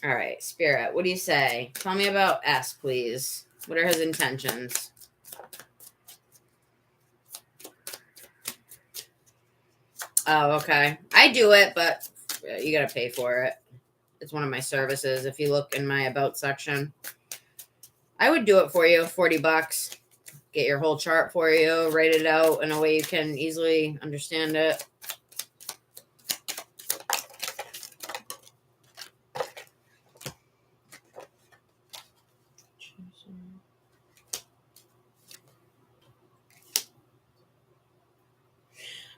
All right, Spirit, what do you say? Tell me about S, please. What are his intentions? Oh, okay. I do it, but you got to pay for it. It's one of my services. If you look in my about section, I would do it for you, $40. Get your whole chart for you, write it out in a way you can easily understand it.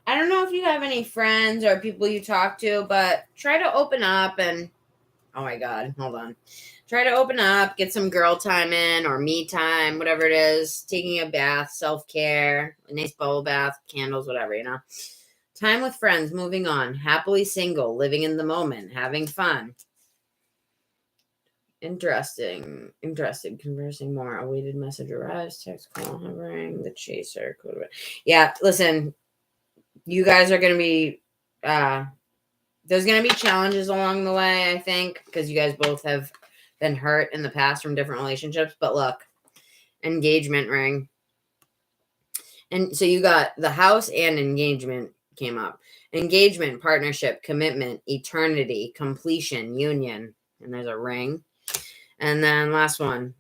I don't know if you have any friends or people you talk to, but try to open up and, oh my God, hold on. Try to open up, get some girl time in or me time, whatever it is, taking a bath, self-care, a nice bubble bath, candles, whatever, you know. Time with friends, moving on, happily single, living in the moment, having fun. Interested, conversing more. Awaited message arrives, text, call, hovering, the chaser. Yeah, listen, you guys are going to be, there's going to be challenges along the way, I think, because you guys both have been hurt in the past from different relationships. But look, engagement ring. And so you got the house and engagement came up. Engagement, partnership, commitment, eternity, completion, union. And there's a ring. And then last one.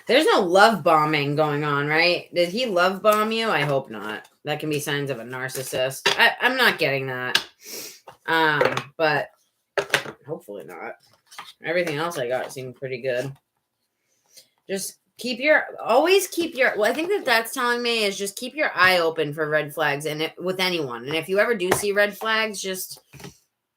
There's no love bombing going on, right? Did he love bomb you? I hope not. That can be signs of a narcissist. I'm not getting that. But hopefully not. Everything else I got seemed pretty good. Just always keep your, well, I think that's telling me is just keep your eye open for red flags and with anyone. And if you ever do see red flags, just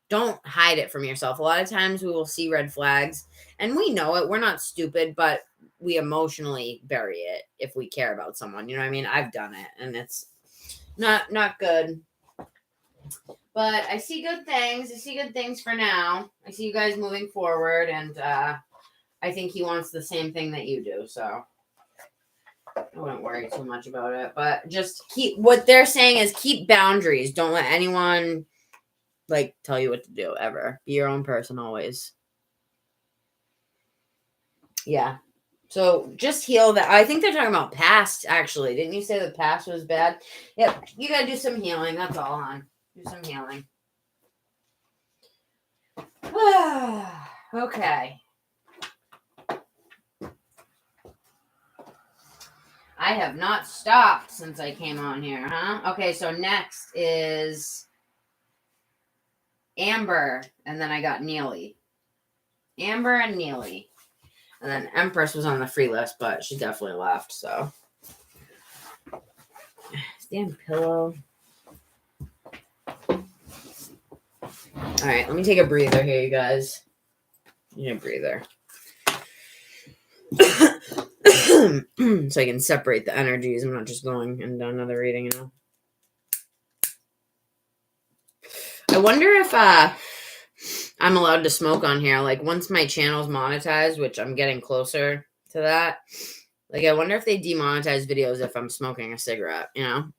don't hide it from yourself. A lot of times we will see red flags and we know it. We're not stupid, but we emotionally bury it if we care about someone. You know what I mean? I've done it and it's not good. But I see good things. I see good things for now. I see you guys moving forward and I think he wants the same thing that you do. So I wouldn't worry too much about it. But just what they're saying is keep boundaries. Don't let anyone like tell you what to do ever. Be your own person always. Yeah. So just heal that. I think they're talking about past, actually. Didn't you say the past was bad? Yep. You got to do some healing. That's all, hon. Do some healing. Okay. I have not stopped since I came on here, huh? Okay, so next is Amber, and then I got Neely. Amber and Neely. And then Empress was on the free list, but she definitely left, so. Damn pillow. All right, let me take a breather here, you guys. You need a breather. So I can separate the energies. I'm not just going and do another reading, you know. I wonder if I'm allowed to smoke on here. Like once my channel's monetized, which I'm getting closer to that. Like I wonder if they demonetize videos if I'm smoking a cigarette, you know?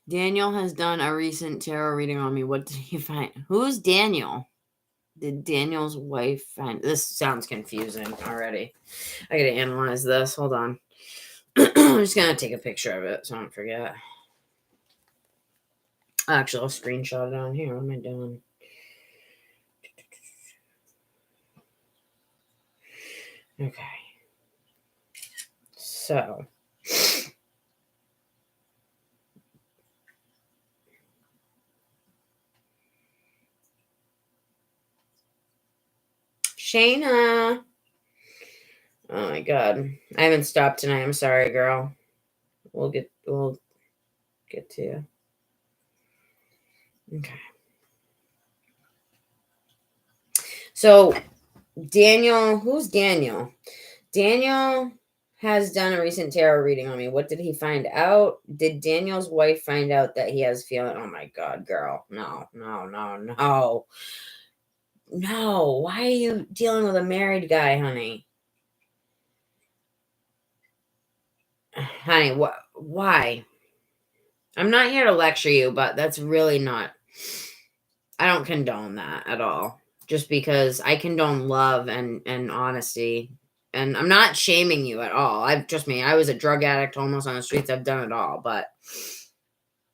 Daniel has done a recent tarot reading on me. What did he find? Who's Daniel? Did Daniel's wife find? This sounds confusing already. I gotta analyze this. Hold on. I'm just gonna take a picture of it so I don't forget. Actually, I'll screenshot it on here. What am I doing? Okay. So, Shayna. Oh my God. I haven't stopped tonight. I'm sorry, girl. We'll get to you. Okay. So Daniel, who's Daniel? Daniel has done a recent tarot reading on me. What did he find out? Did Daniel's wife find out that he has feeling? Oh my God, girl. No. No. Why are you dealing with a married guy, honey? Honey, why? I'm not here to lecture you, but that's really not. I don't condone that at all. Just because I condone love and honesty. And I'm not shaming you at all. Trust me, I was a drug addict, homeless on the streets. I've done it all. But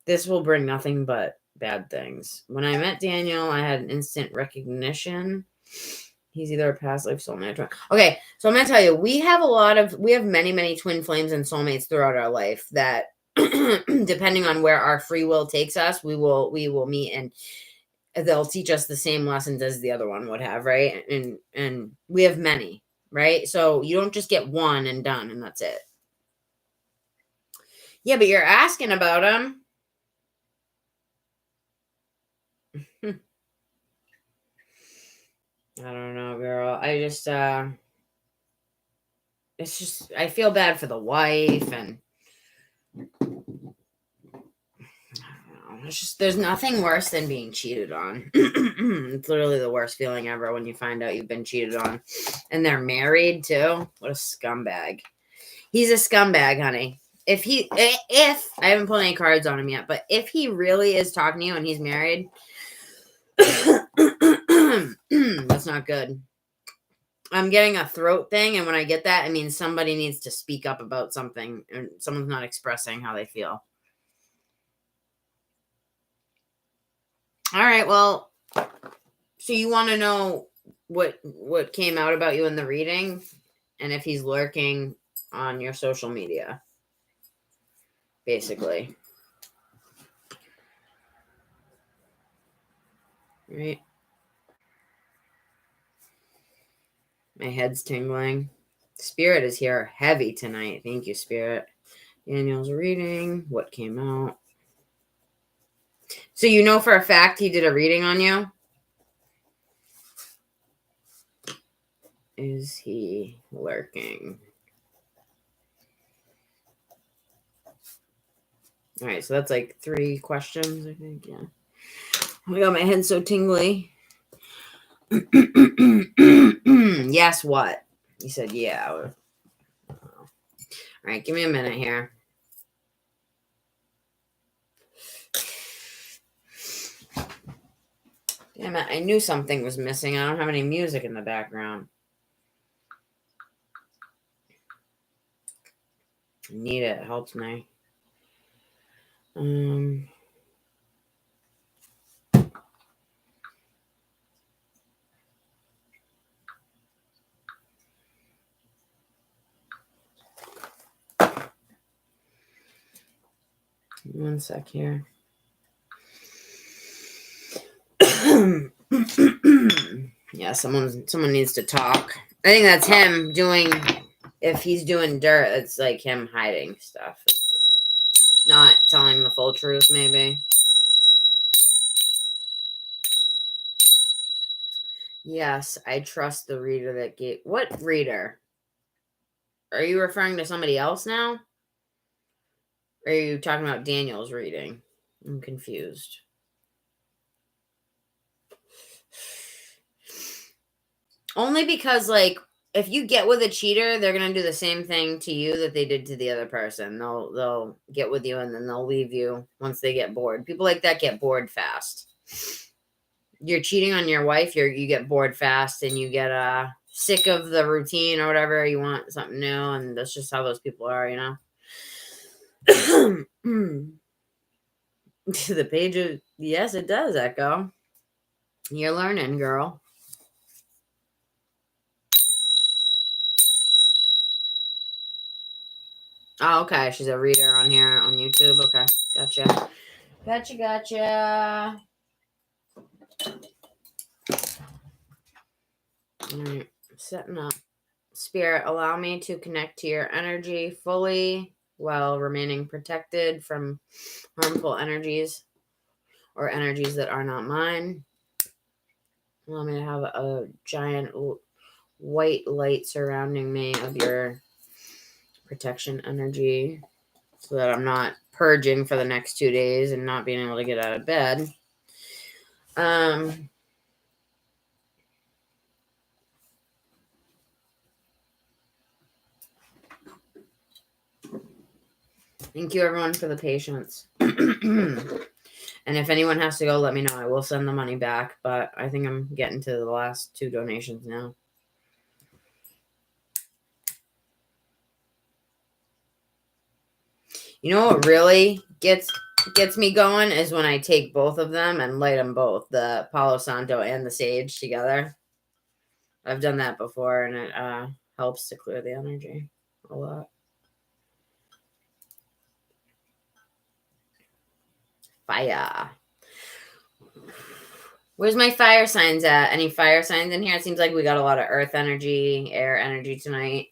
this will bring nothing but bad things. When I met Daniel, I had an instant recognition. He's either a past life soulmate. Okay, so I'm going to tell you, we have many, many twin flames and soulmates throughout our life that, depending on where our free will takes us, we will meet, and they'll teach us the same lessons as the other one would have, right? And we have many, right? So you don't just get one and done, and that's it. Yeah, but you're asking about them. I don't know, girl. It's just, I feel bad for the wife, and I don't know. It's just, there's nothing worse than being cheated on. It's literally the worst feeling ever when you find out you've been cheated on, and they're married too. What a scumbag. He's a scumbag, honey. If I haven't pulled any cards on him yet, but if he really is talking to you and he's married, that's not good. I'm getting a throat thing, and when I get that, it means somebody needs to speak up about something, and someone's not expressing how they feel. All right, well, so you want to know what came out about you in the reading, and if he's lurking on your social media, basically. Right? My head's tingling. Spirit is here heavy tonight. Thank you, Spirit. Daniel's reading. What came out? So you know for a fact he did a reading on you? Is he lurking? All right, so that's like 3 questions, I think. Yeah. Oh my God, my head's so tingly. Yes, what? You said, yeah. All right, give me a minute here. Damn it, I knew something was missing. I don't have any music in the background. I need it. It helps me. 1 sec here. Yeah, someone needs to talk. I think that's him doing. If he's doing dirt, it's like him hiding stuff, not telling the full truth. Maybe. Yes, I trust the reader that gave. What reader? Are you referring to somebody else now? Or are you talking about Daniel's reading? I'm confused. Only because, like, if you get with a cheater, they're gonna do the same thing to you that they did to the other person. They'll get with you and then they'll leave you once they get bored. People like that get bored fast. You're cheating on your wife, you get bored fast, and you get sick of the routine or whatever. You want something new, and that's just how those people are, you know. The page of, yes, it does, Echo. You're learning, girl. Oh, okay. She's a reader on here on YouTube. Okay. Gotcha. All right, setting up. Spirit, allow me to connect to your energy fully while remaining protected from harmful energies or energies that are not mine. Allow me to have a giant white light surrounding me of your protection energy so that I'm not purging for the next 2 days and not being able to get out of bed. Thank you, everyone, for the patience. And if anyone has to go, let me know. I will send the money back, but I think I'm getting to the last 2 donations now. You know what really gets me going is when I take both of them and light them both, the Palo Santo and the sage together. I've done that before, and it helps to clear the energy a lot. Fire. Where's my fire signs at? Any fire signs in here? It seems like we got a lot of earth energy, air energy tonight,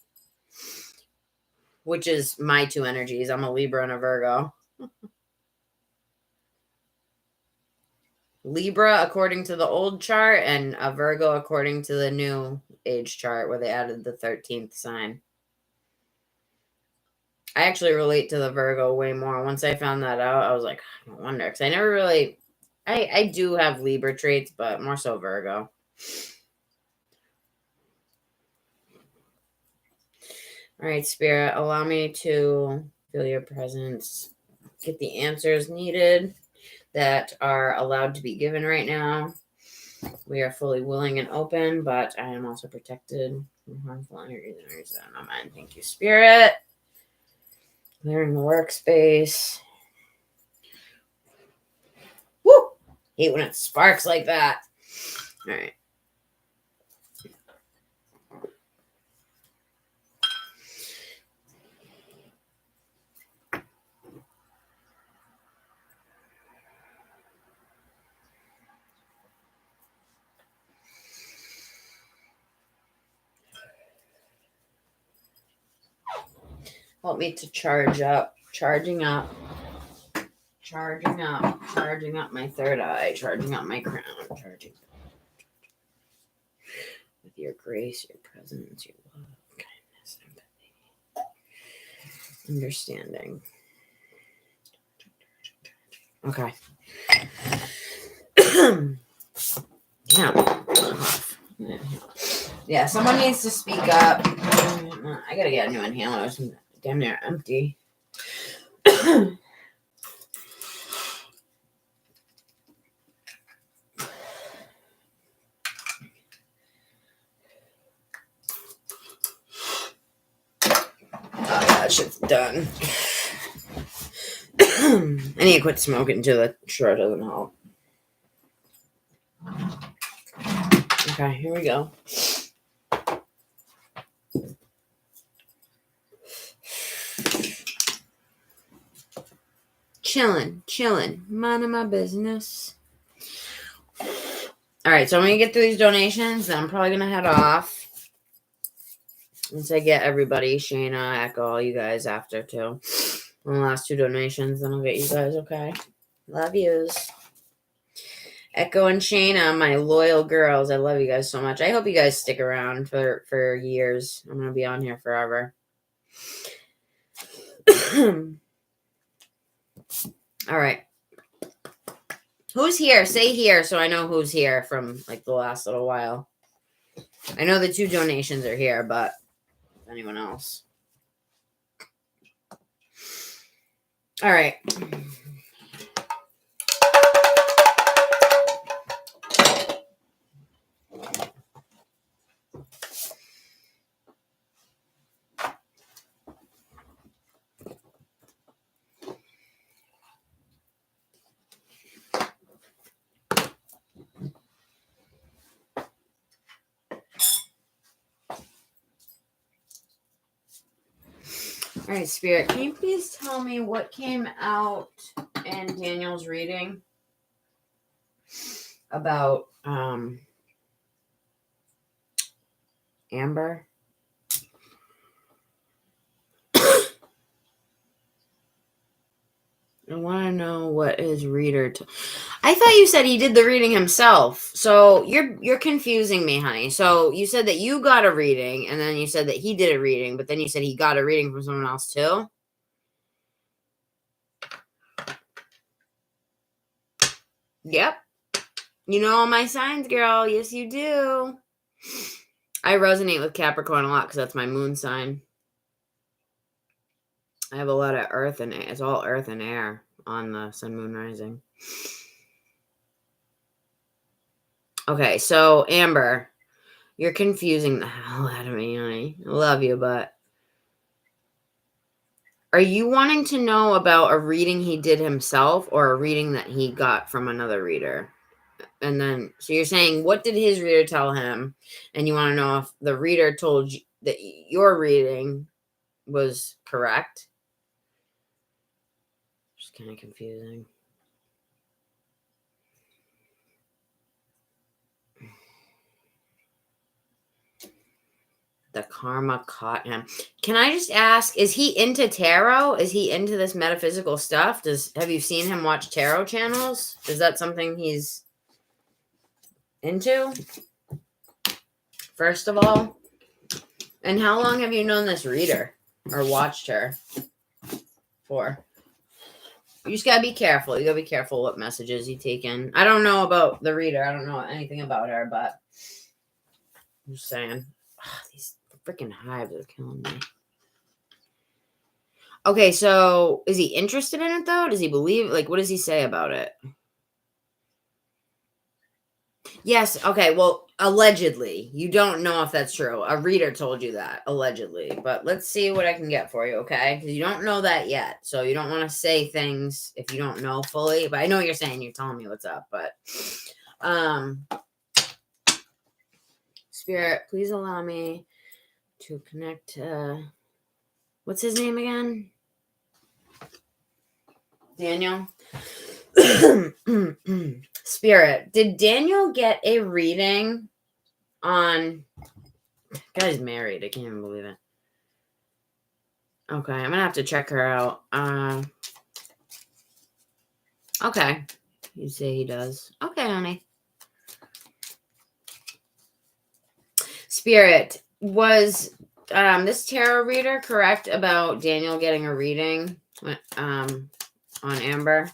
which is my 2 energies. I'm a Libra and a Virgo. Libra according to the old chart, and a Virgo according to the new age chart where they added the 13th sign. I actually relate to the Virgo way more. Once I found that out, I was like, I don't wonder, because I never really, I do have Libra traits, but more so Virgo. All right, Spirit, allow me to feel your presence, get the answers needed that are allowed to be given right now. We are fully willing and open, but I am also protected from harmful energies and energies that are not mine. Thank you, Spirit. Clearing the workspace. Woo! Hate when it sparks like that. All right. Help me to charge up, charging up my third eye, charging up my crown, charging with your grace, your presence, your love, kindness, empathy, understanding. Okay. Yeah, someone needs to speak up. I gotta get a new inhaler. It's damn near empty. That shit's done. I need to quit smoking too. That sure doesn't help. Okay, here we go. Chilling, minding my business. All right, so I'm gonna get through these donations, then I'm probably gonna head off. Once I get everybody, Shayna, Echo, all you guys after too. On the last 2 donations, then I'll get you guys, okay? Love yous. Echo and Shayna, my loyal girls. I love you guys so much. I hope you guys stick around for years. I'm going to be on here forever. All right. Who's here? Say here so I know who's here from like the last little while. I know the 2 donations are here, but anyone else? All right. All right, Spirit, can you please tell me what came out in Daniel's reading about Amber? I want to know what his reader... I thought you said he did the reading himself. So you're confusing me, honey. So you said that you got a reading, and then you said that he did a reading, but then you said he got a reading from someone else too? Yep. You know all my signs, girl. Yes, you do. I resonate with Capricorn a lot because that's my moon sign. I have a lot of earth and air. It's all earth and air on the sun, moon, rising. Okay, so Amber, you're confusing the hell out of me, honey. I love you, but are you wanting to know about a reading he did himself or a reading that he got from another reader? And then, so you're saying, what did his reader tell him? And you want to know if the reader told you that your reading was correct? Just kind of confusing. The karma caught him. Can I just ask, is he into tarot? Is he into this metaphysical stuff? Have you seen him watch tarot channels? Is that something he's into? First of all. And how long have you known this reader or watched her for? You just gotta be careful. You gotta be careful what messages you take in. I don't know about the reader. I don't know anything about her, but I'm just saying. These freaking hives are killing me. Okay, so is he interested in it though? Does he believe? Like, what does he say about it? Yes. Okay. Well, allegedly, you don't know if that's true. A reader told you that allegedly, but let's see what I can get for you. Okay, because you don't know that yet, so you don't want to say things if you don't know fully. But I know what you're saying. You're telling me what's up, but Spirit, please allow me to connect. What's his name again? Daniel. Spirit, did Daniel get a reading on... Guy's married. I can't even believe it. Okay, I'm gonna have to check her out. Okay. You say he does. Okay, honey. Spirit, was this tarot reader correct about Daniel getting a reading on Amber?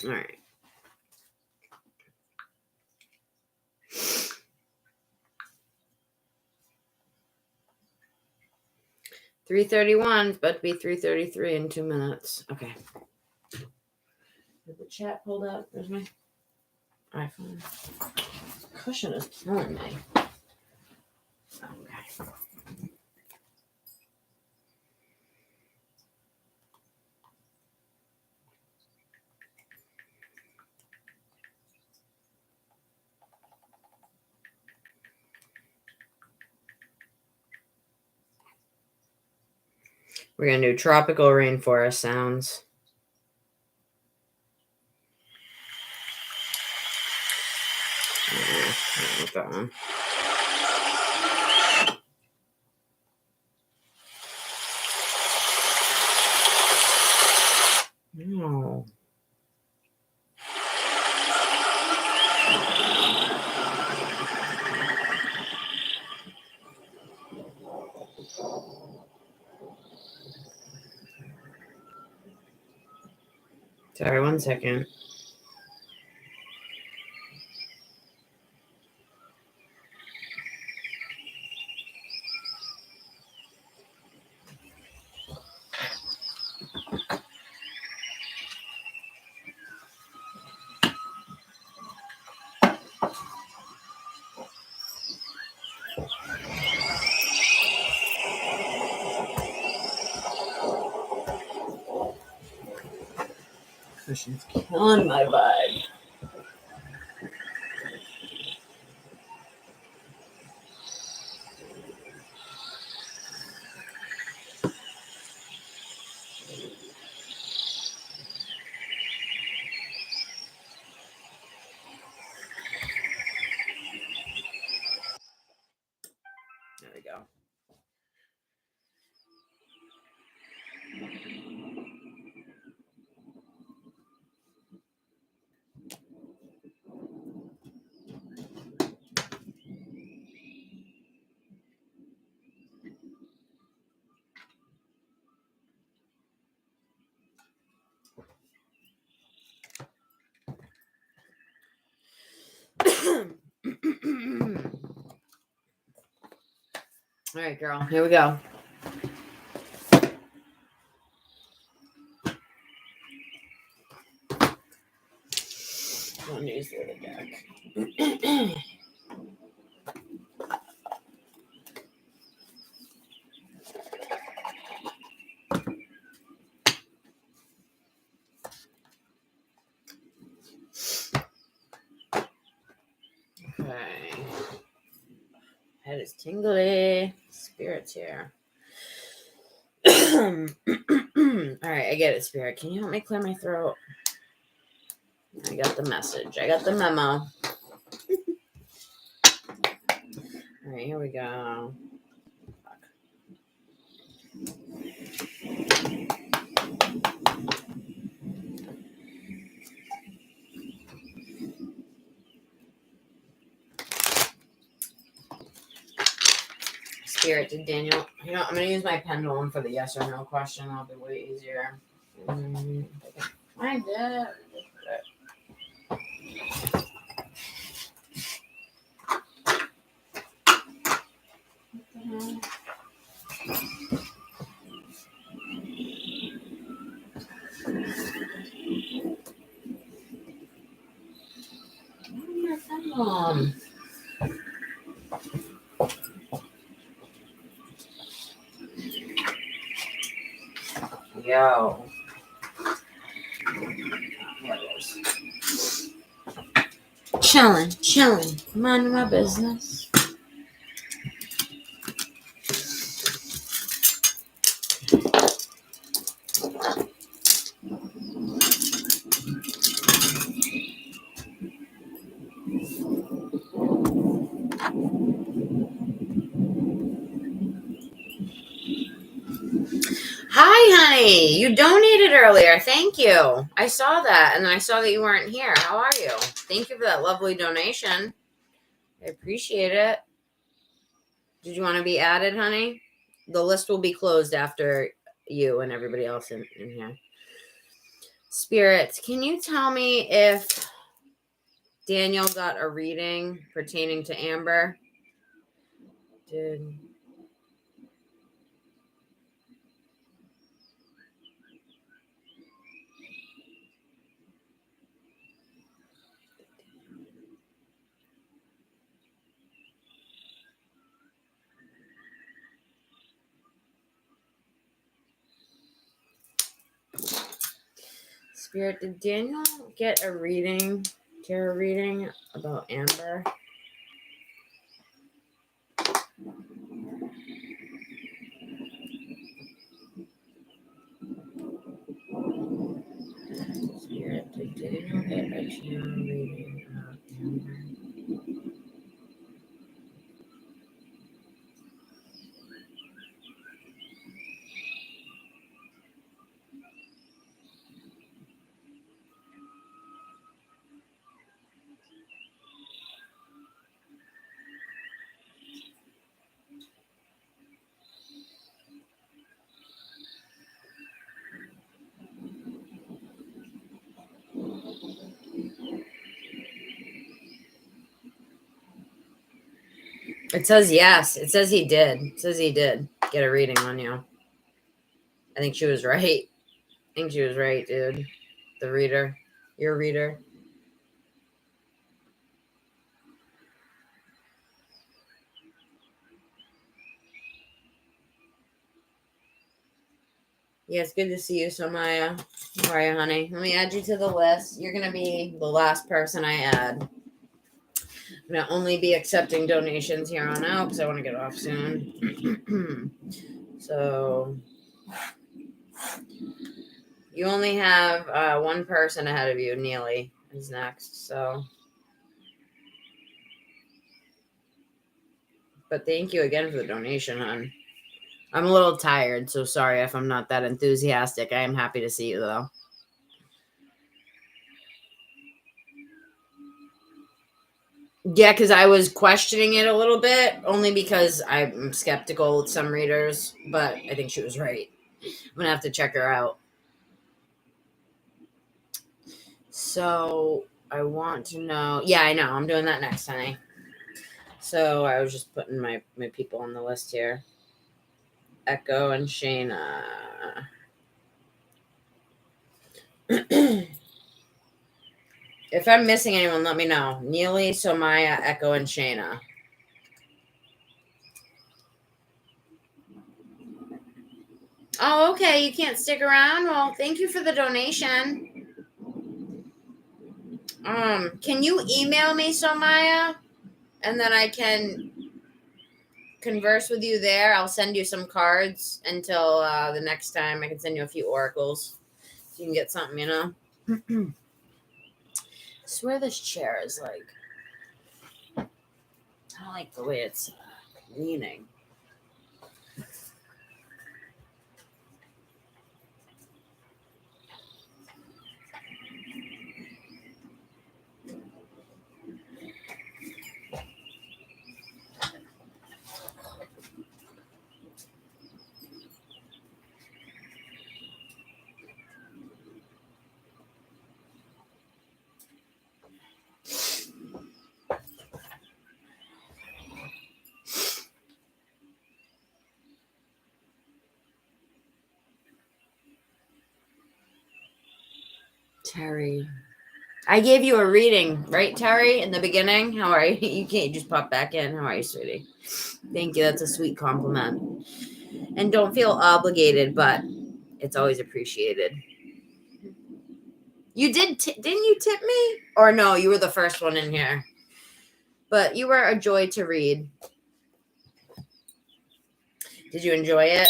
All right. 3:31. It's about to be 3:33 in 2 minutes. Okay. Did the chat pulled up? There's my iPhone. Cushion is killing me. Okay. We're going to do tropical rainforest sounds. With that one. Sorry, 1 second. She's killing my vibe. There we go. All right, girl. Here we go. I'll use the other deck. Okay. Head is tingly. Spirit's here. All right, I get it, Spirit. Can you help me clear my throat? I got the message. I got the memo. All right, here we go. Spirit, did Daniel? You know, I'm gonna use my pendulum for the yes or no question. That'll be way easier. I did. Yo. Chilling. Minding my business. Hi, honey. You donated earlier. Thank you. I saw that, and then I saw that you weren't here. How are you? Thank you for that lovely donation. I appreciate it. Did you want to be added, honey? The list will be closed after you and everybody else in here. Spirits, can you tell me if Daniel got a reading pertaining to Amber? Spirit, did Daniel get a reading, tarot reading about Amber? Spirit, did Daniel get a tarot reading about Amber? It says yes. It says he did. It says he did get a reading on you. I think she was right. I think she was right, dude. The reader. Your reader. Yeah, it's good to see you, Somaya. How are you, honey? Let me add you to the list. You're going to be the last person I add. I'm going to only be accepting donations here on out because I want to get off soon. So, you only have one person ahead of you. Neely is next. So, but thank you again for the donation, hon. I'm a little tired, so sorry if I'm not that enthusiastic. I am happy to see you, though. Yeah, because I was questioning it a little bit, only because I'm skeptical with some readers, but I think she was right. I'm going to have to check her out. So, I want to know. Yeah, I know. I'm doing that next, honey. So, I was just putting my people on the list here. Echo and Shayna. If I'm missing anyone, let me know. Neely, Somaya, Echo, and Shayna. Oh, okay. You can't stick around? Well, thank you for the donation. Can you email me, Somaya? And then I can converse with you there. I'll send you some cards until the next time. I can send you a few oracles. So you can get something, you know? I swear this chair is like... I don't like the way it's leaning. Terry. I gave you a reading, right, Terry, in the beginning? How are you? You can't just pop back in. How are you, sweetie? Thank you. That's a sweet compliment. And don't feel obligated, but it's always appreciated. You didn't you tip me? Or no, you were the first one in here. But you were a joy to read. Did you enjoy it,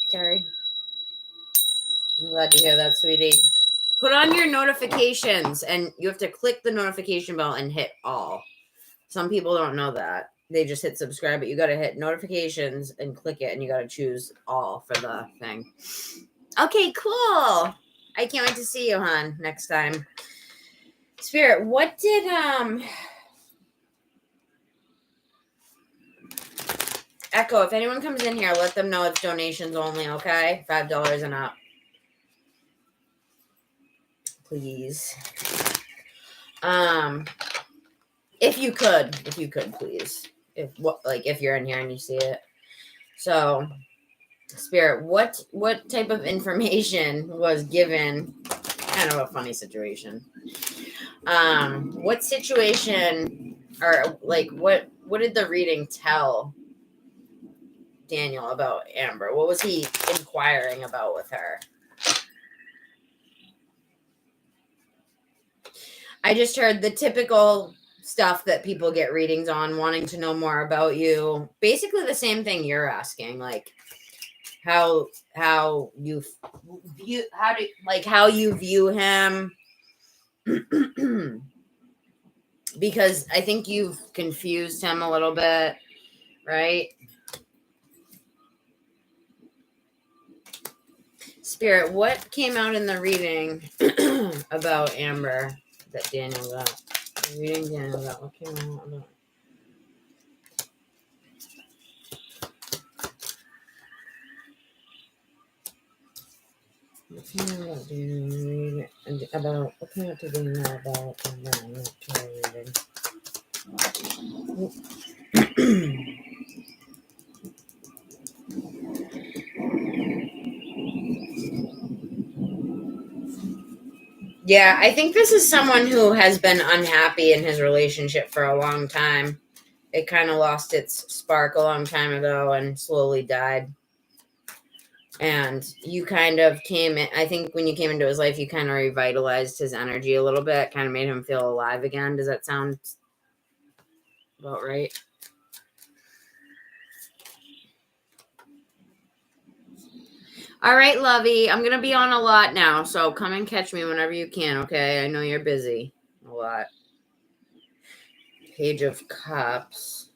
Terry? I'm glad to hear that, sweetie. Put on your notifications, and you have to click the notification bell and hit all. Some people don't know that. They just hit subscribe, but you got to hit notifications and click it, and you got to choose all for the thing. Okay, cool. I can't wait to see you, hon, next time. Spirit, what did Echo, if anyone comes in here, let them know it's donations only, okay? $5 and up. Please. If you could, please. If you're in here and you see it. So, Spirit, what type of information was given? Kind of a funny situation. What situation, or what did the reading tell Daniel about Amber? What was he inquiring about with her? I just heard the typical stuff that people get readings on, wanting to know more about you. Basically the same thing you're asking, like how you view him. Because I think you've confused him a little bit, right? Spirit, what came out in the reading about Amber that Daniel got? The reading Daniel got, what came out about? What came out about Daniel? What came out to Daniel about Amber? I'm not reading. Yeah, I think this is someone who has been unhappy in his relationship for a long time. It kind of lost its spark a long time ago and slowly died. And you kind of came in, I think when you came into his life, you kind of revitalized his energy a little bit, kind of made him feel alive again. Does that sound about right? All right, Lovey, I'm going to be on a lot now, so come and catch me whenever you can, okay? I know you're busy a lot. Page of Cups.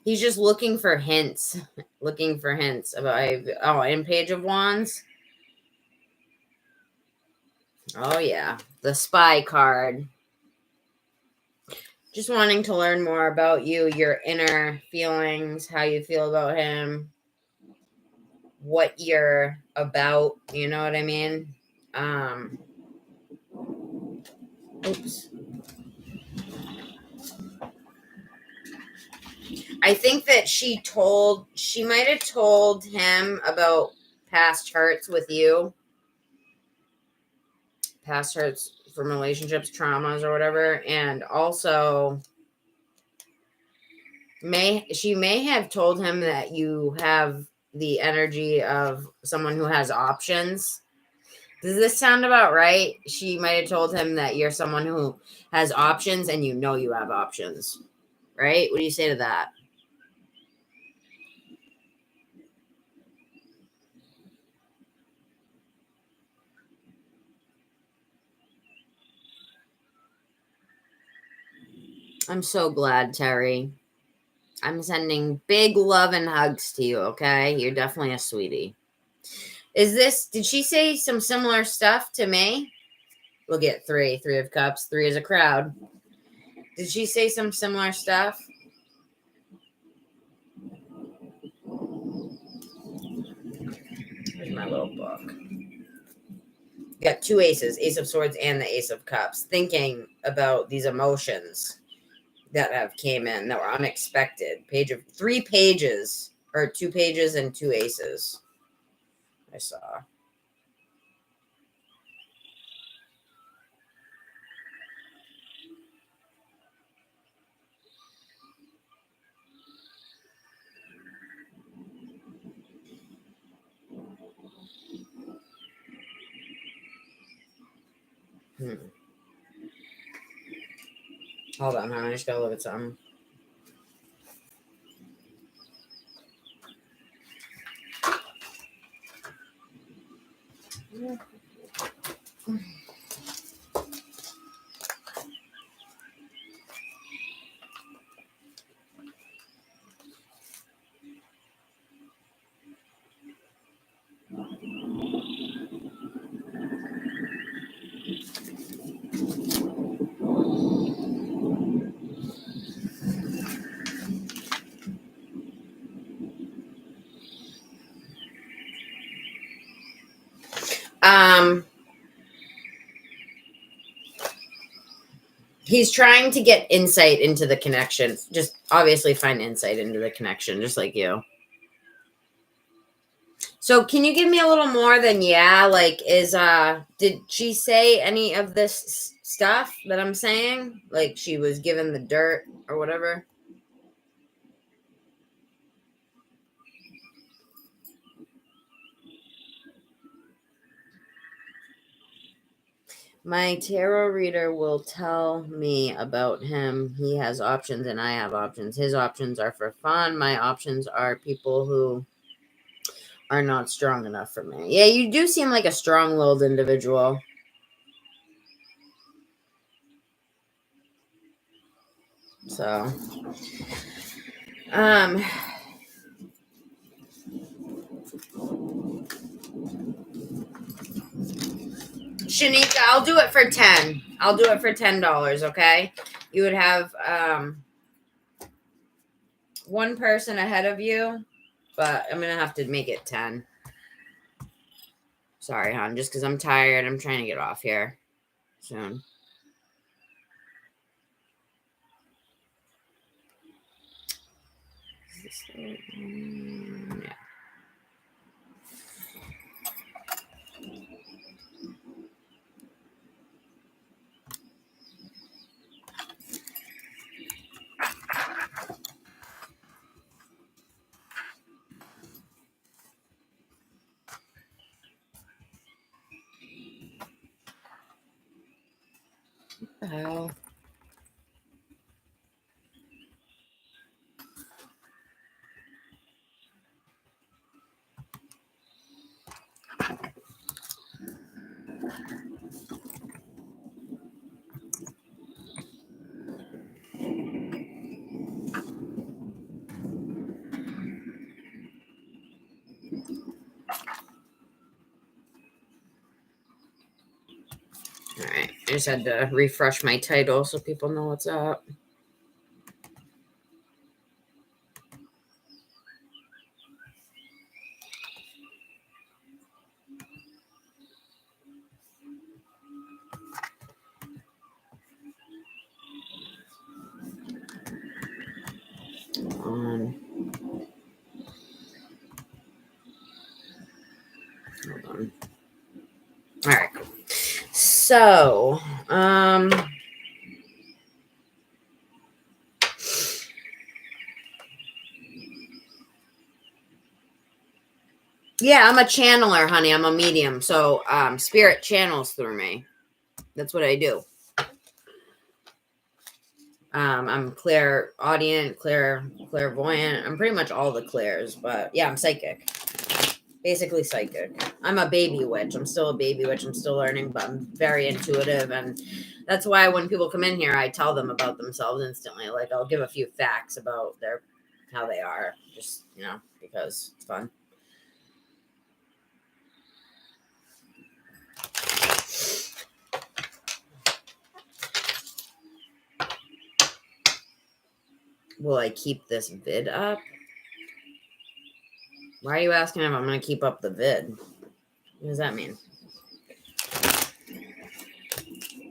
He's just looking for hints. Looking for hints about, and Page of Wands. Oh, yeah. The Spy card. Just wanting to learn more about you, your inner feelings, how you feel about him, what you're about. You know what I mean? Oops. I think that she might have told him about past hurts with you, past hurts from relationships, traumas, or whatever. And also, she may have told him that you have the energy of someone who has options. Does this sound about right? She might have told him that you're someone who has options and you know you have options, right? What do you say to that? I'm so glad, Terry. I'm sending big love and hugs to you, okay? You're definitely a sweetie. Did she say some similar stuff to me? We'll get 3 of Cups. 3 is a crowd. Did she say some similar stuff? Here's my little book. Got 2 aces, Ace of Swords and the Ace of Cups. Thinking about these emotions that have came in that were unexpected. 3 pages, or 2 pages and 2 aces. I saw. Hold on, hon. I just gotta look at something. He's trying to get insight into the connection. Just obviously find insight into the connection, just like you. So can you give me a little more than like did she say any of this stuff that I'm saying? Like she was given the dirt or whatever? My tarot reader will tell me about him. He has options and I have options. His options are for fun. My options are people who are not strong enough for me. Yeah, you do seem like a strong-willed individual. So, Shanika, I'll do it for 10. I'll do it for $10, okay? You would have one person ahead of you, but I'm going to have to make it 10. Sorry, hon, just because I'm tired. I'm trying to get off here soon. Yeah. the hell? All right, I just had to refresh my title so people know what's up. Hold on. All right, cool. So, yeah, I'm a channeler, honey. I'm a medium. So, spirit channels through me. That's what I do. I'm clairaudient, clairvoyant. I'm pretty much all the clairs, but yeah, I'm psychic. Basically psychic. I'm a baby witch. I'm still a baby witch. I'm still learning, but I'm very intuitive. And that's why when people come in here, I tell them about themselves instantly. Like, I'll give a few facts about how they are. Just, because it's fun. Will I keep this vid up? Why are you asking if I'm going to keep up the vid? What does that mean?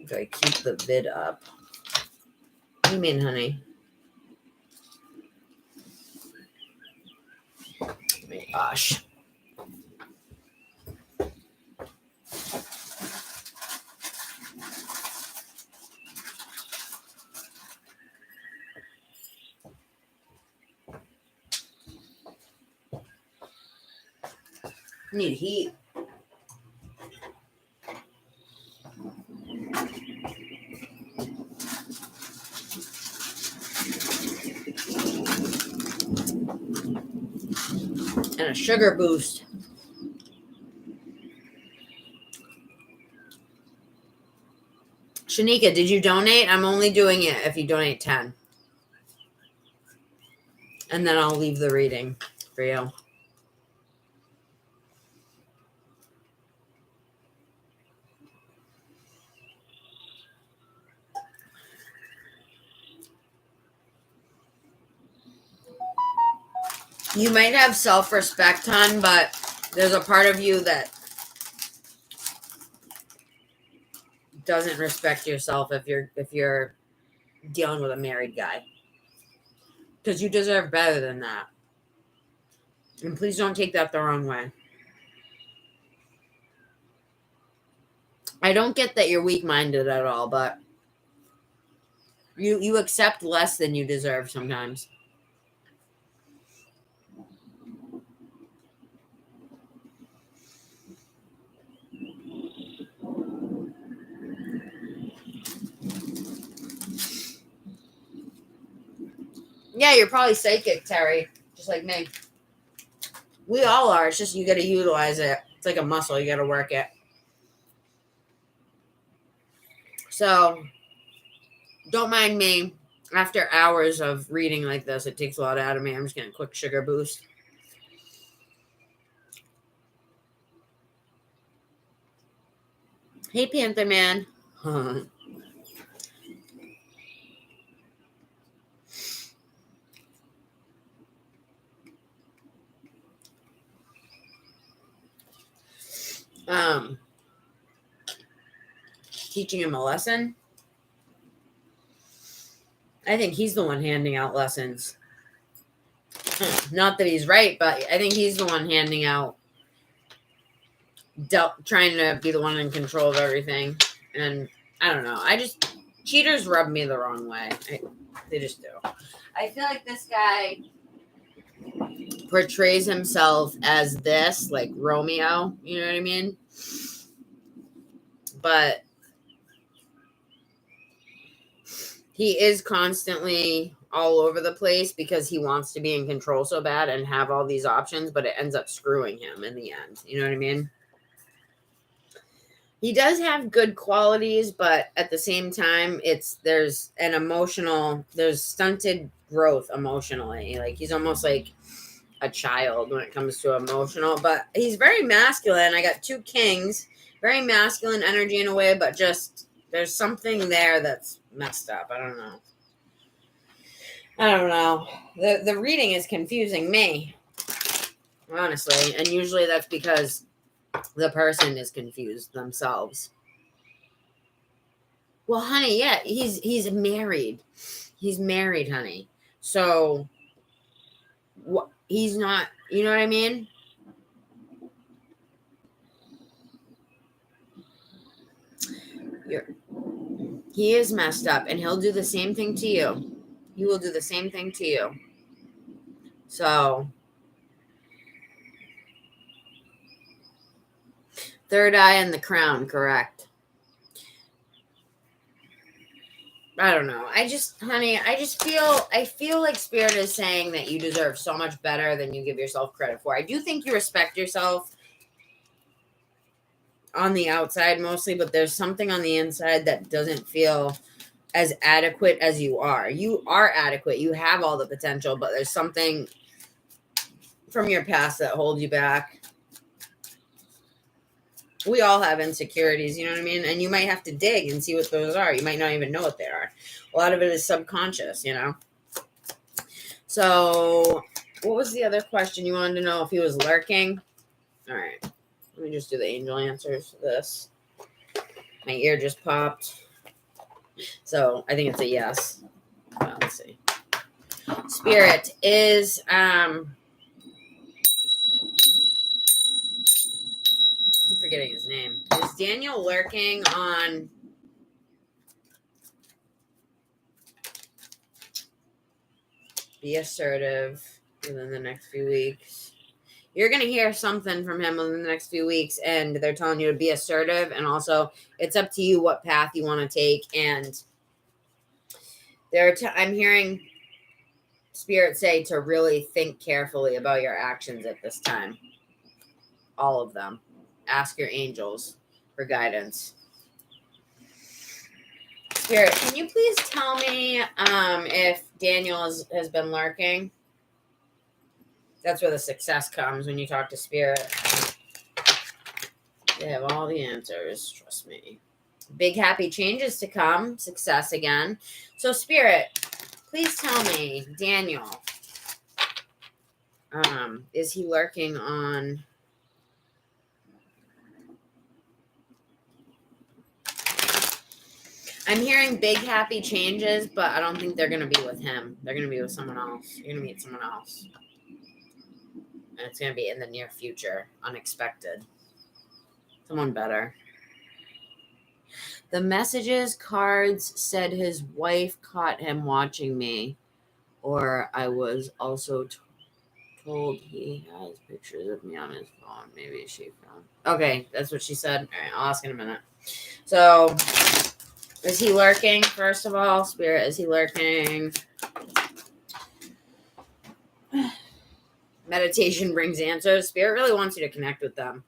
Do I keep the vid up? What do you mean, honey? Oh my gosh. I need heat. And a sugar boost. Shanika, did you donate? I'm only doing it if you donate 10. And then I'll leave the reading for you. You might have self-respect, hon, but there's a part of you that doesn't respect yourself if you're dealing with a married guy. Because you deserve better than that. And please don't take that the wrong way. I don't get that you're weak-minded at all, but you accept less than you deserve sometimes. Yeah, you're probably psychic, Terry, just like me. We all are. It's just you got to utilize it. It's like a muscle. You got to work it. So, don't mind me. After hours of reading like this, it takes a lot out of me. I'm just getting a quick sugar boost. Hey, Panther Man. Teaching him a lesson. I think he's the one handing out lessons. Not that he's right, but I think he's the one handing out, trying to be the one in control of everything. And I don't know. Cheaters rub me the wrong way. They just do. I feel like this guy portrays himself as this, like Romeo. You know what I mean? But He is constantly all over the place because he wants to be in control so bad and have all these options, but it ends up screwing him in the end. You know what I mean? He does have good qualities, but at the same time, there's stunted growth emotionally. Like he's almost like a child when it comes to emotional, but he's very masculine. I got 2 kings, very masculine energy in a way, but just there's something there that's messed up. I don't know. The reading is confusing me, honestly, and usually that's because the person is confused themselves. Well, honey, yeah, he's married. He's married, honey. So he's not, you know what I mean? He is messed up, and he'll do the same thing to you. He will do the same thing to you. So, third eye and the crown, correct. I don't know. I feel like Spirit is saying that you deserve so much better than you give yourself credit for. I do think you respect yourself on the outside mostly, but there's something on the inside that doesn't feel as adequate as you are. You are adequate. You have all the potential, but there's something from your past that holds you back. We all have insecurities, you know what I mean? And you might have to dig and see what those are. You might not even know what they are. A lot of it is subconscious, you know? So, what was the other question? You wanted to know if he was lurking? All right. Let me just do the angel answers for this. My ear just popped. So, I think it's a yes. Well, let's see. Spirit is, forgetting his name. Is Daniel lurking on be assertive within the next few weeks? You're going to hear something from him within the next few weeks, and they're telling you to be assertive, and also it's up to you what path you want to take. And I'm hearing Spirit say to really think carefully about your actions at this time. All of them. Ask your angels for guidance. Spirit, can you please tell me if Daniel has been lurking? That's where the success comes when you talk to Spirit. They have all the answers, trust me. Big happy changes to come, success again. So Spirit, please tell me, Daniel, is he lurking on... I'm hearing big happy changes, but I don't think they're going to be with him. They're going to be with someone else. You're going to meet someone else. And it's going to be in the near future. Unexpected. Someone better. The messages cards said his wife caught him watching me. Or I was also told he has pictures of me on his phone. Maybe she found. Okay, that's what she said. All right, I'll ask in a minute. So... is he lurking, first of all? Spirit, is he lurking? Meditation brings answers. Spirit really wants you to connect with them.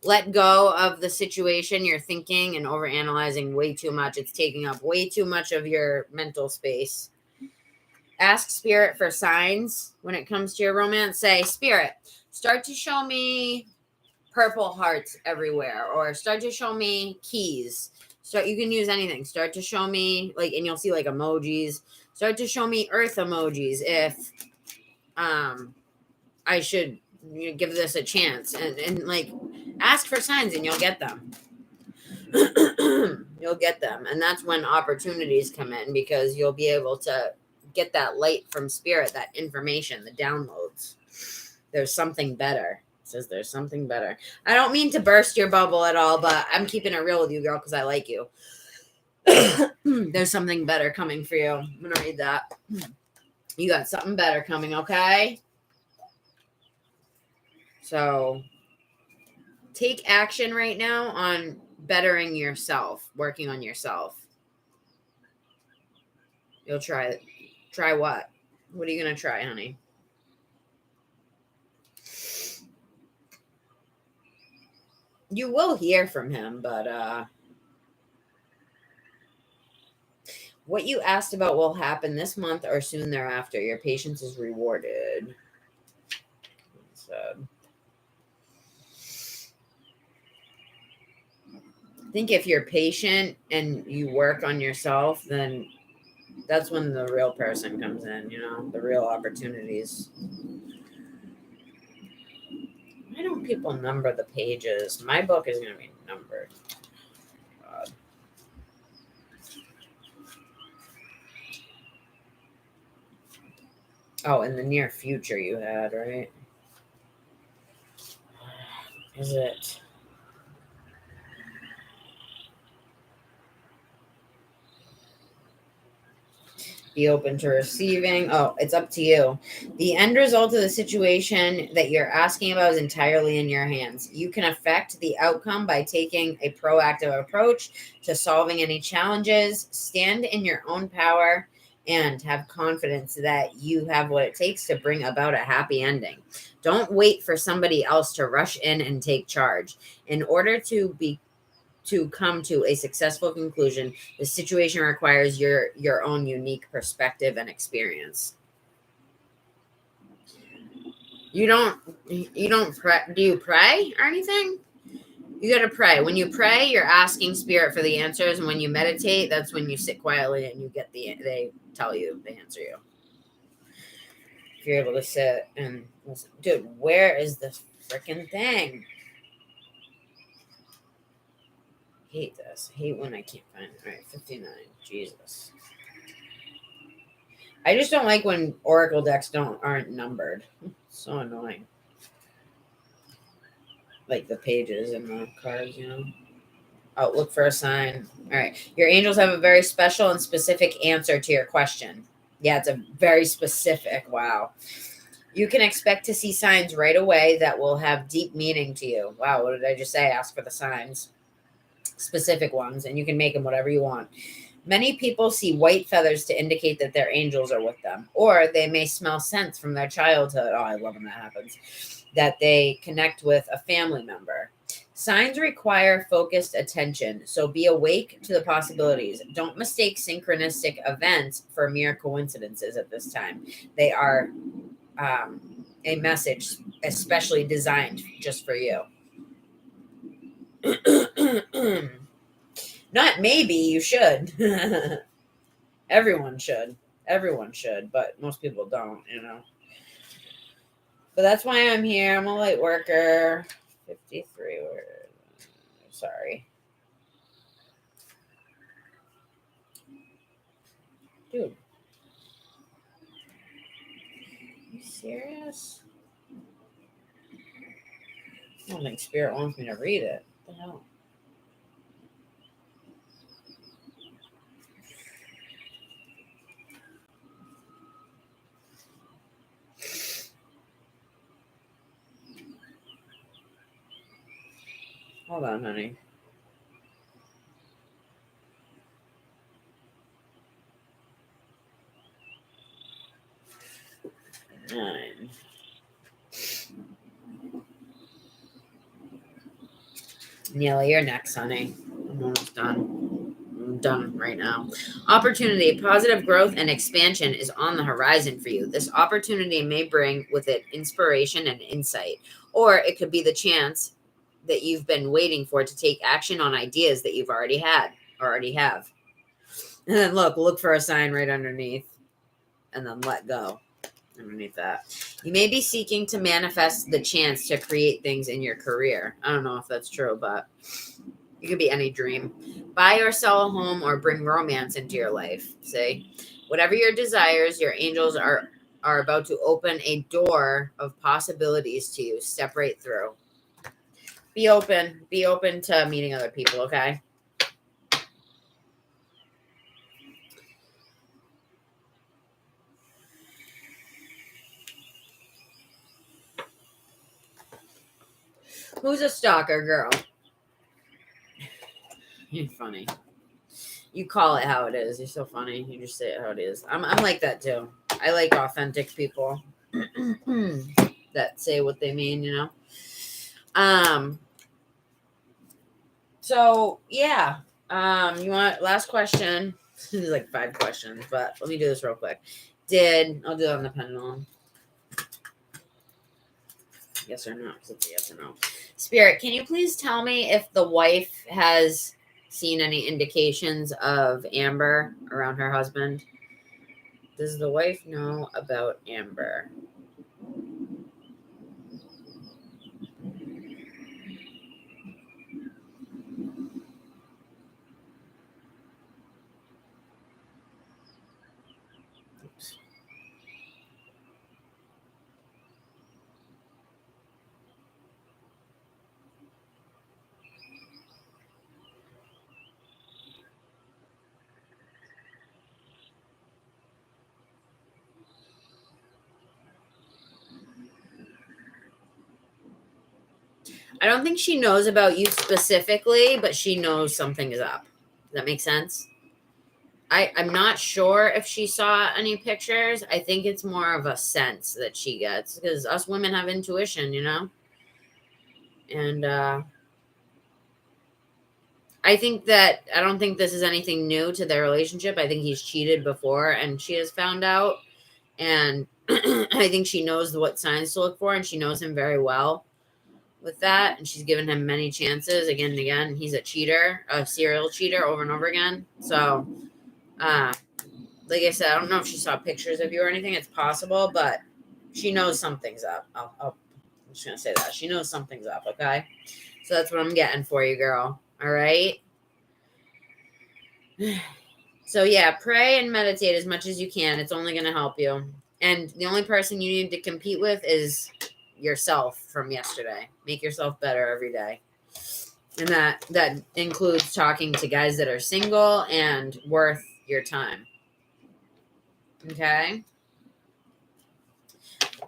Let go of the situation you're thinking and overanalyzing way too much. It's taking up way too much of your mental space. Ask Spirit for signs when it comes to your romance. Say, Spirit, start to show me purple hearts everywhere, or start to show me keys. So you can use anything. Start to show me, like, and you'll see like emojis. Start to show me earth emojis if I should give this a chance. And like ask for signs and you'll get them. You'll get them. And that's when opportunities come in, because you'll be able to get that light from Spirit, that information, the downloads. There's something better. Says there's something better. I don't mean to burst your bubble at all, but I'm keeping it real with you, girl, because I like you. There's something better coming for you. I'm going to read that. You got something better coming, okay? So take action right now on bettering yourself, working on yourself. You'll try it. Try what? What are you going to try, honey? You will hear from him, but what you asked about will happen this month or soon thereafter. Your patience is rewarded. So, I think if you're patient and you work on yourself, then that's when the real person comes in, the real opportunities. Why don't people number the pages? My book is going to be numbered. God. Oh, in the near future you had, right? Is it? Be open to receiving. Oh, it's up to you. The end result of the situation that you're asking about is entirely in your hands. You can affect the outcome by taking a proactive approach to solving any challenges. Stand in your own power and have confidence that you have what it takes to bring about a happy ending. Don't wait for somebody else to rush in and take charge. In order to come to a successful conclusion, the situation requires your own unique perspective and experience. You don't pray. Do you pray or anything? You got to pray. When you pray, you're asking spirit for the answers, and when you meditate, that's when you sit quietly and you get they tell you, they answer you. If you're able to sit and listen. Dude, where is this freaking thing? Hate this. Hate when I can't find it. All right, 59. Jesus. I just don't like when oracle decks aren't numbered. So annoying. Like the pages and the cards, Oh, look for a sign. All right. Your angels have a very special and specific answer to your question. Yeah, it's a very specific. Wow. You can expect to see signs right away that will have deep meaning to you. Wow, what did I just say? Ask for the signs. Specific ones, and you can make them whatever you want. Many people see white feathers to indicate that their angels are with them, or they may smell scents from their childhood. Oh, I love when that happens. That they connect with a family member. Signs require focused attention, so be awake to the possibilities. Don't mistake synchronistic events for mere coincidences at this time. They are a message especially designed just for you. Not maybe, you should. Everyone should, but most people don't, But that's why I'm here. I'm a light worker. 53 words. Sorry. Dude. Are you serious? I don't think Spirit wants me to read it. What the hell? Hold on, honey. Nine. Neela, you're next, honey. I'm almost done. I'm done right now. Opportunity, positive growth, and expansion is on the horizon for you. This opportunity may bring with it inspiration and insight, or it could be the chance that you've been waiting for to take action on ideas that you've already have. And then look for a sign right underneath, and then let go underneath that. You may be seeking to manifest the chance to create things in your career. I don't know if that's true, but it could be any dream. Buy or sell a home or bring romance into your life. See? Whatever your desires, your angels are about to open a door of possibilities to you. Step right through. Be open. Be open to meeting other people, okay? Who's a stalker girl? You're funny. You call it how it is. You're so funny. You just say it how it is. I'm like that too. I like authentic people that say what they mean, you know. So yeah. You want last question? There's like 5 questions, but let me do this real quick. I'll do it on the pendulum. Yes or no? It's a yes or no. Spirit, can you please tell me if the wife has seen any indications of Amber around her husband? Does the wife know about Amber? Oops. I don't think she knows about you specifically, but she knows something is up. Does that make sense? I'm not sure if she saw any pictures. I think it's more of a sense that she gets because us women have intuition, you know? And I don't think this is anything new to their relationship. I think he's cheated before and she has found out. And I think she knows what signs to look for and she knows him very well with that. And she's given him many chances again and again. He's a cheater, a serial cheater over and over again. So, like I said, I don't know if she saw pictures of you or anything. It's possible, but she knows something's up. I'm just going to say that. She knows something's up, okay? So that's what I'm getting for you, girl. All right? So, yeah, pray and meditate as much as you can. It's only going to help you. And the only person you need to compete with is yourself from yesterday. Make yourself better every day. And that includes talking to guys that are single and worth your time. Okay?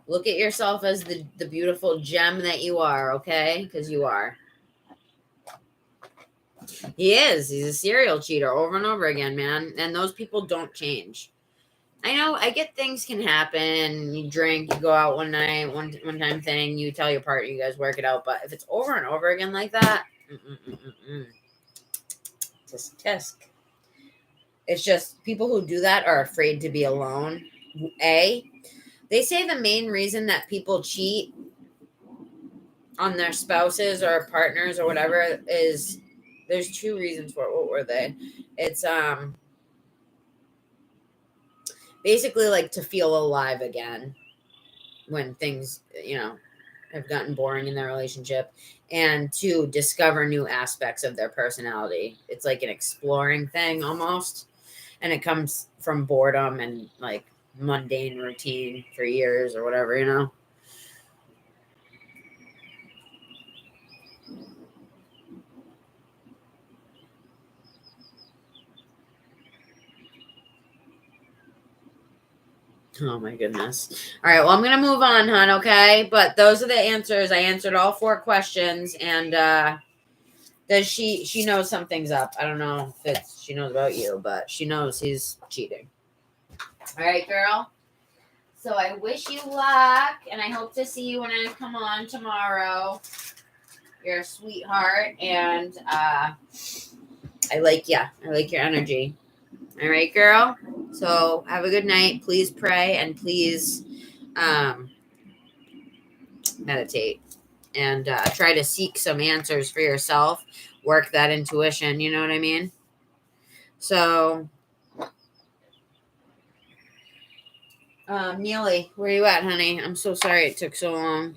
Look at yourself as the beautiful gem that you are, okay? Because you are. He is. He's a serial cheater over and over again, man. And those people don't change. I know, I get things can happen. You drink, you go out one night, one time thing, you tell your partner, you guys work it out. But if it's over and over again like that, tisk. It's just people who do that are afraid to be alone. They say the main reason that people cheat on their spouses or partners or whatever is there's 2 reasons for it. What were they? It's basically like to feel alive again when things, have gotten boring in their relationship, and to discover new aspects of their personality. It's like an exploring thing almost. And it comes from boredom and like mundane routine for years or whatever, you know? Oh my goodness. All right. Well, I'm going to move on, hon. Okay. But those are the answers. I answered all 4 questions. And, does she knows something's up. I don't know if she knows about you, but she knows he's cheating. All right, girl. So I wish you luck, and I hope to see you when I come on tomorrow. You're a sweetheart, and I like you. I like your energy. All right, girl. So have a good night. Please pray and please meditate and try to seek some answers for yourself. Work that intuition. You know what I mean? So, Neely, where you at, honey? I'm so sorry it took so long.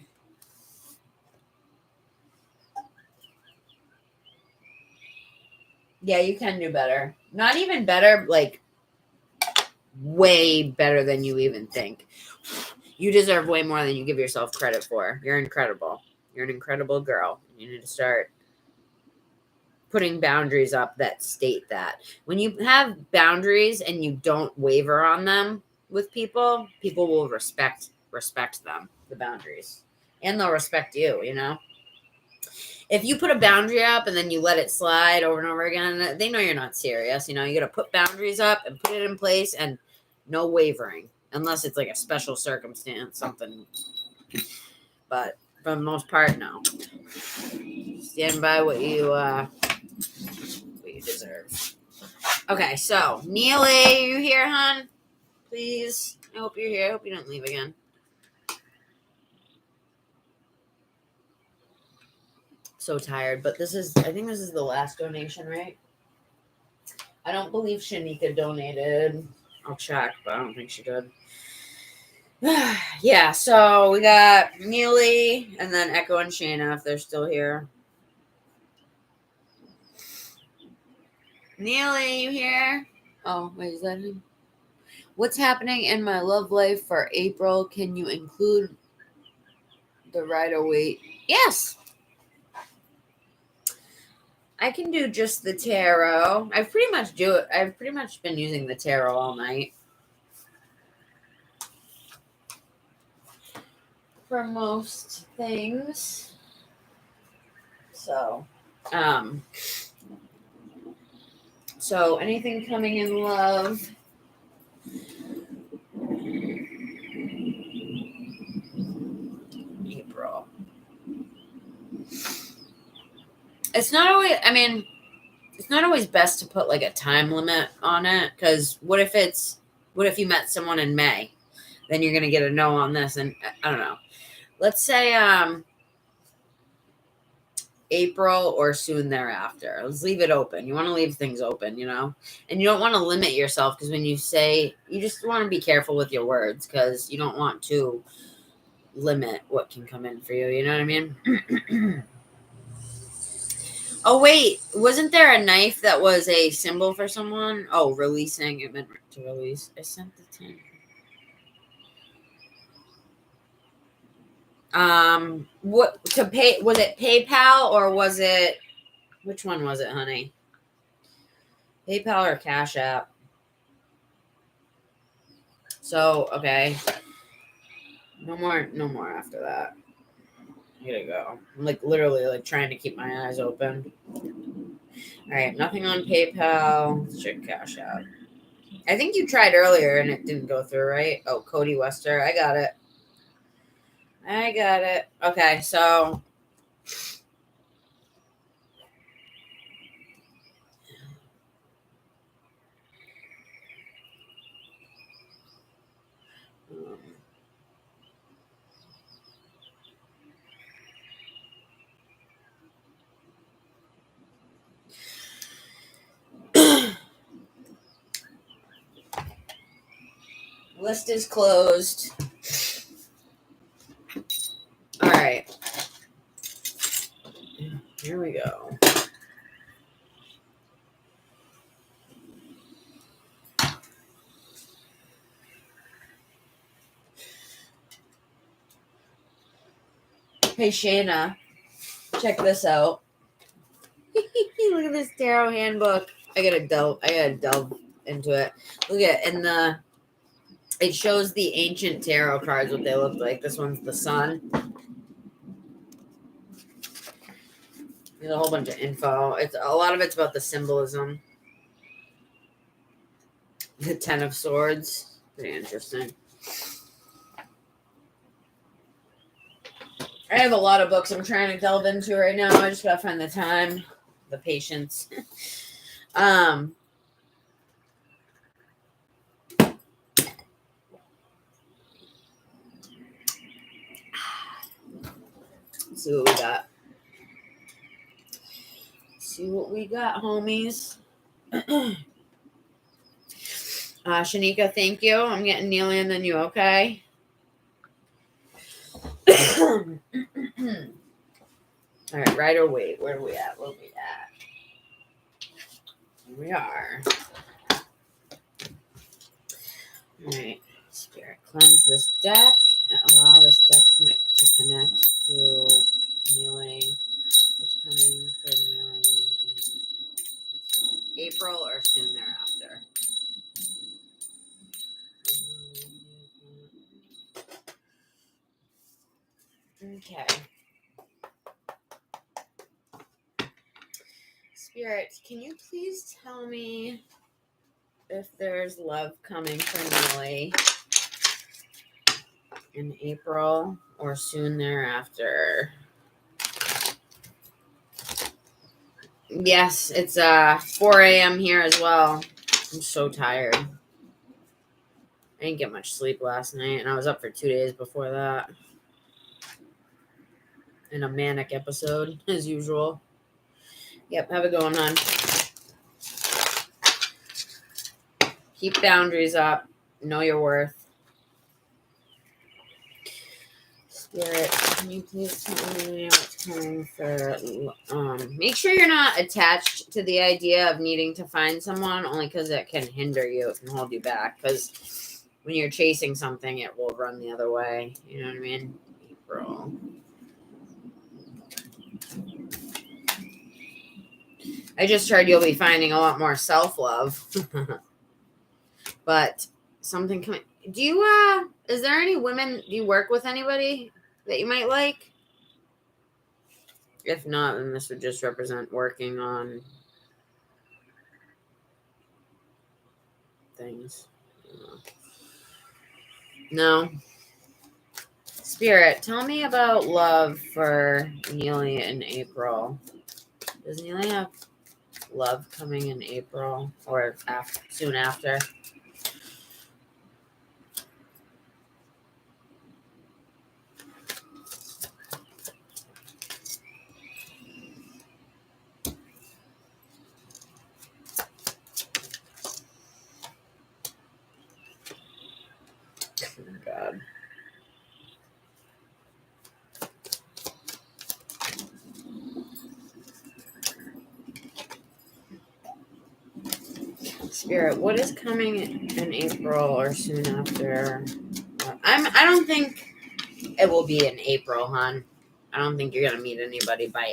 Yeah, you can do better. Not even better, like way better than you even think. You deserve way more than you give yourself credit for. You're incredible. You're an incredible girl. You need to start putting boundaries up that state that. When you have boundaries and you don't waver on them with people, people will respect them, the boundaries. And they'll respect you, you know? If you put a boundary up and then you let it slide over and over again, they know you're not serious. You know, you got to put boundaries up and put it in place and no wavering, unless it's like a special circumstance, something. But for the most part, no. Stand by what you deserve. Okay, so Neely, you here, hon? Please. I hope you're here. I hope you don't leave again. So tired, but I think this is the last donation, right? I don't believe Shanika donated. I'll check, but I don't think she did. Yeah, so we got Neely and then Echo and Shayna if they're still here. Neely, you here? Oh, wait, is that him? What's happening in my love life for April? Can you include the Rider-Waite? Yes. I can do just the tarot. I've pretty much been using the tarot all night. For most things. So anything coming in love. April. It's not always best to put like a time limit on it, because what if you met someone in May? Then you're gonna get a no on this, and I don't know. Let's say April or soon thereafter. Let's leave it open. You want to leave things open, you know? And you don't want to limit yourself, because when you say, you just want to be careful with your words, because you don't want to limit what can come in for you. You know what I mean? Oh, wait. Wasn't there a knife that was a symbol for someone? Oh, releasing. It meant to release. I sent the 10. What to pay? Was it PayPal or was it? Which one was it, honey? PayPal or Cash App? So okay, no more after that. I gotta go. I'm like literally like trying to keep my eyes open. All right, nothing on PayPal. Let's check Cash App. I think you tried earlier and it didn't go through, right? Oh, Cody Wester. I got it. Okay, so list is closed. All right. Here we go. Hey, Shayna, check this out. Look at this tarot handbook. I gotta delve into it. Look at it shows the ancient tarot cards, what they look like. This one's the sun. There's a whole bunch of info. A lot of it's about the symbolism. The 10 of Swords. Pretty interesting. I have a lot of books I'm trying to delve into right now. I just gotta find the time, the patience. Let's see what we got. See what we got, homies. Shanika, thank you. I'm getting Neely and then you, okay? All right, Rider-Waite. Where are we at? Here we are. All right. Spirit, cleanse this deck and allow this deck to connect to Neely. What's coming for Neely in April or soon thereafter? Okay. Spirit, can you please tell me if there's love coming for Neely in April or soon thereafter? Yes, it's 4 a.m. here as well. I'm so tired. I didn't get much sleep last night, and I was up for 2 days before that. In a manic episode, as usual. Yep, have a good one, hon. Keep boundaries up. Know your worth. Spirit, can you please tell me what's coming for... make sure you're not attached to the idea of needing to find someone, only because it can hinder you. It can hold you back. Because when you're chasing something, it will run the other way. You know what I mean? April. I just heard you'll be finding a lot more self-love. But something coming... Do you, is there any women... Do you work with anybody that you might like? If not, then this would just represent working on things. No. Spirit, tell me about love for Neely in April. Does Neely have love coming in April or soon after? Oh, God. Spirit, what is coming in April or soon after? I don't think it will be in April, hon. I don't think you're gonna meet anybody by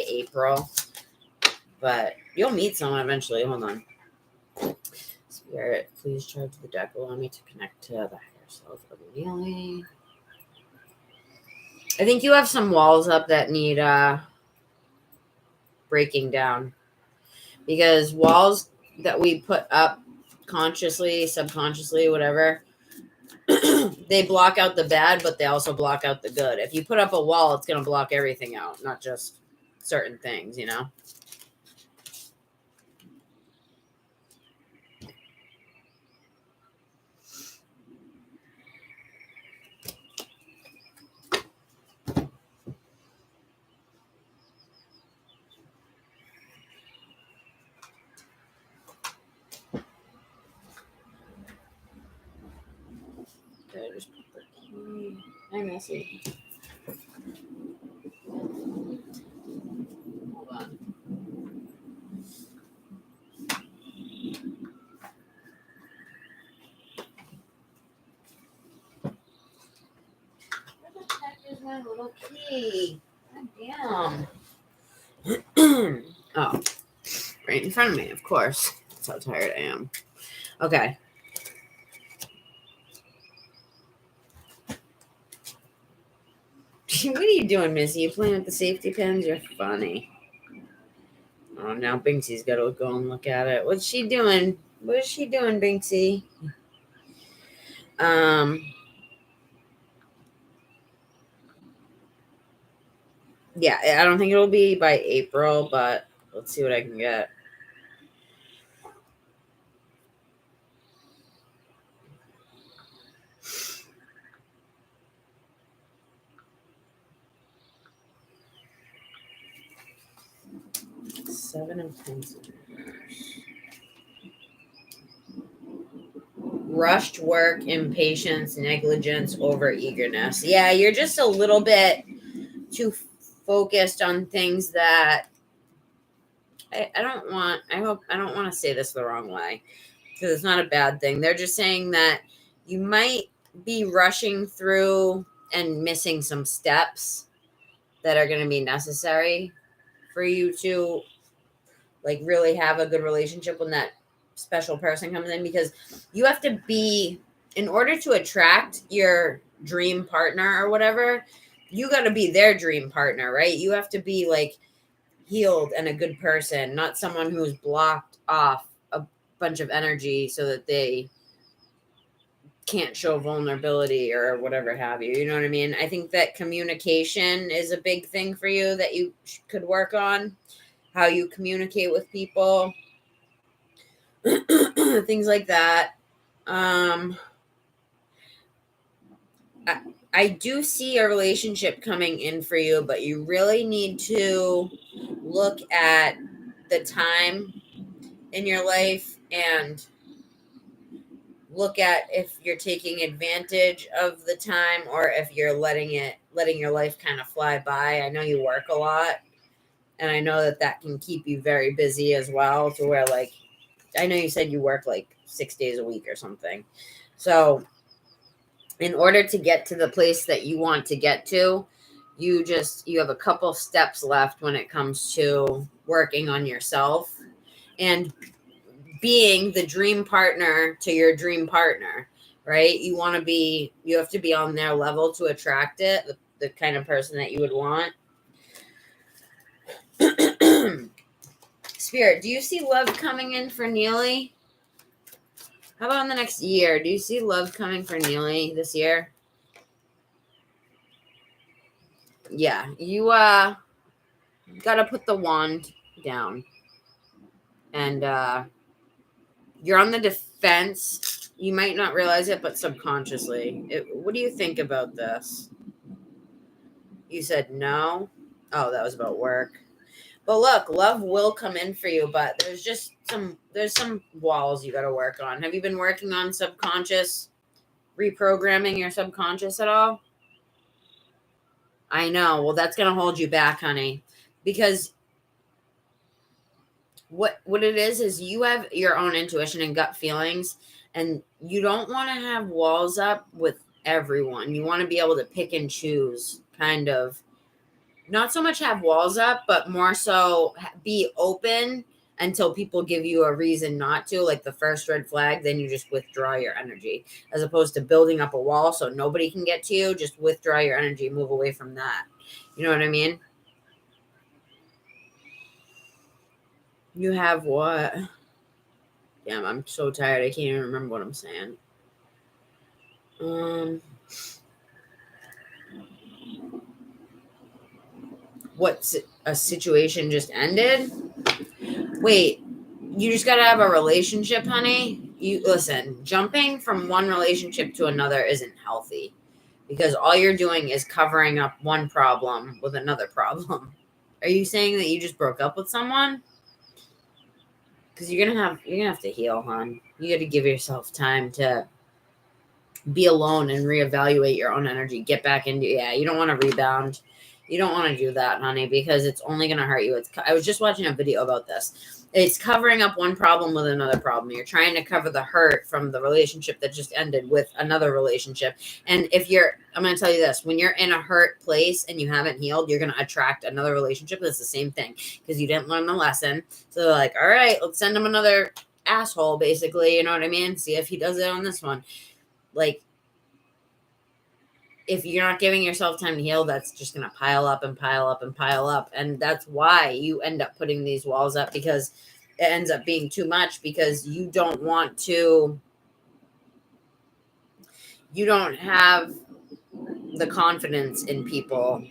April, but you'll meet someone eventually. Hold on. Spirit, please charge the deck. Allow me to connect to the higher self of Neely. I think you have some walls up that need breaking down, because walls that we put up consciously, subconsciously, whatever, they block out the bad, but they also block out the good. If you put up a wall, it's going to block everything out, not just certain things, you know? Did I just put the key? Hi, Missy. Hold on. Where the heck is my little key? God damn. Oh, right in front of me, of course. That's how tired I am. Okay. What are you doing, Missy? You playing with the safety pins? You're funny. Oh, now Binksy's got to go and look at it. What's she doing? What is she doing, Binksy? Yeah, I don't think it'll be by April, but let's see what I can get. Seven of Pentacles. Rushed work, impatience, negligence, over eagerness. Yeah, you're just a little bit too focused on things that I don't want. I don't want to say this the wrong way, because it's not a bad thing. They're just saying that you might be rushing through and missing some steps that are going to be necessary for you to like really have a good relationship when that special person comes in, because you have to be, in order to attract your dream partner or whatever, you got to be their dream partner, right? You have to be like healed and a good person, not someone who's blocked off a bunch of energy so that they can't show vulnerability or whatever have you. You know what I mean? I think that communication is a big thing for you that you could work on, how you communicate with people, things like that. I do see a relationship coming in for you, but you really need to look at the time in your life and look at if you're taking advantage of the time or if you're letting your life kind of fly by. I know you work a lot, and I know that can keep you very busy as well, to where, like, I know you said you work like 6 days a week or something. So in order to get to the place that you want to get to, you have a couple steps left when it comes to working on yourself and being the dream partner to your dream partner, right? You have to be on their level to attract it, the kind of person that you would want. Spirit, do you see love coming in for Neely? How about in the next year? Do you see love coming for Neely this year? Yeah, you gotta put the wand down. And you're on the defense. You might not realize it, but subconsciously. What do you think about this? You said no? Oh, that was about work. But look, love will come in for you, but there's some walls you got to work on. Have you been working on subconscious, reprogramming your subconscious at all? I know. Well, that's going to hold you back, honey, because what it is you have your own intuition and gut feelings, and you don't want to have walls up with everyone. You want to be able to pick and choose, kind of. Not so much have walls up, but more so be open until people give you a reason not to, like the first red flag. Then you just withdraw your energy, as opposed to building up a wall so nobody can get to you. Just withdraw your energy, move away from that. You know what I mean? You have what? Damn, I'm so tired. I can't even remember what I'm saying. What's a situation just ended? Wait, you just gotta have a relationship, honey. You listen, jumping from one relationship to another isn't healthy, because all you're doing is covering up one problem with another problem. Are you saying that you just broke up with someone? Because you're gonna have to heal, hon. You got to give yourself time to be alone and reevaluate your own energy. Get back into you don't want to rebound. You don't want to do that, honey, because it's only going to hurt you. I was just watching a video about this. It's covering up one problem with another problem. You're trying to cover the hurt from the relationship that just ended with another relationship. And I'm going to tell you this, when you're in a hurt place and you haven't healed, you're going to attract another relationship that's the same thing, because you didn't learn the lesson. So they're like, all right, let's send him another asshole, basically. You know what I mean? See if he does it on this one. Like, if you're not giving yourself time to heal, that's just going to pile up and pile up and pile up. And that's why you end up putting these walls up, because it ends up being too much, because you don't have the confidence in people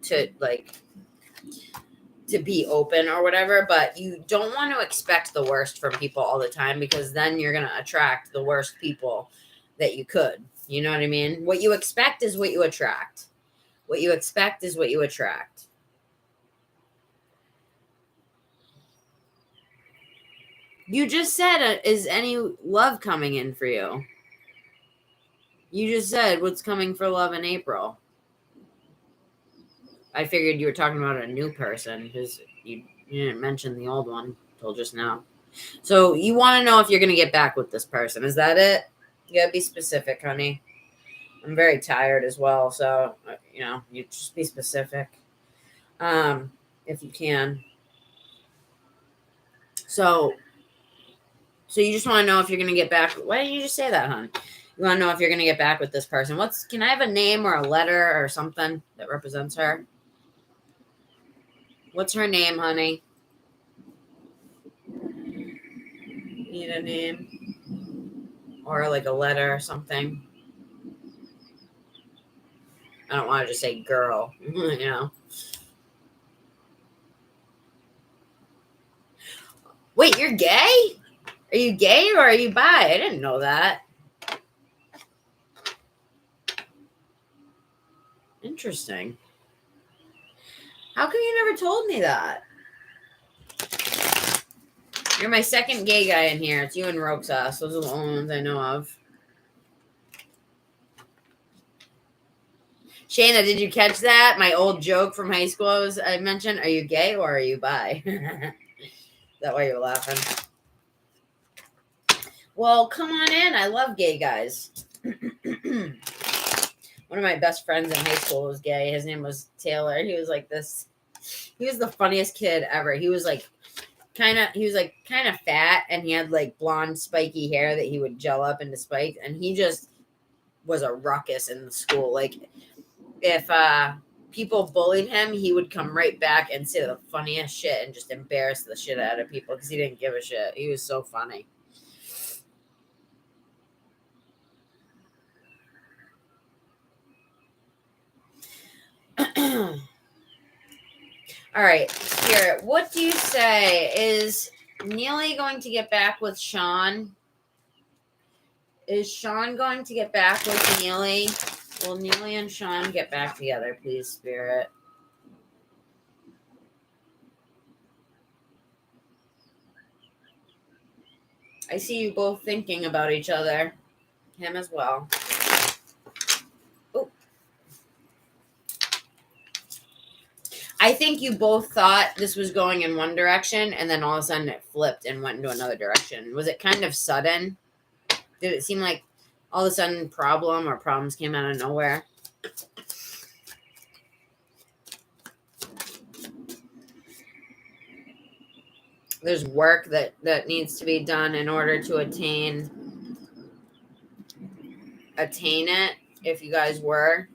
to be open or whatever, but you don't want to expect the worst from people all the time, because then you're going to attract the worst people that you could. You know what I mean? What you expect is what you attract. What you expect is what you attract. You just said, is any love coming in for you? You just said, what's coming for love in April? I figured you were talking about a new person, because you didn't mention the old one till just now. So you want to know if you're going to get back with this person. Is that it? You got to be specific, honey. I'm very tired as well, so, you just be specific, if you can. So you just want to know if you're going to get back. Why didn't you just say that, hon? You want to know if you're going to get back with this person. Can I have a name or a letter or something that represents her? What's her name, honey? Need a name? Or like a letter or something? I don't want to just say girl, you know. Wait, you're gay? Are you gay or are you bi? I didn't know that. Interesting. How come you never told me that? You're my second gay guy in here. It's you and 𝐻𝐸𝐶𝐸. Those are the only ones I know of. Shayna, did you catch that? My old joke from high school I mentioned. Are you gay or are you bi? Is that why you're laughing? Well, come on in. I love gay guys. One of my best friends in high school was gay. His name was Taylor. He was like this. He was the funniest kid ever. He was like kind of fat, and he had like blonde spiky hair that he would gel up into spikes, and he just was a ruckus in the school. Like if people bullied him, he would come right back and say the funniest shit and just embarrass the shit out of people because he didn't give a shit. He was so funny. All right, Spirit, what do you say? Is Neely going to get back with Sean? Is Sean going to get back with Neely? Will Neely and Sean get back together, please, Spirit? I see you both thinking about each other. Him as well. I think you both thought this was going in one direction, and then all of a sudden it flipped and went into another direction. Was it kind of sudden? Did it seem like all of a sudden problems came out of nowhere? There's work that needs to be done in order to attain it, if you guys were.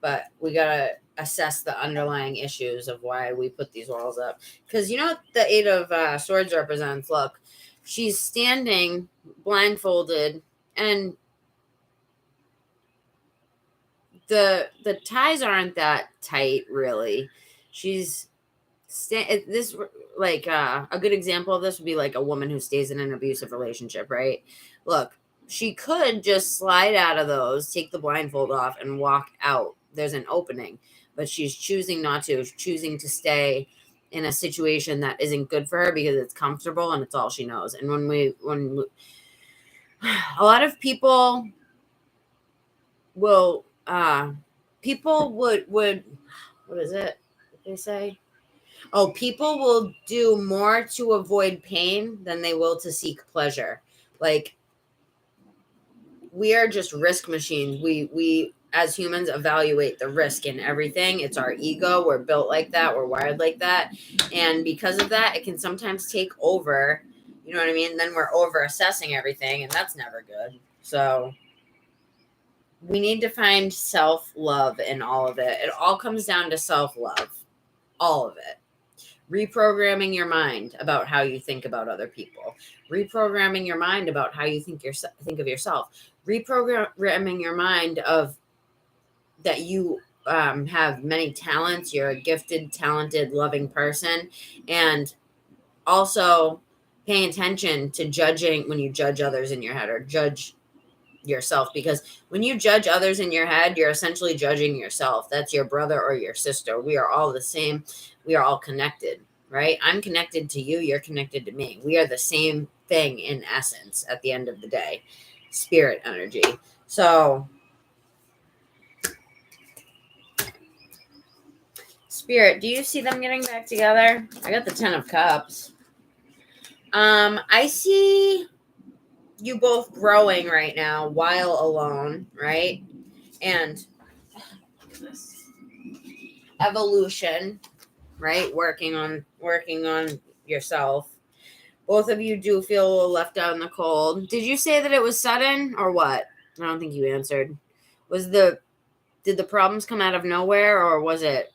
But we got to assess the underlying issues of why we put these walls up. Because you know what the Eight of Swords represents? Look, she's standing blindfolded, and the ties aren't that tight, really. She's this like a good example of this would be like a woman who stays in an abusive relationship, right? Look, she could just slide out of those, take the blindfold off, and walk out. There's an opening, but she's choosing not to. She's choosing to stay in a situation that isn't good for her because it's comfortable and it's all she knows. And when we a lot of people will people would what is it they say? Oh, people will do more to avoid pain than they will to seek pleasure. Like, we are just risk machines. We as humans evaluate the risk in everything. It's our ego. We're built like that. We're wired like that. And because of that, it can sometimes take over. You know what I mean? Then we're over assessing everything, and that's never good. So we need to find self-love in all of it. It all comes down to self-love. All of it. Reprogramming your mind about how you think about other people. Reprogramming your mind about how you think of yourself. Reprogramming your mind of that you have many talents. You're a gifted, talented, loving person. And also paying attention to judging when you judge others in your head or judge yourself, because when you judge others in your head, you're essentially judging yourself. That's your brother or your sister. We are all the same. We are all connected, right? I'm connected to you. You're connected to me. We are the same thing in essence at the end of the day. Spirit energy. So Spirit, do you see them getting back together? I got the 10 of Cups. I see you both growing right now while alone, right? And evolution, right? Working on yourself. Both of you do feel a little left out in the cold. Did you say that it was sudden or what? I don't think you answered. Did the problems come out of nowhere, or was it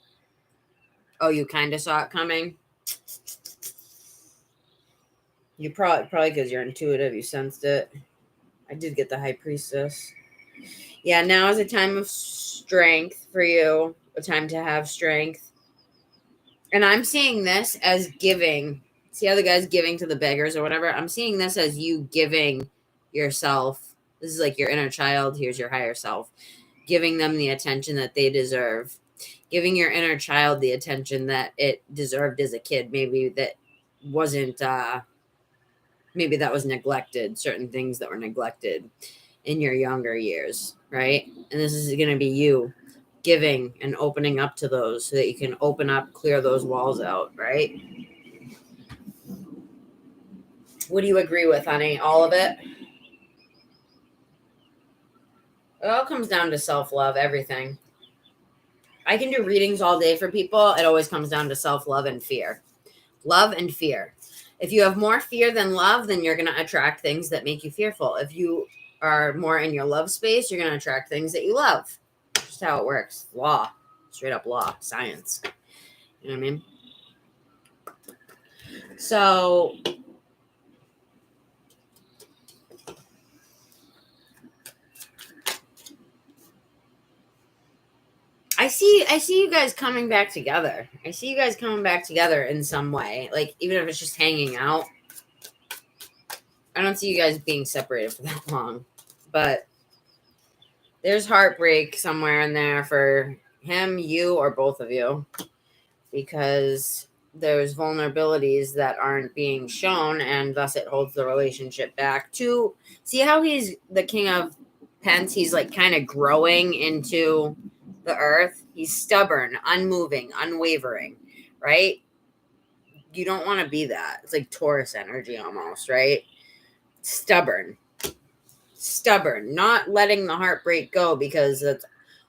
Oh, you kind of saw it coming? You probably because you're intuitive, you sensed it. I did get the High Priestess. Yeah, now is a time of strength for you, a time to have strength. And I'm seeing this as giving. See how the guy's giving to the beggars or whatever? I'm seeing this as you giving yourself. This is like your inner child. Here's your higher self. Giving them the attention that they deserve. Giving your inner child the attention that it deserved as a kid. Maybe that wasn't, maybe that was neglected. Certain things that were neglected in your younger years, right? And this is going to be you giving and opening up to those so that you can open up, clear those walls out, right? What do you agree with, honey? All of it? It all comes down to self-love, everything. I can do readings all day for people. It always comes down to self-love and fear. Love and fear. If you have more fear than love, then you're going to attract things that make you fearful. If you are more in your love space, you're going to attract things that you love. Just how it works. Law. Straight up law. Science. You know what I mean? So I see you guys coming back together. I see you guys coming back together in some way. Like, even if it's just hanging out. I don't see you guys being separated for that long. But there's heartbreak somewhere in there for him, you, or both of you. Because there's vulnerabilities that aren't being shown, and thus it holds the relationship back. To see how he's the King of Pence, he's like kind of growing into the earth. He's stubborn, unmoving, unwavering, right? You don't want to be that. It's like Taurus energy almost, right? Stubborn, not letting the heartbreak go because that's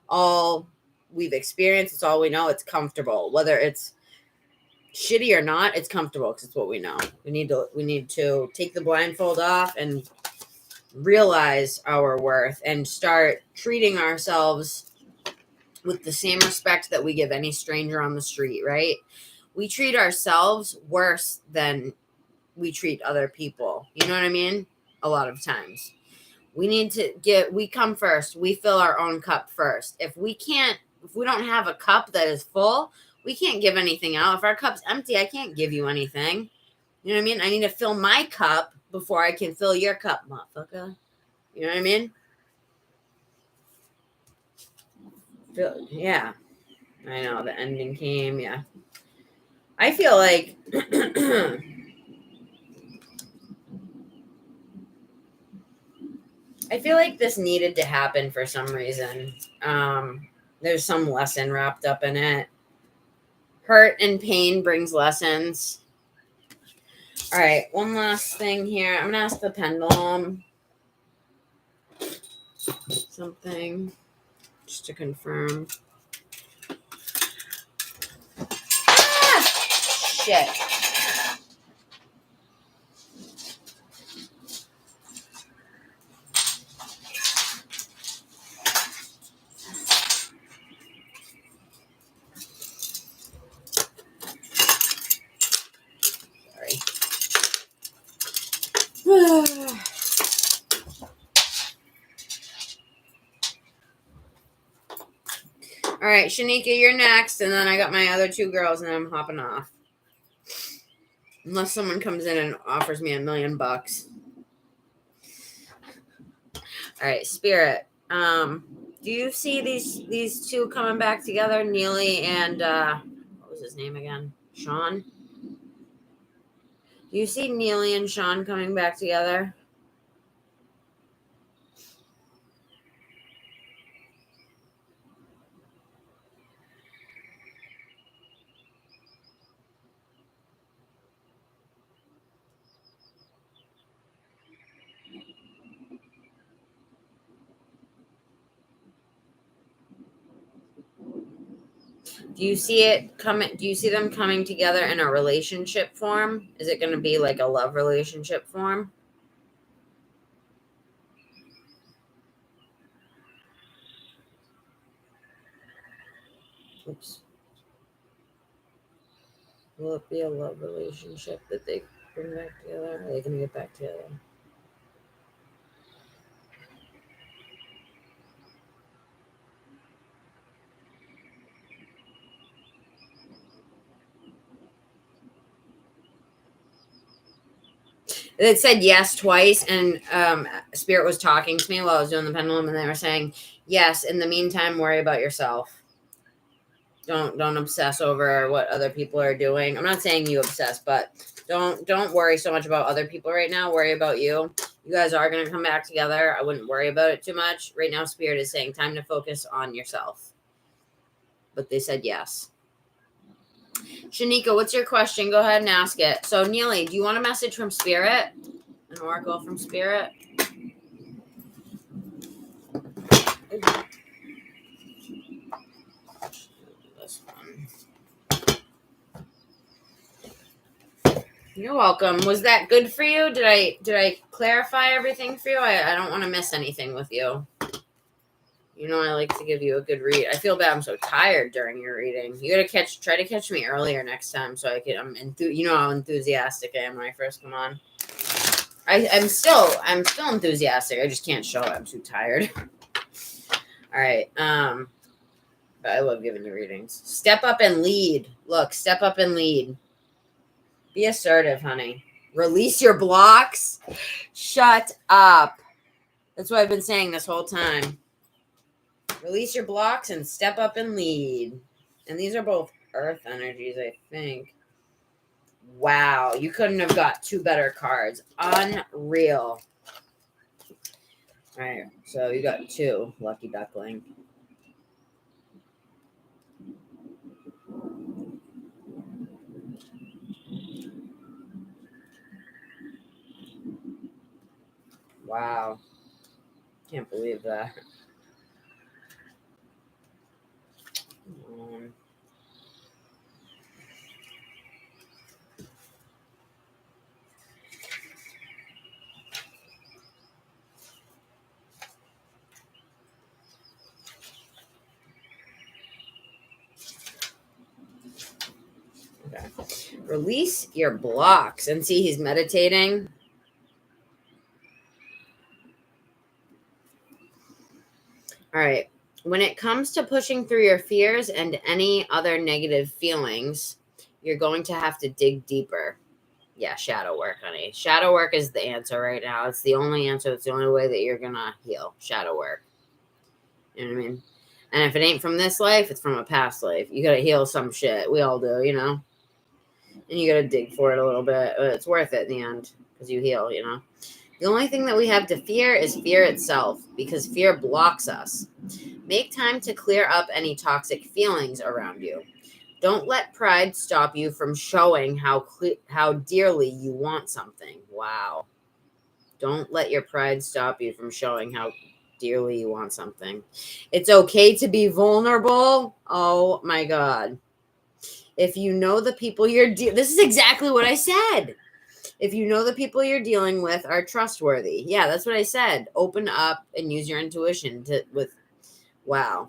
all we've experienced. It's all we know. It's comfortable, whether it's shitty or not. It's comfortable because it's what we know. We need to take the blindfold off and realize our worth and start treating ourselves with the same respect that we give any stranger on the street, right? We treat ourselves worse than we treat other people. You know what I mean? A lot of times. We come first. We fill our own cup first. If we don't have a cup that is full, we can't give anything out. If our cup's empty, I can't give you anything. You know what I mean? I need to fill my cup before I can fill your cup, motherfucker. You know what I mean? Yeah. I know, the ending came, yeah. I feel like this needed to happen for some reason. There's some lesson wrapped up in it. Hurt and pain brings lessons. All right, one last thing here. I'm going to ask the pendulum something just to confirm. Shit. All right, Shanika, you're next, and then I got my other two girls, and I'm hopping off. Unless someone comes in and offers me $1 million. All right, Spirit. Do you see these two coming back together, Neely and what was his name again? Sean? Do you see Neely and Sean coming back together? Do you see it coming? Do you see them coming together in a relationship form? Is it going to be like a love relationship form? Oops. Will it be a love relationship that they bring back together? Are they going to get back together? It said yes twice, and Spirit was talking to me while I was doing the pendulum, and they were saying, yes, in the meantime, worry about yourself. Don't obsess over what other people are doing. I'm not saying you obsess, but don't worry so much about other people right now. Worry about you. You guys are going to come back together. I wouldn't worry about it too much. Right now, Spirit is saying time to focus on yourself. But they said yes. Shanika, what's your question? Go ahead and ask it. So, Neely, do you want a message from Spirit? An oracle from Spirit? This one. You're welcome. Was that good for you? Did I clarify everything for you? I don't want to miss anything with you. You know I like to give you a good read. I feel bad I'm so tired during your reading. You gotta try to catch me earlier next time so I can. You know how enthusiastic I am when I first come on. I'm still enthusiastic. I just can't show it. I'm too tired. All right. But I love giving you readings. Step up and lead. Look, step up and lead. Be assertive, honey. Release your blocks. Shut up. That's what I've been saying this whole time. Release your blocks and step up and lead. And these are both earth energies, I think. Wow. You couldn't have got two better cards. Unreal. All right. So you got two, Lucky Duckling. Wow. Can't believe that. Okay. Release your blocks. And see, he's meditating. All right. When it comes to pushing through your fears and any other negative feelings, you're going to have to dig deeper. Yeah, shadow work, honey. Shadow work is the answer right now. It's the only answer. It's the only way that you're going to heal. Shadow work. You know what I mean? And if it ain't from this life, it's from a past life. You got to heal some shit. We all do, you know? And you got to dig for it a little bit. But it's worth it in the end because you heal, you know? The only thing that we have to fear is fear itself because fear blocks us. Make time to clear up any toxic feelings around you. Don't let pride stop you from showing how dearly you want something. Wow. Don't let your pride stop you from showing how dearly you want something. It's okay to be vulnerable. Oh my God. If you know the people this is exactly what I said. If you know the people you're dealing with are trustworthy. Yeah, that's what I said. Open up and use your intuition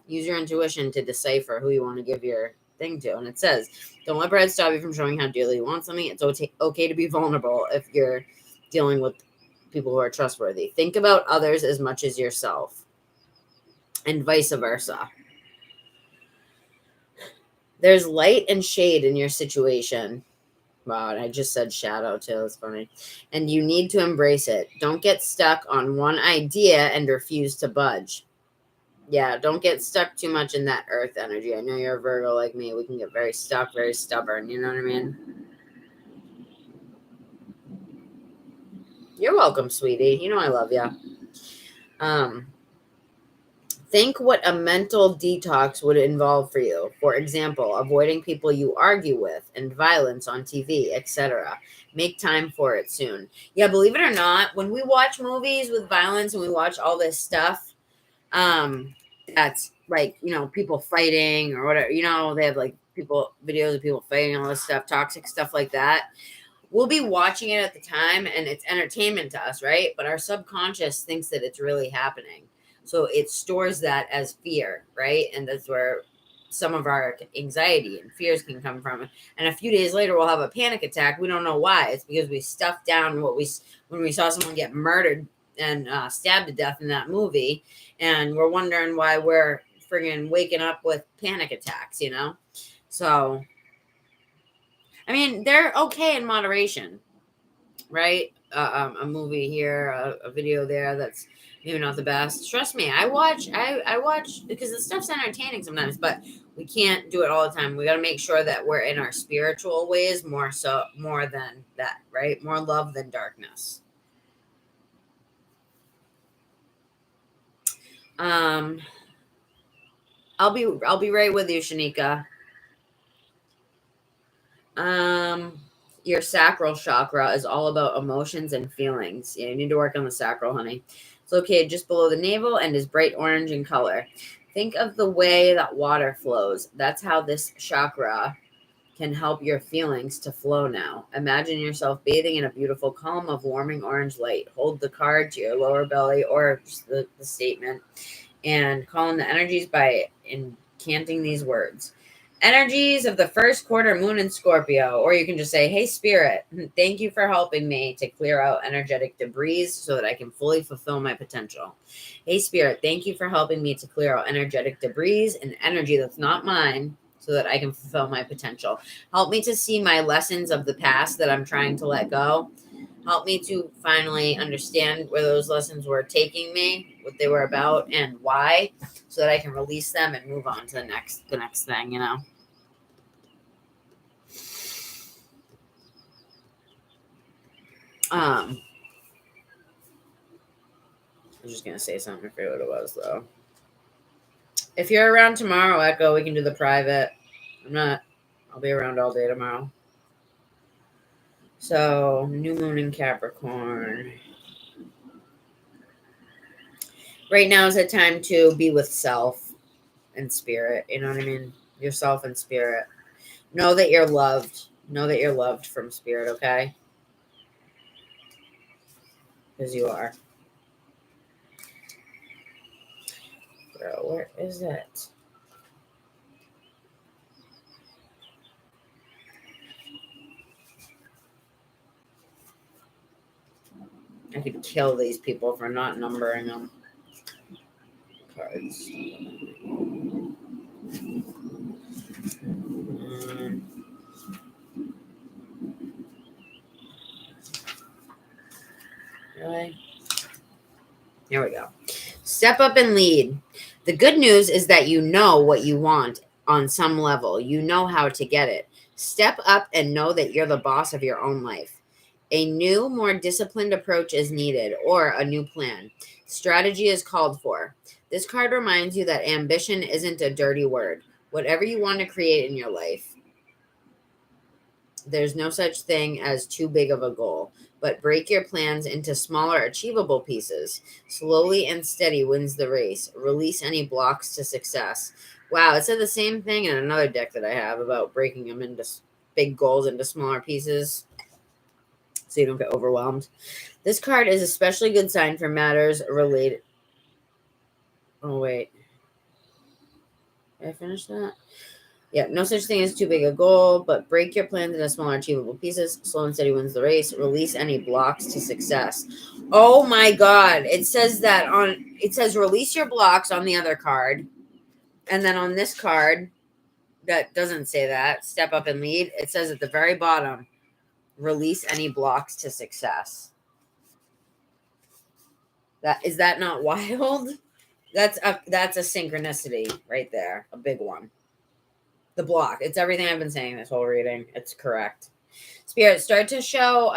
use your intuition to decipher who you want to give your thing to. And it says, don't let pride stop you from showing how dearly you want something. It's okay to be vulnerable if you're dealing with people who are trustworthy. Think about others as much as yourself and vice versa. There's light and shade in your situation. Wow, and I just said shadow too. That's funny. And you need to embrace it. Don't get stuck on one idea and refuse to budge. Yeah, don't get stuck too much in that earth energy. I know you're a Virgo like me. We can get very stuck, very stubborn. You know what I mean? You're welcome, sweetie. You know I love you. Think what a mental detox would involve for you. For example, avoiding people you argue with and violence on TV, etc. Make time for it soon. Yeah, believe it or not, when we watch movies with violence and we watch all this stuff, that's like, you know, people fighting or whatever, you know, they have like videos of people fighting, all this stuff, toxic stuff like that. We'll be watching it at the time and it's entertainment to us, right? But our subconscious thinks that it's really happening. So it stores that as fear, right? And that's where some of our anxiety and fears can come from. And a few days later, we'll have a panic attack. We don't know why. It's because we stuffed down when we saw someone get murdered and stabbed to death in that movie. And we're wondering why we're friggin' waking up with panic attacks, you know? So, I mean, they're okay in moderation, right? A movie here, a video there that's maybe not the best. Trust me, I watch because the stuff's entertaining sometimes, but we can't do it all the time. We got to make sure that we're in our spiritual ways more than that, right? More love than darkness. I'll be right with you, Shanika. Your sacral chakra is all about emotions and feelings. Yeah, you need to work on the sacral, honey. It's located just below the navel and is bright orange in color. Think of the way that water flows. That's how this chakra can help your feelings to flow now. Imagine yourself bathing in a beautiful column of warming orange light. Hold the card to your lower belly or just the statement and call in the energies by incanting these words. Energies of the first quarter moon in Scorpio. Or you can just say, hey, Spirit, thank you for helping me to clear out energetic debris so that I can fully fulfill my potential. Hey, Spirit, thank you for helping me to clear out energetic debris and energy that's not mine so that I can fulfill my potential. Help me to see my lessons of the past that I'm trying to let go. Help me to finally understand where those lessons were taking me, what they were about, and why, so that I can release them and move on to the next thing, you know? I was just going to say something. I forget what it was, though. If you're around tomorrow, Echo, we can do the private. I'll be around all day tomorrow. So, new moon in Capricorn. Right now is a time to be with self and spirit. You know what I mean? Yourself and spirit. Know that you're loved. Know that you're loved from spirit, okay? Because you are. Bro, where is it? I could kill these people for not numbering them. Cards. Really? Here we go. Step up and lead. The good news is that you know what you want on some level. You know how to get it. Step up and know that you're the boss of your own life. A new, more disciplined approach is needed, or a new plan. Strategy is called for. This card reminds you that ambition isn't a dirty word. Whatever you want to create in your life, there's no such thing as too big of a goal, but break your plans into smaller, achievable pieces. Slowly and steady wins the race. Release any blocks to success. Wow, it said the same thing in another deck that I have about breaking them into big goals into smaller pieces so you don't get overwhelmed. This card is especially good sign for matters related. Oh, wait. Did I finish that? Yeah, no such thing as too big a goal, but break your plans into smaller, achievable pieces. Slow and steady wins the race. Release any blocks to success. Oh my God. It says that it says release your blocks on the other card. And then on this card, that doesn't say that. Step up and lead. It says at the very bottom, release any blocks to success. Is that not wild? That's a synchronicity right there. A big one. The block. It's everything I've been saying this whole reading. It's correct. Spirit, start to show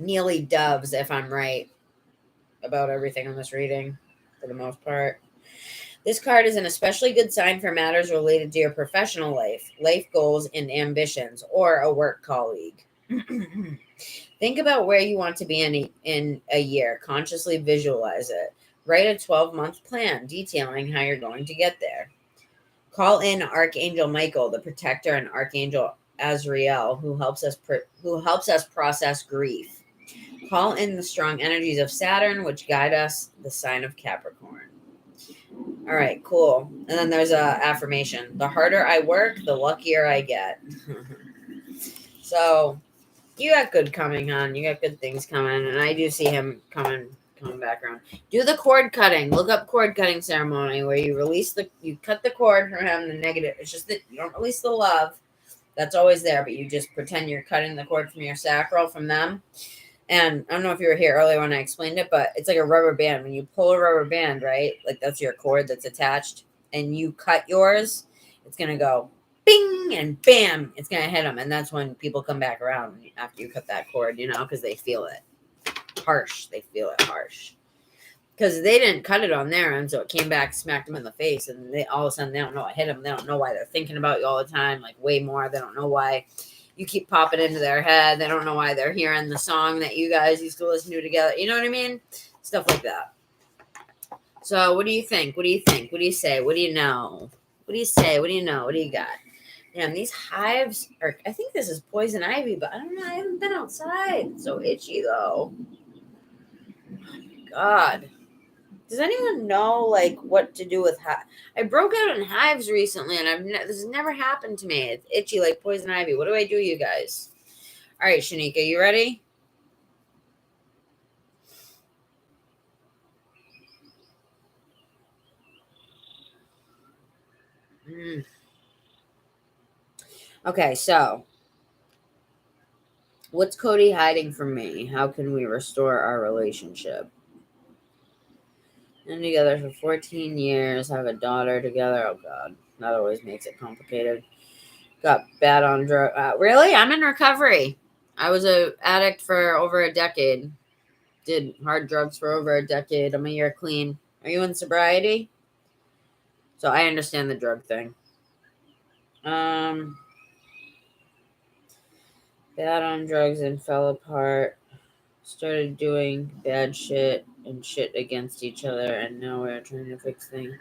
nearly doves, if I'm right about everything on this reading, for the most part. This card is an especially good sign for matters related to your professional life goals, and ambitions, or a work colleague. Think about where you want to be in a year. Consciously visualize it. Write a 12-month plan detailing how you're going to get there. Call in Archangel Michael, the protector, and Archangel Azrael, who helps us process grief. Call in the strong energies of Saturn, which guide us, the sign of Capricorn. All right, cool. And then there's a affirmation. The harder I work, the luckier I get. So you got good coming, hon. You got good things coming. And I do see him coming back around. Do the cord cutting. Look up cord cutting ceremony where you cut the cord from him, the negative. It's just that you don't release the love. That's always there, but you just pretend you're cutting the cord from your sacral from them. And I don't know if you were here earlier when I explained it, but it's like a rubber band. When you pull a rubber band, right? Like that's your cord that's attached, and you cut yours, it's going to go bing and bam. It's going to hit them. And that's when people come back around after you cut that cord, because they feel it harsh. They feel it harsh. Because they didn't cut it on their end, so it came back, smacked them in the face, and they all of a sudden they don't know it hit them. They don't know why they're thinking about you all the time, like way more. They don't know why you keep popping into their head. They don't know why they're hearing the song that you guys used to listen to together. You know what I mean? Stuff like that. So what do you think? What do you think? What do you say? What do you know? What do you say? What do you know? What do you got? Damn, these hives are, I think this is poison ivy, but I don't know. I haven't been outside. It's so itchy though. Oh my God. Does anyone know like what to do with hives? I broke out in hives recently, and this has never happened to me. It's itchy like poison ivy. What do I do, you guys? All right, Shanika, you ready? Okay, so what's Cody hiding from me? How can we restore our relationship? Been together for 14 years, have a daughter together. Oh God, that always makes it complicated. Got bad on drug. Really? I'm in recovery. I was an addict for over a decade. Did hard drugs for over a decade. I'm a year clean. Are you in sobriety? So I understand the drug thing. Bad on drugs and fell apart. Started doing bad shit and shit against each other, and now we're trying to fix things.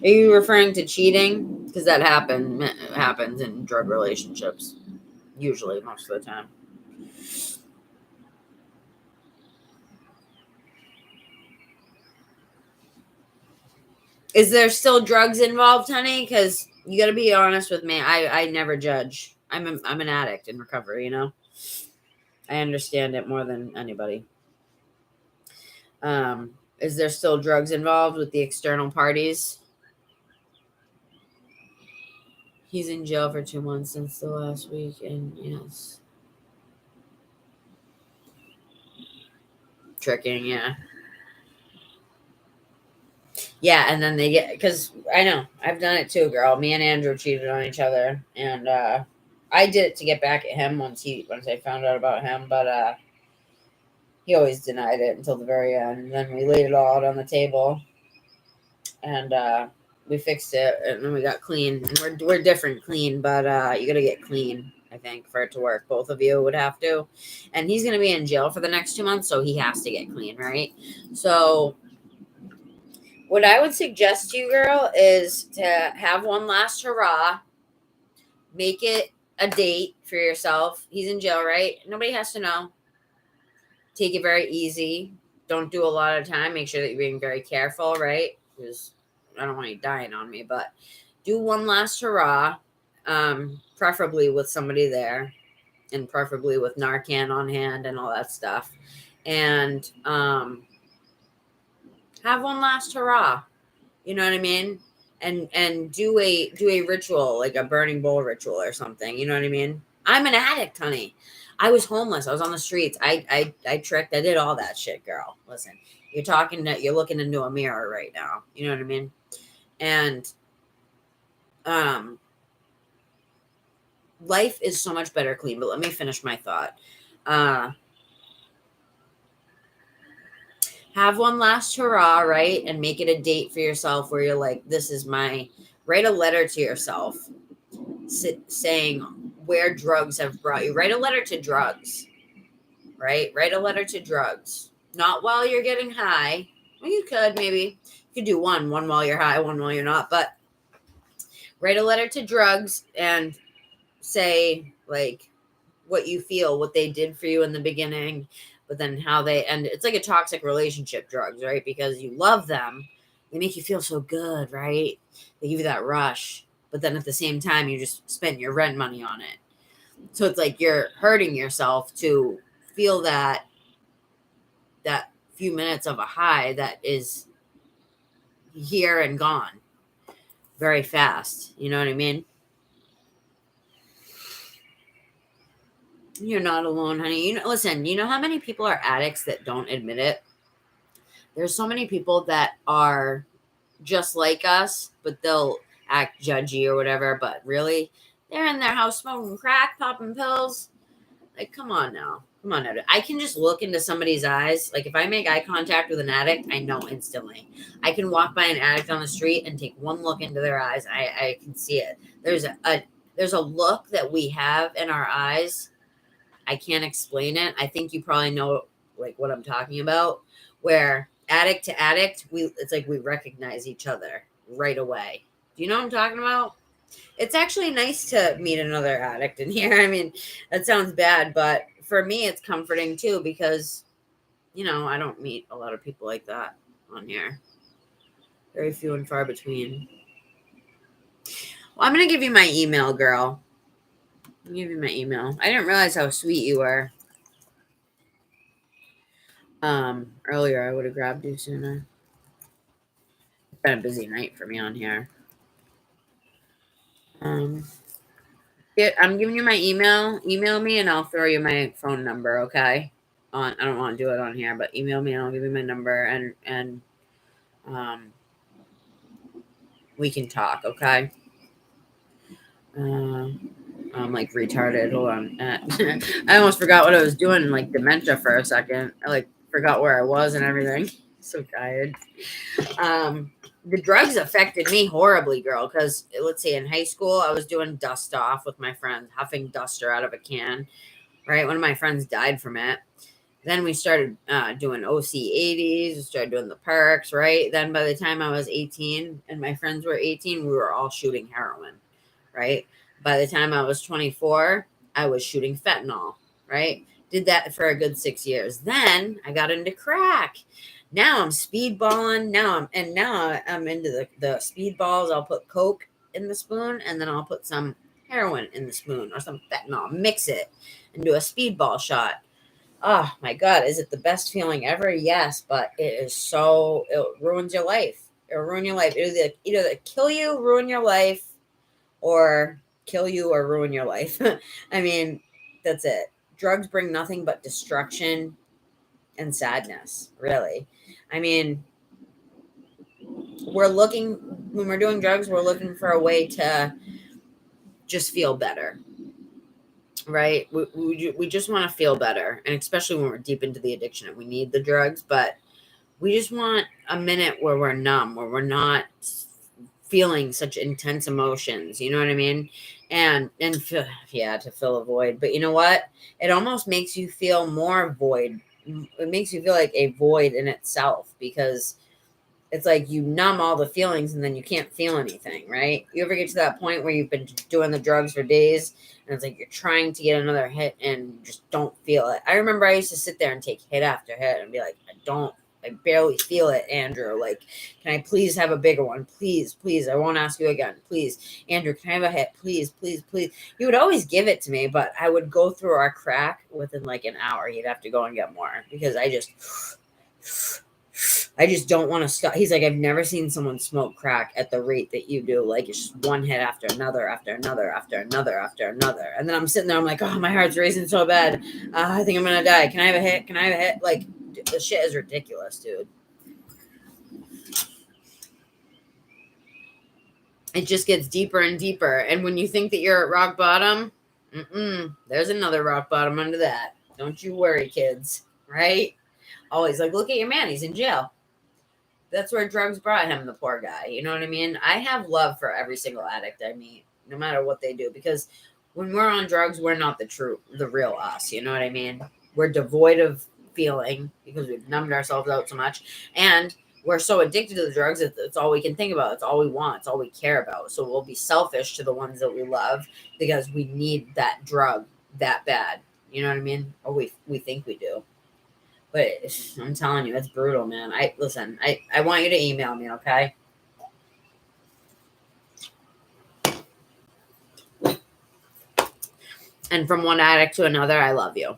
Are you referring to cheating? Because that happens in drug relationships. Usually, most of the time. Is there still drugs involved, honey? Because you got to be honest with me. I never judge. I'm an addict in recovery, I understand it more than anybody. Is there still drugs involved with the external parties? He's in jail for 2 months since the last week, and yes. Tricking, yeah. Yeah, and then they get, because I know, I've done it too, girl. Me and Andrew cheated on each other, and I did it to get back at him once I found out about him, but he always denied it until the very end. And then we laid it all out on the table, and we fixed it, and then we got clean. And we're different clean, but you got to get clean, I think, for it to work. Both of you would have to. And he's going to be in jail for the next 2 months, so he has to get clean, right? So what I would suggest to you, girl, is to have one last hurrah. Make it a date for yourself. He's in jail, right? Nobody has to know. Take it very easy. Don't do a lot of time. Make sure that you're being very careful, right? Because I don't want you dying on me, but do one last hurrah, preferably with somebody there, and preferably with Narcan on hand and all that stuff. And have one last hurrah. You know what I mean? And do a ritual, like a burning bowl ritual or something. You know what I mean? I'm an addict, honey. I was homeless. I was on the streets. I tricked. I did all that shit, girl. Listen, you're looking into a mirror right now. You know what I mean? And life is so much better clean. But let me finish my thought. Have one last hurrah, right? And make it a date for yourself where you're like, write a letter to yourself saying where drugs have brought you. Write a letter to drugs, right? Write a letter to drugs. Not while you're getting high. Well, you could maybe. You could do one while you're high, one while you're not. But write a letter to drugs and say, like, what you feel, what they did for you in the beginning, but then how they end. It's like a toxic relationship, drugs, right? Because you love them, They make you feel so good, right? They give you that rush. But then at the same time, you just spend your rent money on it. So it's like you're hurting yourself to feel that few minutes of a high that is here and gone very fast. You know what I mean? You're not alone, honey. Listen, you know how many people are addicts that don't admit it? There's so many people that are just like us, but they'll act judgy or whatever. But really, they're in their house smoking crack, popping pills. Like, come on now. Come on now. I can just look into somebody's eyes. Like, if I make eye contact with an addict, I know instantly. I can walk by an addict on the street and take one look into their eyes. I can see it. There's a look that we have in our eyes. I can't explain it. I think you probably know like what I'm talking about, where addict to addict, it's like we recognize each other right away. Do you know what I'm talking about? It's actually nice to meet another addict in here. I mean, that sounds bad, but for me, it's comforting too because, I don't meet a lot of people like that on here. Very few and far between. Well, I'm going to give you my email, girl. I'll give you my email. I didn't realize how sweet you were. Earlier, I would have grabbed you sooner. It's been a busy night for me on here. I'm giving you my email. Email me and I'll throw you my phone number, okay? I don't want to do it on here, but email me and I'll give you my number and we can talk, okay? I'm like retarded. Hold on. I almost forgot what I was doing, like dementia for a second. I like forgot where I was and everything. So tired. The drugs affected me horribly, girl, because let's see, in high school, I was doing dust off with my friends, huffing duster out of a can, right? One of my friends died from it. Then we started doing OC80s. We started doing the perks, right? Then by the time I was 18 and my friends were 18, we were all shooting heroin, right? By the time I was 24, I was shooting fentanyl, right? Did that for a good 6 years. Then I got into crack. Now I'm speedballing. Now I'm into the speedballs. I'll put Coke in the spoon and then I'll put some heroin in the spoon or some fentanyl. Mix it and do a speedball shot. Oh my God, is it the best feeling ever? Yes, but it ruins your life. It'll ruin your life. It'll either kill you, ruin your life, or kill you or ruin your life. I mean, that's it. Drugs bring nothing but destruction and sadness, really. I mean, when we're doing drugs, we're looking for a way to just feel better, right? We just want to feel better. And especially when we're deep into the addiction and we need the drugs, but we just want a minute where we're numb, where we're not feeling such intense emotions. You know what I mean? And to fill a void. But you know what? It almost makes you feel more void. It makes you feel like a void in itself because it's like you numb all the feelings and then you can't feel anything, right? You ever get to that point where you've been doing the drugs for days and it's like you're trying to get another hit and you just don't feel it? I remember I used to sit there and take hit after hit and be like, I barely feel it, Andrew. Like, can I please have a bigger one? Please, please. I won't ask you again. Please. Andrew, can I have a hit? Please, please, please. He would always give it to me, but I would go through our crack within like an hour. He'd have to go and get more because I just don't want to stop. He's like, I've never seen someone smoke crack at the rate that you do. Like, it's just one hit after another, after another, after another, after another. And then I'm sitting there, I'm like, oh, my heart's racing so bad. I think I'm going to die. Can I have a hit? Can I have a hit? Like, the shit is ridiculous, dude. It just gets deeper and deeper. And when you think that you're at rock bottom, there's another rock bottom under that. Don't you worry, kids. Right? Always like, look at your man. He's in jail. That's where drugs brought him, the poor guy. You know what I mean? I have love for every single addict I meet, no matter what they do. Because when we're on drugs, we're not the real us. You know what I mean? We're devoid of feeling because we've numbed ourselves out so much. And we're so addicted to the drugs, it's all we can think about. It's all we want. It's all we care about. So we'll be selfish to the ones that we love because we need that drug that bad. You know what I mean? Or we think we do. But I'm telling you, it's brutal, man. I want you to email me, okay? And from one addict to another, I love you.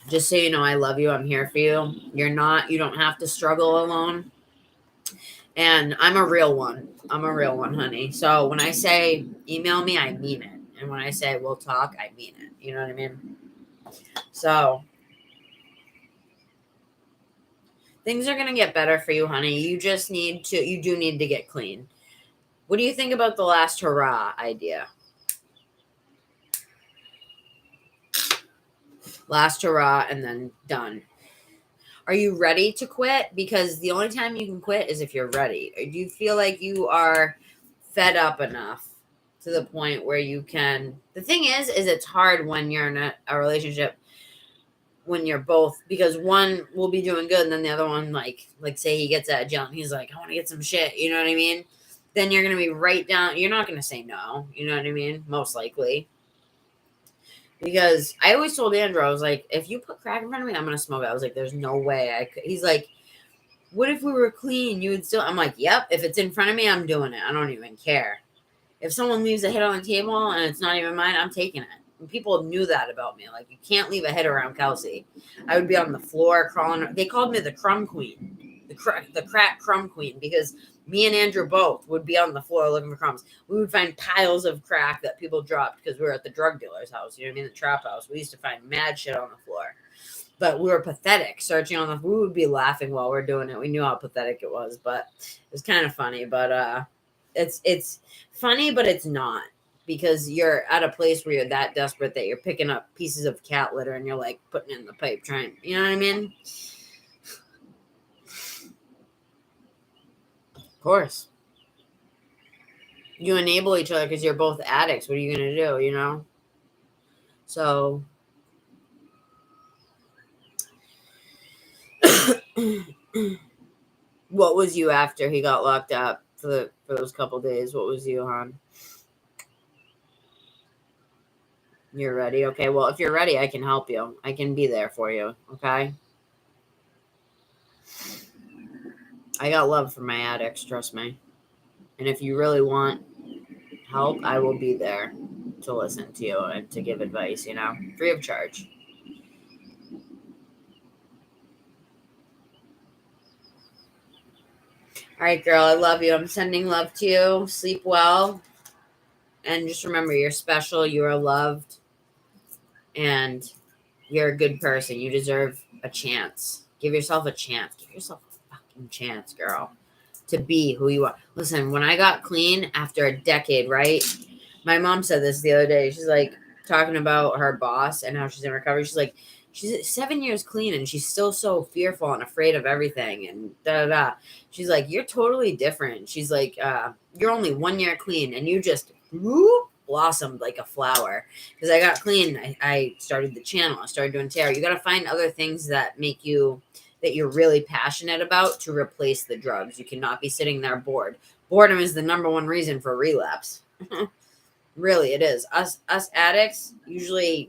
Just so you know, I love you. I'm here for you. You don't have to struggle alone. And I'm a real one. I'm a real one, honey. So when I say email me, I mean it. And when I say we'll talk, I mean it. You know what I mean? So things are going to get better for you, honey. You do need to get clean. What do you think about the last hurrah idea? Last hurrah and then done. Are you ready to quit? Because the only time you can quit is if you're ready. Do you feel like you are fed up enough to the point where you can? The thing is it's hard when you're in a relationship when you're both, because one will be doing good and then the other one, like say he gets out of jail and he's like, I want to get some shit. You know what I mean? Then you're going to be right down. You're not going to say no. You know what I mean? Most likely. Because I always told Andrew, I was like, if you put crack in front of me, I'm going to smoke it. I was like, there's no way I could. He's like, what if we were clean? You would still. I'm like, yep. If it's in front of me, I'm doing it. I don't even care. If someone leaves a hit on the table and it's not even mine, I'm taking it. And people knew that about me. Like, you can't leave a hit around Kelsey. I would be on the floor crawling. They called me the crumb queen, the crack crumb queen, because me and Andrew both would be on the floor looking for crumbs. We would find piles of crack that people dropped because we were at the drug dealer's house. You know what I mean? The trap house. We used to find mad shit on the floor. But we were pathetic searching on the. We would be laughing while we're doing it. We knew how pathetic it was, but it was kind of funny. But it's funny, but it's not, because you're at a place where you're that desperate that you're picking up pieces of cat litter and you're like putting it in the pipe, trying. You know what I mean? Of course. You enable each other because you're both addicts. What are you going to do, you know? So, what was you after he got locked up for those couple days? What was you, hon? You're ready? Okay, well, if you're ready, I can help you. I can be there for you, okay? I got love for my addicts, trust me. And if you really want help, I will be there to listen to you and to give advice, you know, free of charge. All right, girl, I love you. I'm sending love to you. Sleep well. And just remember, you're special. You are loved. And you're a good person. You deserve a chance. Give yourself a chance. Give yourself a fucking chance, girl, to be who you are. Listen, when I got clean after a decade, right? My mom said this the other day. She's like talking about her boss and how she's in recovery. She's like, she's 7 years clean and she's still so fearful and afraid of everything and da. She's like, you're totally different. She's like, you're only 1 year clean and you just blossomed like a flower. Because I got clean, I started the channel. I started doing tarot. You got to find other things that make you, that you're really passionate about, to replace the drugs. You cannot be sitting there bored. Boredom is the number one reason for relapse. Really, it is. Us addicts usually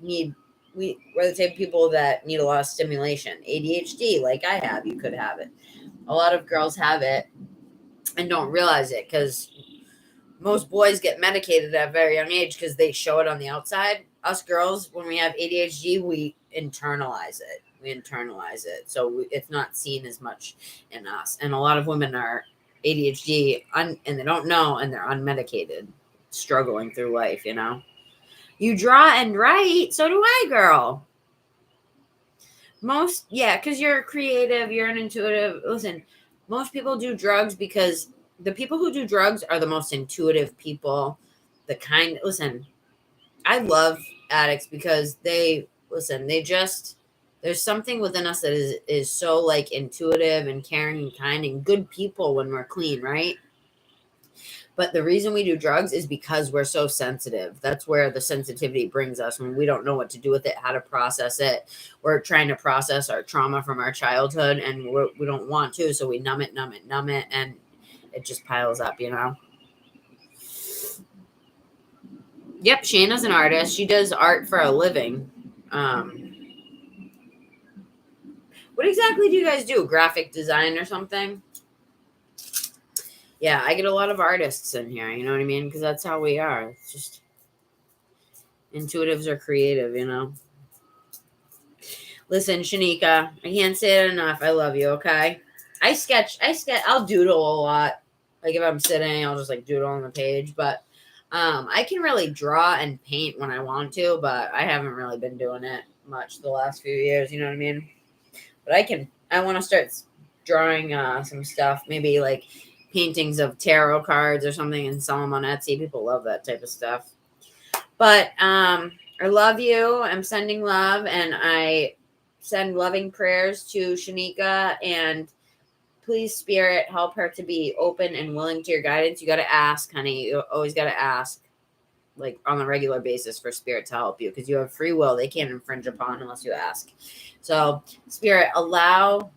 we're the type of people that need a lot of stimulation. ADHD, like I have, you could have it. A lot of girls have it and don't realize it, because most boys get medicated at a very young age because they show it on the outside. Us girls, when we have ADHD, we internalize it. So it's not seen as much in us. And a lot of women are ADHD and they don't know, and they're unmedicated, struggling through life, you know. You draw and write. So do I, girl. Because you're creative, you're an intuitive. Listen, most people do drugs because the people who do drugs are the most intuitive people. Listen, I love addicts because there's something within us that is so like intuitive and caring and kind and good people when we're clean, right? But the reason we do drugs is because we're so sensitive. That's where the sensitivity brings us, when we don't know what to do with it, how to process it. We're trying to process our trauma from our childhood, and we don't want to, so we numb it, and it just piles up, you know? Yep, Shayna's an artist. She does art for a living. What What exactly do you guys do? Graphic design or something? Yeah, I get a lot of artists in here, you know what I mean? Because that's how we are. It's just intuitives are creative, you know? Listen, Shanika, I can't say it enough. I love you, okay? I sketch, I'll doodle a lot. Like if I'm sitting, I'll just like doodle on the page. But I can really draw and paint when I want to, but I haven't really been doing it much the last few years, you know what I mean? But I want to start drawing some stuff, maybe like paintings of tarot cards or something and sell them on Etsy. People love that type of stuff. But I love you. I'm sending love, and I send loving prayers to Shanika, and please, Spirit, help her to be open and willing to your guidance. You got to ask, honey. You always got to ask, like on a regular basis, for Spirit to help you, because you have free will. They can't infringe upon unless you ask. So, Spirit, allow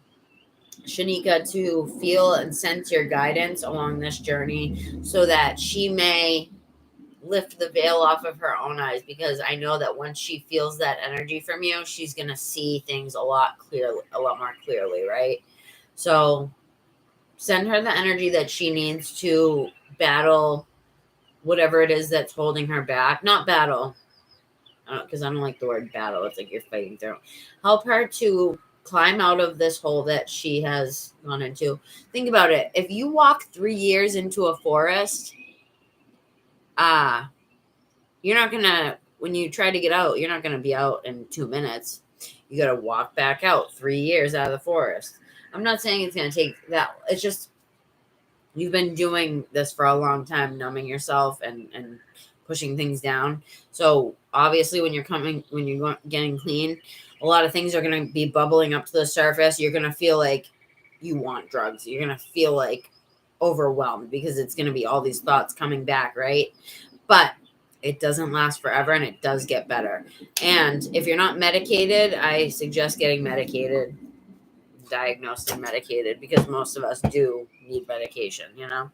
Shanika to feel and sense your guidance along this journey so that she may lift the veil off of her own eyes, because I know that once she feels that energy from you, she's going to see things a lot more clearly, right? So send her the energy that she needs to battle whatever it is that's holding her back. Not battle, because I don't like the word battle. It's like you're fighting through. Help her to climb out of this hole that she has gone into. Think about it. If you walk 3 years into a forest, you're not gonna, when you try to get out, you're not gonna be out in 2 minutes. You gotta walk back out 3 years out of the forest. I'm not saying it's gonna take that. It's just you've been doing this for a long time, numbing yourself and pushing things down. So obviously, when you're getting clean, a lot of things are gonna be bubbling up to the surface. You're gonna feel like you want drugs. You're gonna feel like overwhelmed because it's gonna be all these thoughts coming back, right? But it doesn't last forever, and it does get better. And if you're not medicated, I suggest getting medicated, diagnosed and medicated, because most of us do need medication, you know?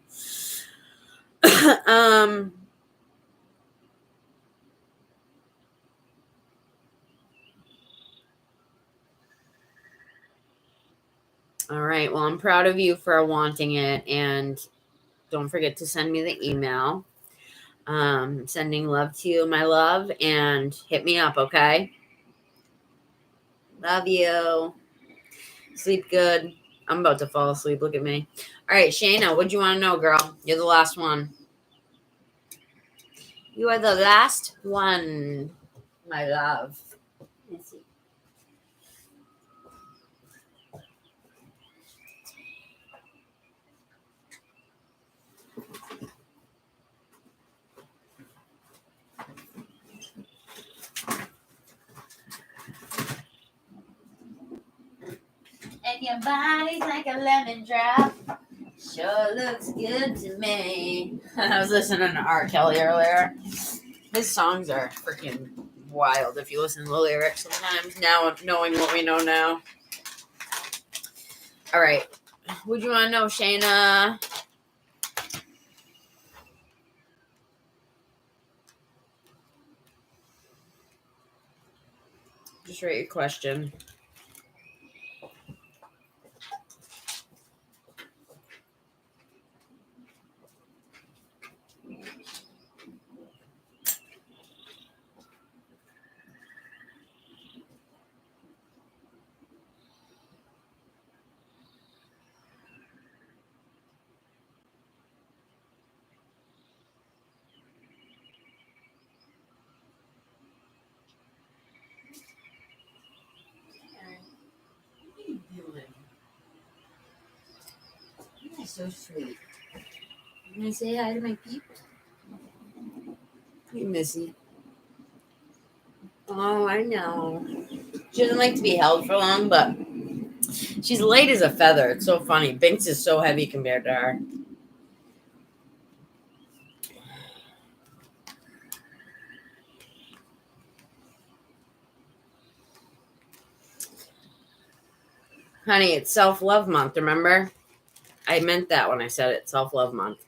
All right. Well, I'm proud of you for wanting it. And don't forget to send me the email. Sending love to you, my love, and hit me up, okay? Love you. Sleep good. I'm about to fall asleep. Look at me. All right, Shayna, what do you want to know, girl? You're the last one. You are the last one, my love. Let's see. And your body's like a lemon drop. Sure looks good to me. I was listening to R. Kelly earlier. His songs are freaking wild if you listen to the lyrics sometimes. Now, knowing what we know now. All right. What do you want to know, Shayna? Just write your question. What are you doing? You're so sweet. Can I say hi to my people? Hey, Missy. Oh, I know. She doesn't like to be held for long, but she's light as a feather. It's so funny. Binks is so heavy compared to her. Honey, it's self-love month, remember? I meant that when I said it. Self-love month.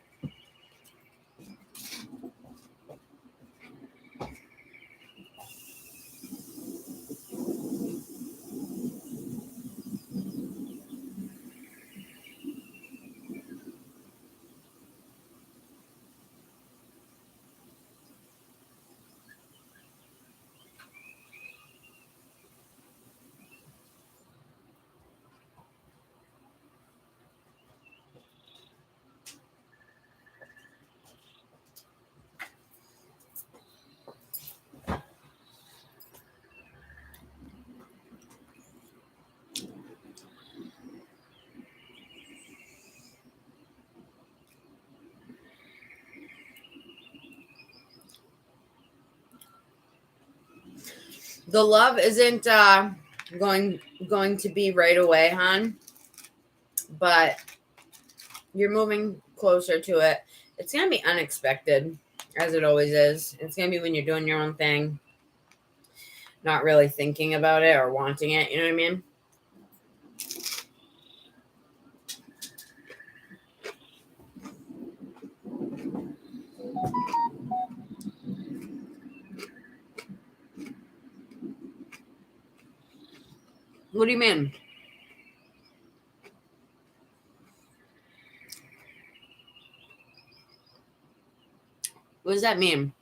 The love isn't going to be right away, hon. But you're moving closer to it. It's going to be unexpected, as it always is. It's going to be when you're doing your own thing, not really thinking about it or wanting it. You know what I mean? What do you mean? What does that mean?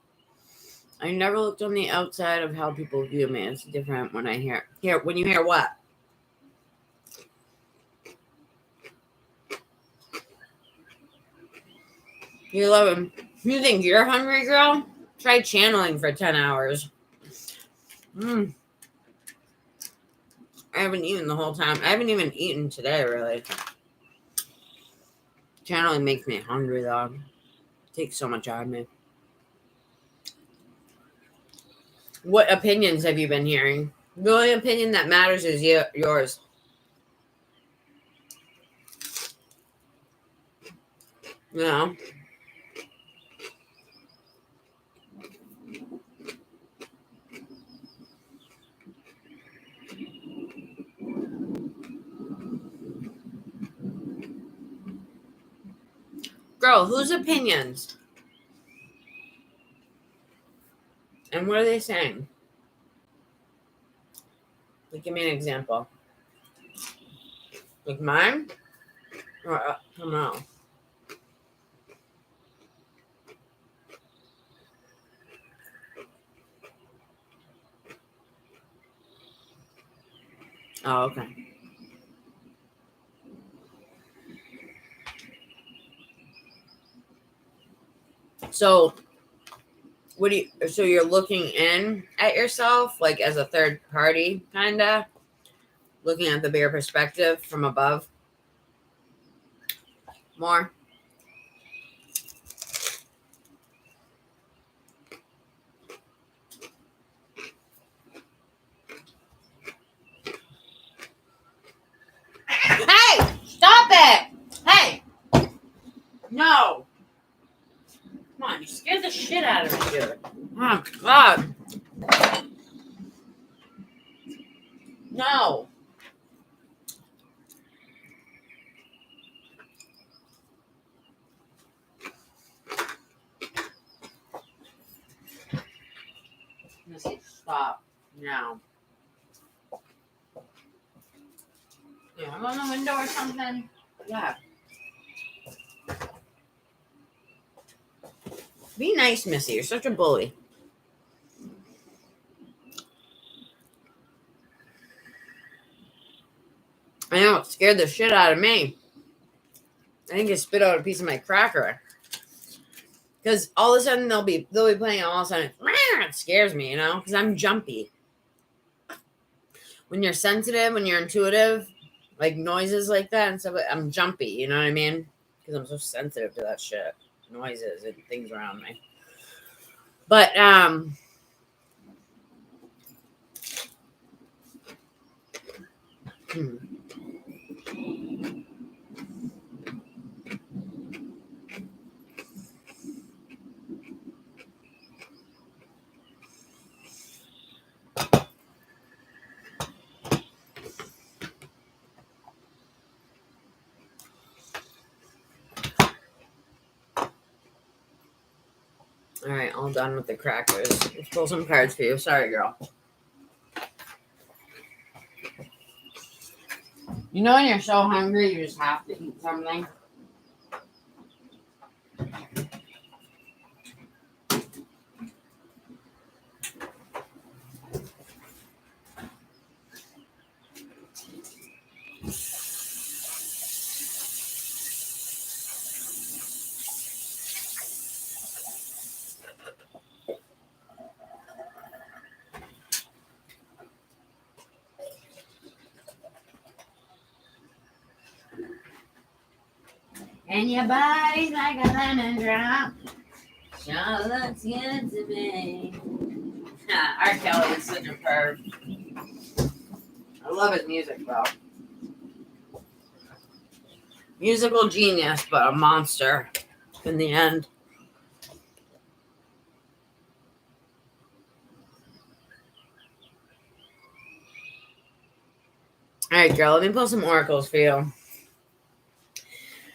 I never looked on the outside of how people view me. It's different when I hear when you hear what? You love him. You think you're hungry, girl? Try channeling for 10 hours. I haven't eaten the whole time. I haven't even eaten today, really. Channeling makes me hungry, though. It takes so much out of me. What opinions have you been hearing? The only opinion that matters is yours. You know? Girl, whose opinions? And what are they saying? Like, give me an example. Like mine? Or, I don't know. Oh, okay. So, so you're looking in at yourself, like as a third party, kind of? Looking at the bigger perspective from above? More? Hey! Stop it! Hey! No! Come on, you scared the shit out of me, dude. Oh, God. No. Missy, stop. No. Yeah, I'm on the window or something. Yeah. Be nice, Missy. You're such a bully. I know, it scared the shit out of me. I think it spit out a piece of my cracker. Because all of a sudden they'll be playing, and all of a sudden it scares me, you know, because I'm jumpy. When you're sensitive, when you're intuitive, like noises like that and stuff, I'm jumpy, you know what I mean? Because I'm so sensitive to that shit, noises and things around me. But all right, all done with the crackers. Let's pull some cards for you. Sorry, girl. You know when you're so hungry, you just have to eat something? And your body's like a lemon drop. Sure looks good to me. that. R. Kelly is such a perv. I love his music, though. Musical genius, but a monster in the end. All right, girl, let me pull some oracles for you.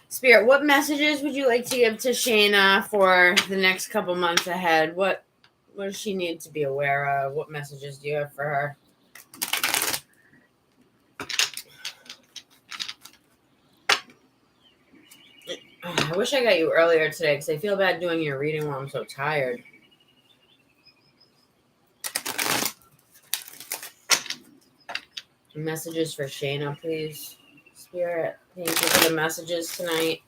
Spirit, what messages would you like to give to Shayna for the next couple months ahead? What does she need to be aware of? What messages do you have for her? I wish I got you earlier today because I feel bad doing your reading while I'm so tired. Messages for Shayna, please. Spirit, thank you for the messages tonight.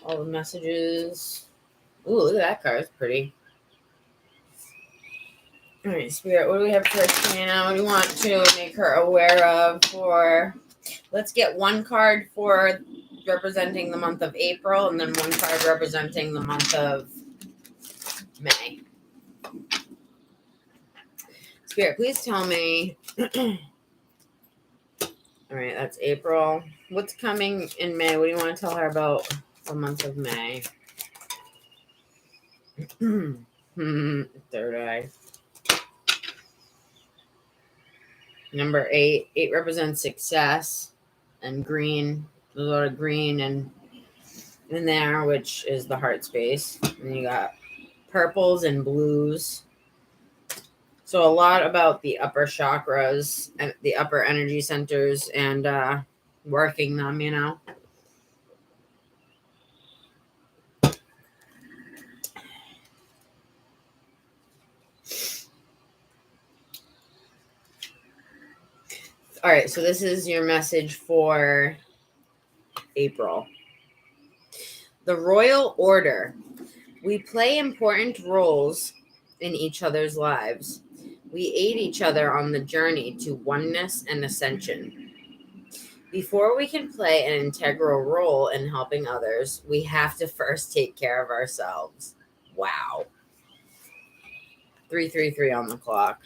All the messages. Ooh, look at that card. It's pretty. All right, Spirit, what do we have for Shayna? What do you want to make her aware of for... Let's get one card for representing the month of April and then one card representing the month of May. Spirit, please tell me... All right, that's April. What's coming in May? What do you want to tell her about the month of May? Third eye. Number 8. 8 represents success and green. There's a lot of green and in there, which is the heart space. And you got purples and blues. So a lot about the upper chakras and the upper energy centers and working them, you know. All right, so this is your message for April. The Royal Order. We play important roles in each other's lives. We aid each other on the journey to oneness and ascension. Before we can play an integral role in helping others, we have to first take care of ourselves. Wow. 333 on the clock.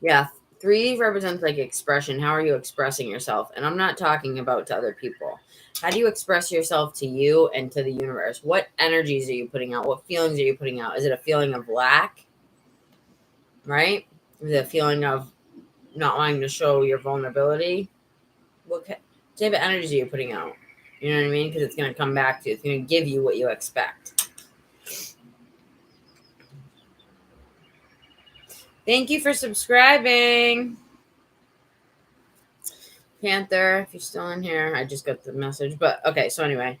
Yeah, 3 represents like expression. How are you expressing yourself? And I'm not talking about to other people. How do you express yourself to you and to the universe? What energies are you putting out? What feelings are you putting out? Is it a feeling of lack? Right? Is it a feeling of not wanting to show your vulnerability? What type of energies are you putting out? You know what I mean? Because it's going to come back to you. It's going to give you what you expect. Thank you for subscribing. Panther, if you're still in here, I just got the message. But okay, so anyway,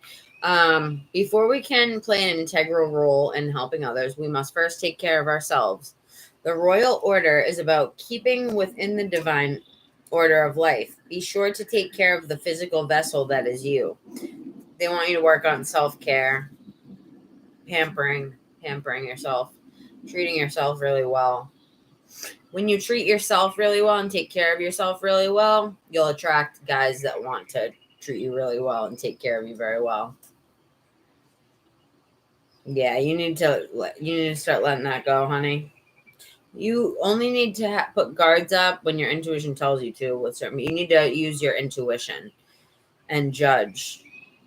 before we can play an integral role in helping others, we must first take care of ourselves. The Royal Order is about keeping within the divine order of life. Be sure to take care of the physical vessel that is you. They want you to work on self-care, pampering yourself, treating yourself really well. When you treat yourself really well and take care of yourself really well, you'll attract guys that want to treat you really well and take care of you very well. Yeah, you need to start letting that go, honey. You only need to put guards up when your intuition tells you to. You need to use your intuition and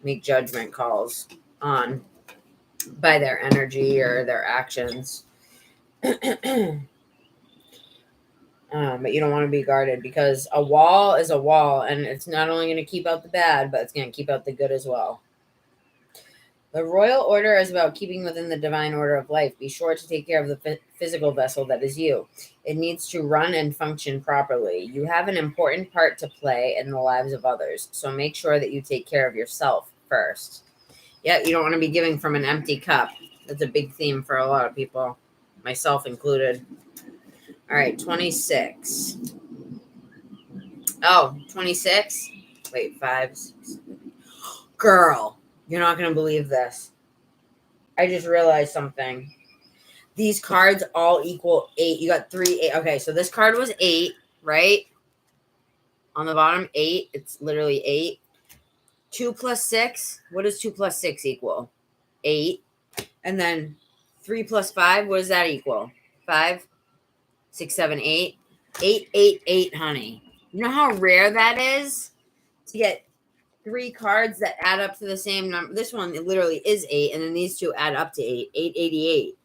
make judgment calls on by their energy or their actions. But you don't want to be guarded because a wall is a wall, and it's not only going to keep out the bad, but it's going to keep out the good as well. The Royal Order is about keeping within the divine order of life. Be sure to take care of the physical vessel that is you. It needs to run and function properly. You have an important part to play in the lives of others, so make sure that you take care of yourself first. Yeah, you don't want to be giving from an empty cup. That's a big theme for a lot of people, myself included. All right, 26. Oh, 26? Wait, 5. 6. Girl, you're not going to believe this. I just realized something. These cards all equal 8. You got 3, 8. Okay, so this card was 8, right? On the bottom, 8. It's literally 8. 2 plus 6. What does 2 plus 6 equal? 8. And then 3 plus 5, what does that equal? 5, 6, 7, 8. 8, 8, 8, honey. You know how rare that is to get 3 cards that add up to the same number? This one, it literally is 8, and then these two add up to 8. 888.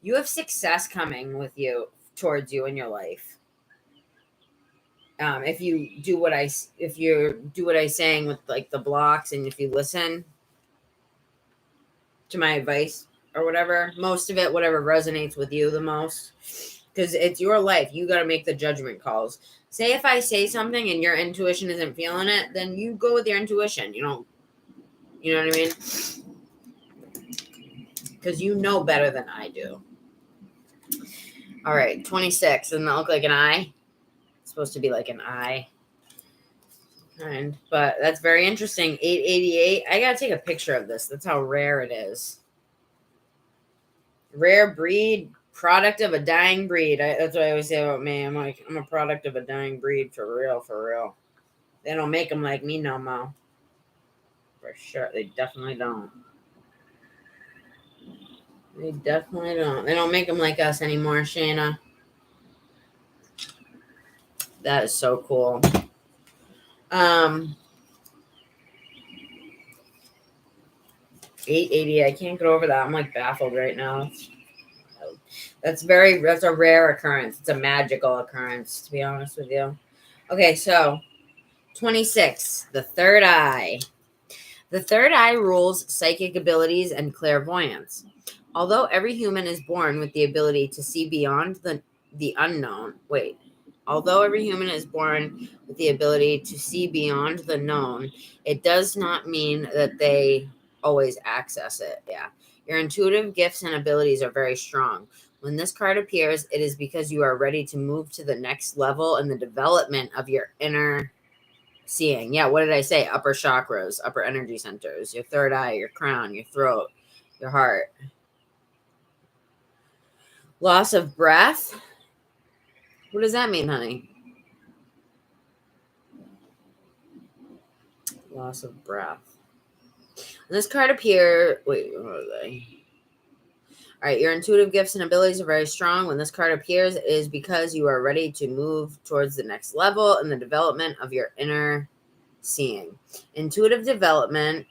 You have success coming with you, towards you in your life. If you do what I saying with like the blocks, and if you listen to my advice or whatever, most of it, whatever resonates with you the most, because it's your life. You got to make the judgment calls. Say if I say something and your intuition isn't feeling it, then you go with your intuition. You know what I mean? Because you know better than I do. All right, 26. Doesn't that look like an eye? It's supposed to be like an eye. But that's very interesting. 888. I got to take a picture of this. That's how rare it is. Rare breed, product of a dying breed. That's what I always say about me. I'm a product of a dying breed, for real, for real. They don't make them like me no more. For sure. They definitely don't. They definitely don't. They don't make them like us anymore, Shayna. That is so cool. 880. I can't get over that. I'm like baffled right now. That's a rare occurrence. It's a magical occurrence, to be honest with you. Okay, so 26, the third eye. The third eye rules psychic abilities and clairvoyance. Although every human is born with the ability to see beyond the unknown. Although every human is born with the ability to see beyond the known, it does not mean that they always access it. Yeah. Your intuitive gifts and abilities are very strong. When this card appears, it is because you are ready to move to the next level in the development of your inner seeing. Yeah, what did I say? Upper chakras, upper energy centers, your third eye, your crown, your throat, your heart. Loss of breath. What does that mean, honey? Loss of breath. When this card appears, what are they? All right, your intuitive gifts and abilities are very strong. When this card appears, it is because you are ready to move towards the next level in the development of your inner seeing. Intuitive development.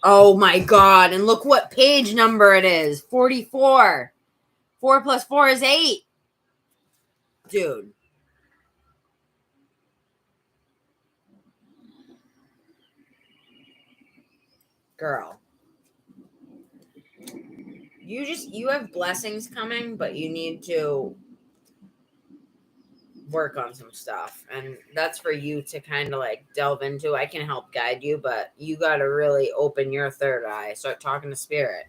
Oh my God. And look what page number it is. 44. 4 plus 4 is 8. Dude. Girl. You have blessings coming, but you need to work on some stuff, and that's for you to kind of like delve into. I can help guide you, but you got to really open your third eye, start talking to spirit.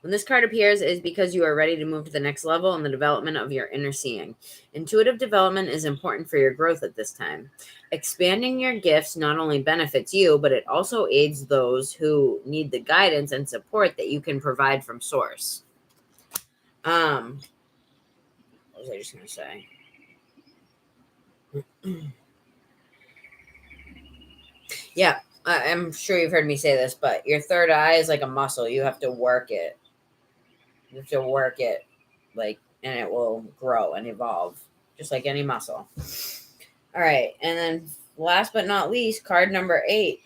When this card appears, it is because you are ready to move to the next level in the development of your inner seeing. Intuitive development is important for your growth at this time. Expanding your gifts not only benefits you, but it also aids those who need the guidance and support that you can provide from source. What was I just going to say? Yeah, I'm sure you've heard me say this, but your third eye is like a muscle. You have to work it. You have to work it, like, and it will grow and evolve, just like any muscle. All right, and then last but not least, card number 8.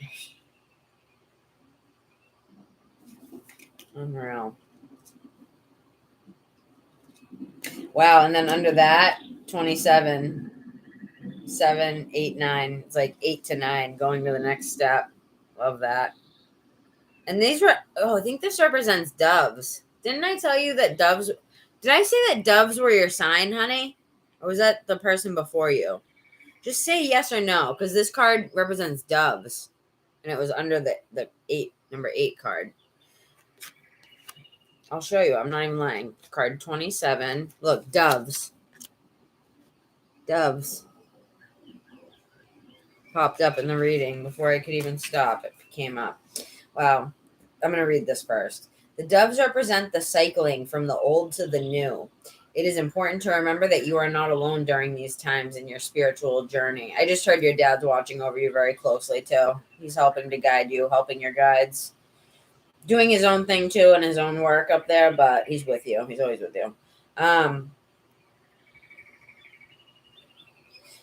Unreal. Wow, and then under that, 27, 7, 8, 9. It's like 8 to 9, going to the next step. Love that. And these were, I think this represents doves. Didn't I tell you that doves, did I say that doves were your sign, honey? Or was that the person before you? Just say yes or no, because this card represents doves. And it was under the number 8 card. I'll show you. I'm not even lying. Card 27. Look, doves. Doves. Popped up in the reading before I could even stop. It came up. Wow. I'm going to read this first. The doves represent the cycling from the old to the new. It is important to remember that you are not alone during these times in your spiritual journey. I just heard your dad's watching over you very closely too. He's helping to guide you, helping your guides, doing his own thing too and his own work up there, but he's with you. He's always with you.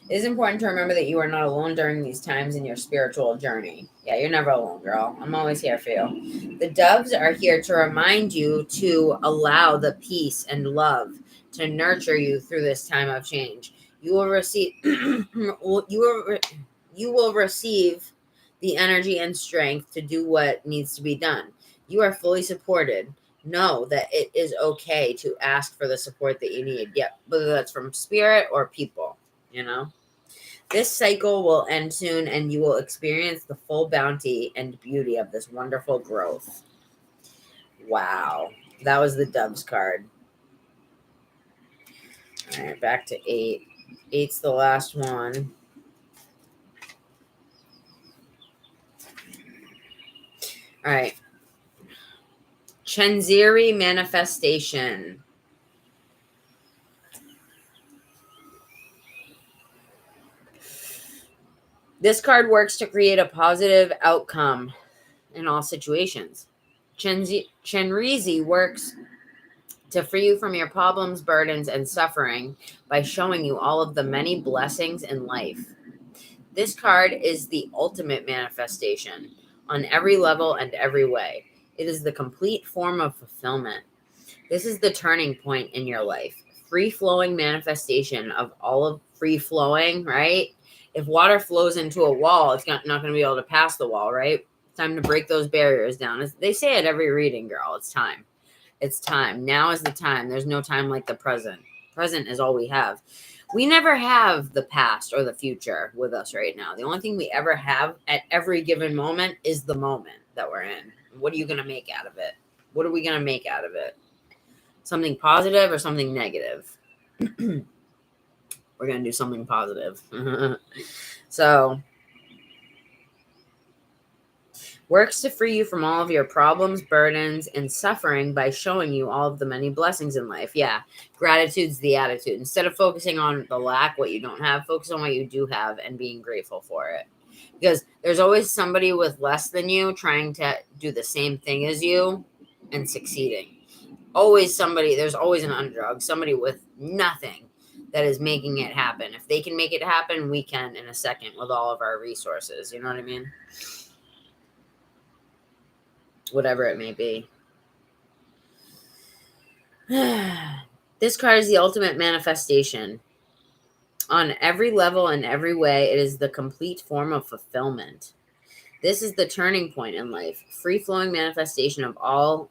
It is important to remember that you are not alone during these times in your spiritual journey. Yeah, you're never alone, girl. I'm always here for you. The doves are here to remind you to allow the peace and love to nurture you through this time of change. You will receive you will receive the energy and strength to do what needs to be done. You are fully supported. Know that it is okay to ask for the support that you need. Yep, whether that's from spirit or people, you know. This cycle will end soon, and you will experience the full bounty and beauty of this wonderful growth. Wow. That was the Doves card. All right, back to 8. 8's the last one. All right. 𝐋𝐚𝐬𝐯 manifestation. This card works to create a positive outcome in all situations. 𝐋𝐚𝐬𝐯 works to free you from your problems, burdens, and suffering by showing you all of the many blessings in life. This card is the ultimate manifestation on every level and every way. It is the complete form of fulfillment. This is the turning point in your life. Free-flowing manifestation of all of free-flowing, right? If water flows into a wall, it's not going to be able to pass the wall, right? It's time to break those barriers down. They say it every reading, girl. It's time. It's time. Now is the time. There's no time like the present. Present is all we have. We never have the past or the future with us right now. The only thing we ever have at every given moment is the moment that we're in. What are you going to make out of it? What are we going to make out of it? Something positive or something negative? We're going to do something positive. So, works to free you from all of your problems, burdens, and suffering by showing you all of the many blessings in life. Yeah, gratitude's the attitude. Instead of focusing on the lack, what you don't have, focus on what you do have and being grateful for it. Because there's always somebody with less than you trying to do the same thing as you and succeeding. Always somebody, there's always an underdog, somebody with nothing that is making it happen. If they can make it happen, we can in a second with all of our resources. You know what I mean? Whatever it may be. This card is the ultimate manifestation. On every level and every way, it is the complete form of fulfillment. This is the turning point in life. Free-flowing manifestation of all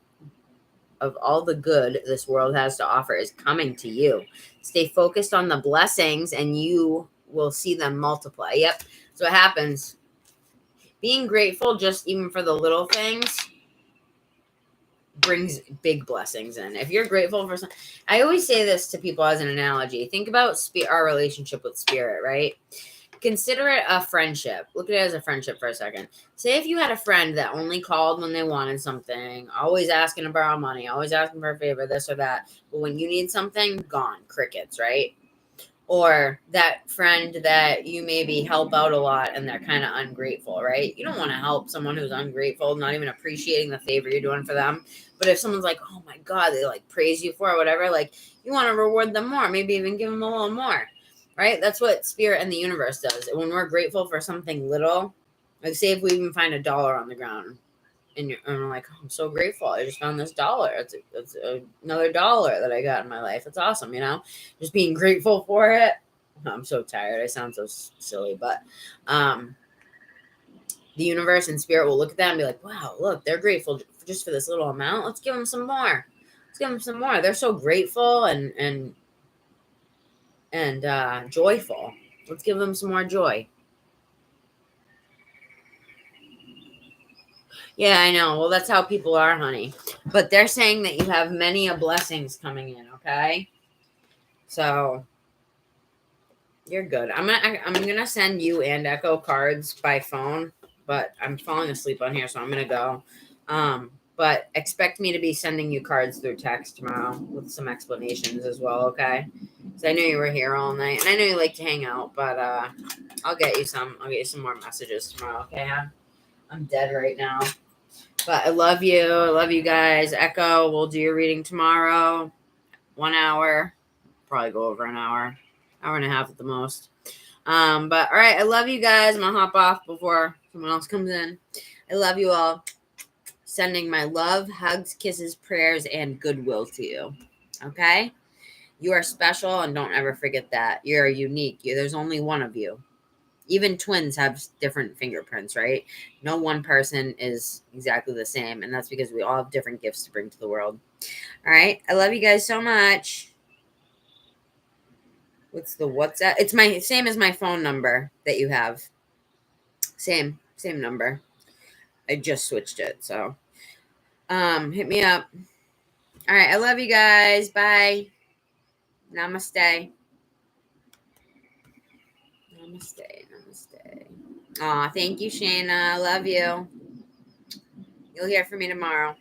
the good this world has to offer is coming to you. Stay focused on the blessings and you will see them multiply. Yep. So what happens? Being grateful just even for the little things brings big blessings in. If you're grateful for something, I always say this to people as an analogy. Think about our relationship with spirit, right? Consider it a friendship. Look at it as a friendship for a second. Say if you had a friend that only called when they wanted something, always asking to borrow money, always asking for a favor, this or that. But when you need something, gone, crickets, right? Or that friend that you maybe help out a lot and they're kind of ungrateful, right? You don't want to help someone who's ungrateful, not even appreciating the favor you're doing for them. But if someone's like, oh my God, they like praise you for it or whatever, like you want to reward them more, maybe even give them a little more. Right? That's what spirit and the universe does. When we're grateful for something little, like say if we even find $1 on the ground and we're like, oh, I'm so grateful. I just found this $1. It's another $1 that I got in my life. It's awesome, you know? Just being grateful for it. I'm so tired. I sound so silly, but the universe and spirit will look at that and be like, wow, look, they're grateful just for this little amount. Let's give them some more. Let's give them some more. They're so grateful and joyful. Let's give them some more joy. Yeah, I know. Well, that's how people are, honey. But they're saying that you have many blessings coming in, okay? So you're good. I'm gonna send you and Echo cards by phone, but I'm falling asleep on here, so I'm gonna go. But expect me to be sending you cards through text tomorrow with some explanations as well, okay? Because I know you were here all night, and I know you like to hang out, but I'll get you some. I'll get you some more messages tomorrow, okay? I'm dead right now. But I love you. I love you guys. Echo, we'll do your reading tomorrow. 1 hour. Probably go over an hour. Hour and a half at the most. But all right, I love you guys. I'm gonna hop off before someone else comes in. I love you all. Sending my love, hugs, kisses, prayers, and goodwill to you. Okay? You are special, and don't ever forget that. You're unique. There's only one of you. Even twins have different fingerprints, right? No one person is exactly the same, and that's because we all have different gifts to bring to the world. All right? I love you guys so much. What's the WhatsApp? It's my same as my phone number that you have. Same number. I just switched it, so hit me up. All right, I love you guys. Bye. Namaste. Aw, thank you, Shayna. I love you. You'll hear from me tomorrow.